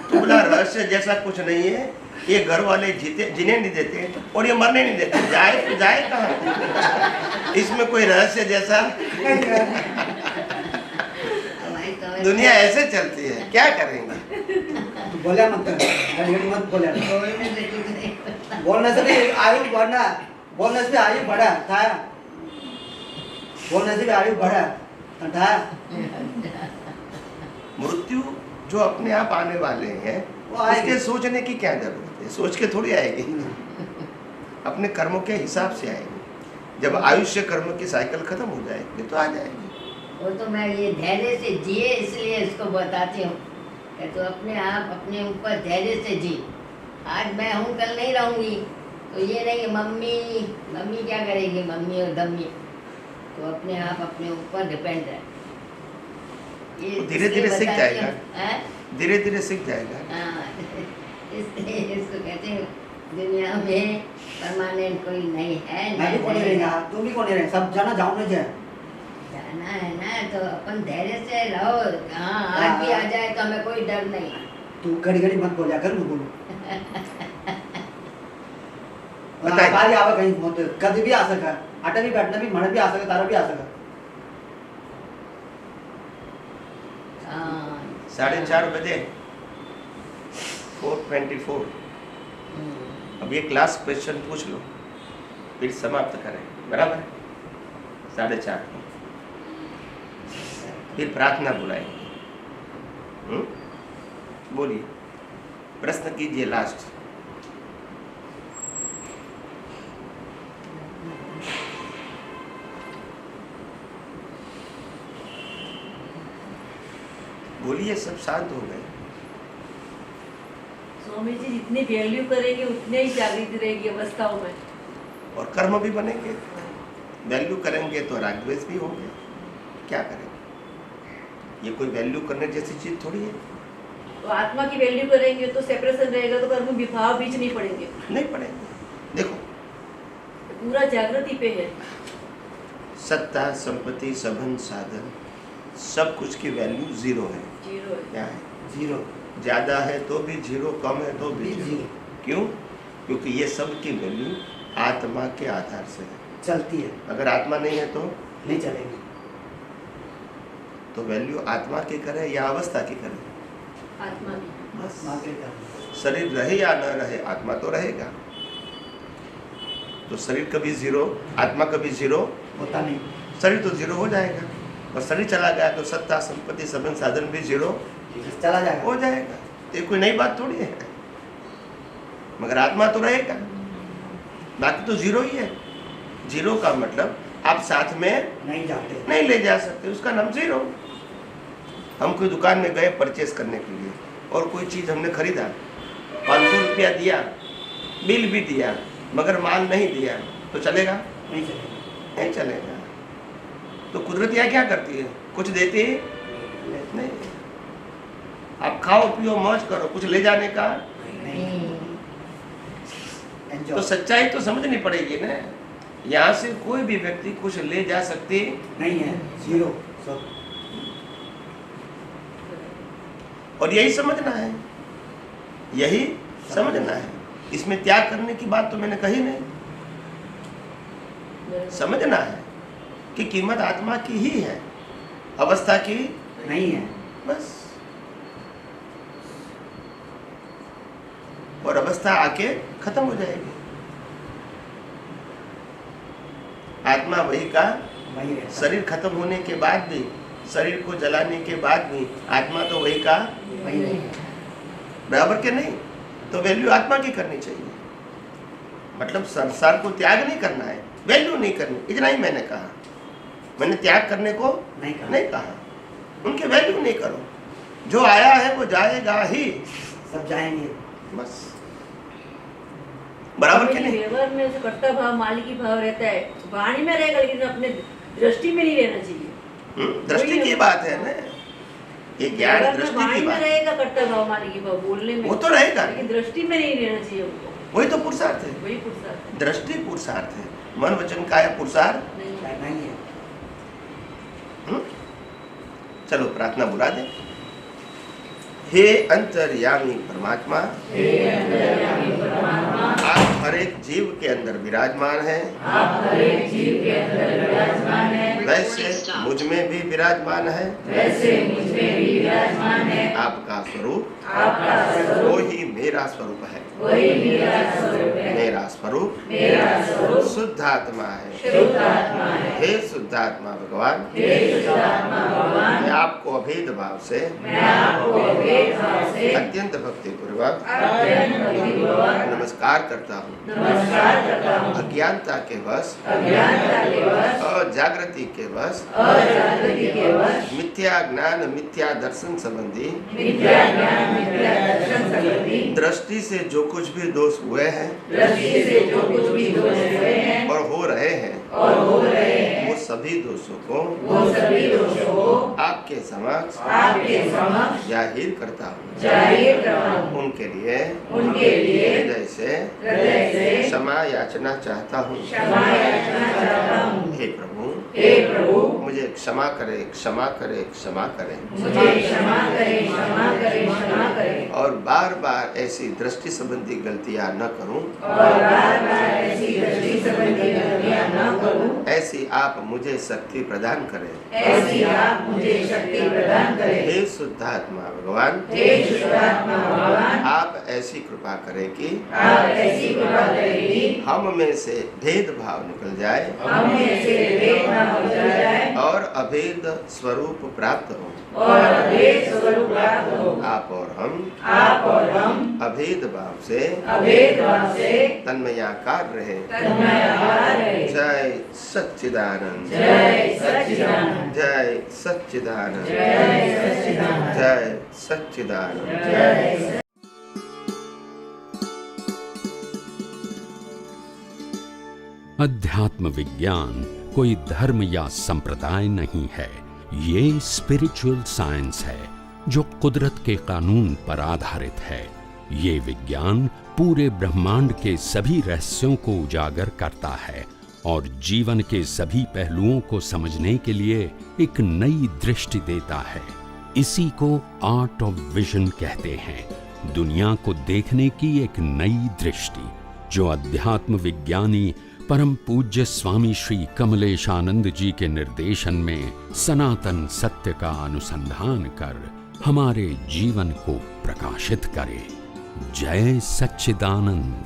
तो बोला रहस्य जैसा कुछ नहीं है, ये घर वाले जीने नहीं देते और ये मरने नहीं देते, जाए तो जाए कहाँ? इसमें कोई रहस्य जैसा दुनिया ऐसे चलती है, क्या करेंगे? तो बोला मत बोला, बोलने से भी आयु बढ़ना, बोलने से भी आयु बढ़ा था, बोलने से भी आयु बढ़ा था। मृत्यु जो अपने आप आने वाले हैं, उसके सोचने की क्या जरूरत है? सोच के थोड़ी आएगी, अपने कर्मों के हिसाब से आएगी। जब आयुष्य कर्म की साइकिल खत्म हो जाएगी तो आ जाएगी। वो तो मैं ये धैर्य से जिए इसलिए इसको बताती हूँ कि तो अपने आप अपने ऊपर धैर्य से जी। आज मैं हूँ, कल नहीं रहूँगी, तो ये नहीं कि मम्मी क्या करेगी, मम्मी और दम्मी। तो अपने आप अपने ऊपर डिपेंड है। ये धीरे धीरे सीख जाएगा, धीरे धीरे सीख जाएगा। हाँ, इसलिए इसको कहते हैं दुनिया में परमानेंट कोई नहीं है। मैं भी कौन रहेगा, तुम भी कौन रहेगा, सब जाना जाओ ना जाए। जाना है ना, तो अपन धैर्य से रहो। हाँ, आज भी आ जाए तो हमें कोई डर नहीं। तू घड़ी घड़ी मत बोल, कर मैं बोलूं। बताइए। आवा कहीं मत, कभी भी आ सका, आटा भी बैठना भी, मर भी आ सका, तारा भी आ सका। 4:30 बजे 4:24। अब ये क्लास क्वेश्चन पूछ लो, फिर समाप्त करें, बराबर? 4:30 फिर प्रार्थना बुलाएंगे। बोलिए, प्रश्न कीजिए लास्ट। बोलिए, सब शांत हो गए। स्वामी जी जितनी वैल्यू करेंगे उतने ही जागृति रहेगी अवस्थाओं में, और कर्म भी बनेंगे। वैल्यू करेंगे तो राग द्वेष भी होंगे। क्या करेंगे? ये कोई वैल्यू करने जैसी चीज थोड़ी है। तो आत्मा की वैल्यू करेंगे तो सेपरेशन रहेगा, तो कर्म विभाव बीच नहीं पड़ेंगे। नहीं पड़ेंगे। देखो, पूरा जागृति पे है। सत्ता, संपत्ति, संबंध, साधन, सब कुछ की वैल्यू 0 है। 0 है। क्या है? 0। ज्यादा है तो भी 0, कम है तो भी 0। क्यों? क्योंकि ये सब की वैल्यू आत्मा के आधार से है, चलती है। अगर आत्मा नहीं है तो नहीं चलेगी। तो वैल्यू आत्मा की करे या अवस्था की करे? आत्मा की। बस। शरीर रहे या न रहे, आत्मा तो रहेगा। तो शरीर कभी 0, आत्मा कभी 0 होता नहीं। शरीर तो जीरो हो जाएगा, और शरीर चला गया तो सत्ता संपत्ति संबंध साधन भी जीरो चला जाएगा, हो जाएगा। ये कोई नई बात थोड़ी है, मगर आत्मा तो रहेगा, बाकी तो जीरो ही है। जीरो का मतलब आप साथ में नहीं ले जा सकते, उसका नाम जीरो। हम कोई दुकान में गए परचेस करने के लिए और कोई चीज़ हमने खरीदा, 500 रुपया दिया, बिल भी दिया, मगर माल नहीं दिया तो चलेगा? नहीं चलेगा। तो कुदरत यहाँ क्या करती है? कुछ देती है नहीं। आप खाओ पियो मौज करो, कुछ ले जाने का तो सच्चाई तो समझनी पड़ेगी ना। यहाँ से कोई भी व्यक्ति कुछ ले जा सकती नहीं है, जीरो सब। और यही समझना है, यही समझना है। इसमें त्याग करने की बात तो मैंने कही नहीं। समझना है कि कीमत आत्मा की ही है, अवस्था की नहीं है, बस। और अवस्था आके खत्म हो जाएगी। आत्मा वही का शरीर खत्म होने के बाद भी, शरीर को जलाने के बाद भी आत्मा तो वही का बराबर के नहीं। तो वैल्यू आत्मा की करनी चाहिए, मतलब संसार को त्याग नहीं करना है, वैल्यू नहीं करनी, इतना ही मैंने कहा। मैंने त्याग करने को नहीं कहा। उनके वैल्यू नहीं करो, जो आया है वो जाएगा ही, सब जाएंगे बस। बराबर के नहीं। व्यवहार में जो कर्ता भाव मालिकी भाव रहता है, वाणी में रहेगा, लेकिन अपने दृष्टि में नहीं रहना चाहिए। दृष्टि की बात है ना, ये ज्ञान दृष्टि की वाणी में बात। रहेगा कर्ता भाव मालिकी भाव बोलने में, वो तो रहेगा, लेकिन दृष्टि में नहीं रहना चाहिए उनको। वही तो पुरुषार्थ है, वही पुरुषार्थ है। दृष्टि पुरुषार्थ है, मन वचन काया पुरुषार्थ नहीं है। चलो प्रार्थना बुला दे। हे अंतर्यामी परमात्मा, आप हर एक जीव के अंदर विराजमान हैं, वैसे मुझ में भी विराजमान है, आपका स्वरूप वो ही मेरा स्वरूप है, मेरा स्वरूप शुद्ध आत्मा है। हे शुद्ध आत्मा भगवान, मैं आपको अभेद भाव से अत्यंत भक्ति पूर्वक नमस्कार करता हूँ। अज्ञानता के वश और जागृति के वश मिथ्या ज्ञान मिथ्या दर्शन संबंधी दृष्टि से जो कुछ भी दोष हुए हैं और हो रहे हैं, वो सभी दोषों को आपके समक्ष जाहिर करता हूँ। उनके लिए हृदय से क्षमा याचना चाहता हूँ। हे प्रभु, मुझे क्षमा करे, क्षमा करे, क्षमा करें। और बार बार ऐसी दृष्टि संबंधी गलतियाँ न करूं। ऐसी आप मुझे शक्ति प्रदान करें। हे शुद्धात्मा भगवान, आप ऐसी कृपा करें कि हम में से भेदभाव निकल जाए और अभेद स्वरूप प्राप्त हो। आप और हम अभेद भाव से तन्मयाकार रहे। जय सच्चिदानंद, जय सच्चिदानंद, जय सच्चिदानंद। अध्यात्म विज्ञान कोई धर्म या संप्रदाय नहीं है, ये स्पिरिचुअल साइंस है जो कुदरत के कानून पर आधारित है। ये विज्ञान पूरे ब्रह्मांड के सभी रहस्यों को उजागर करता है और जीवन के सभी पहलुओं को समझने के लिए एक नई दृष्टि देता है। इसी को आर्ट ऑफ विजन कहते हैं, दुनिया को देखने की एक नई दृष्टि, जो अध्यात्म विज्ञानी परम पूज्य स्वामी श्री कमलेशानंद जी के निर्देशन में सनातन सत्य का अनुसंधान कर हमारे जीवन को प्रकाशित करे। जय सच्चिदानंद।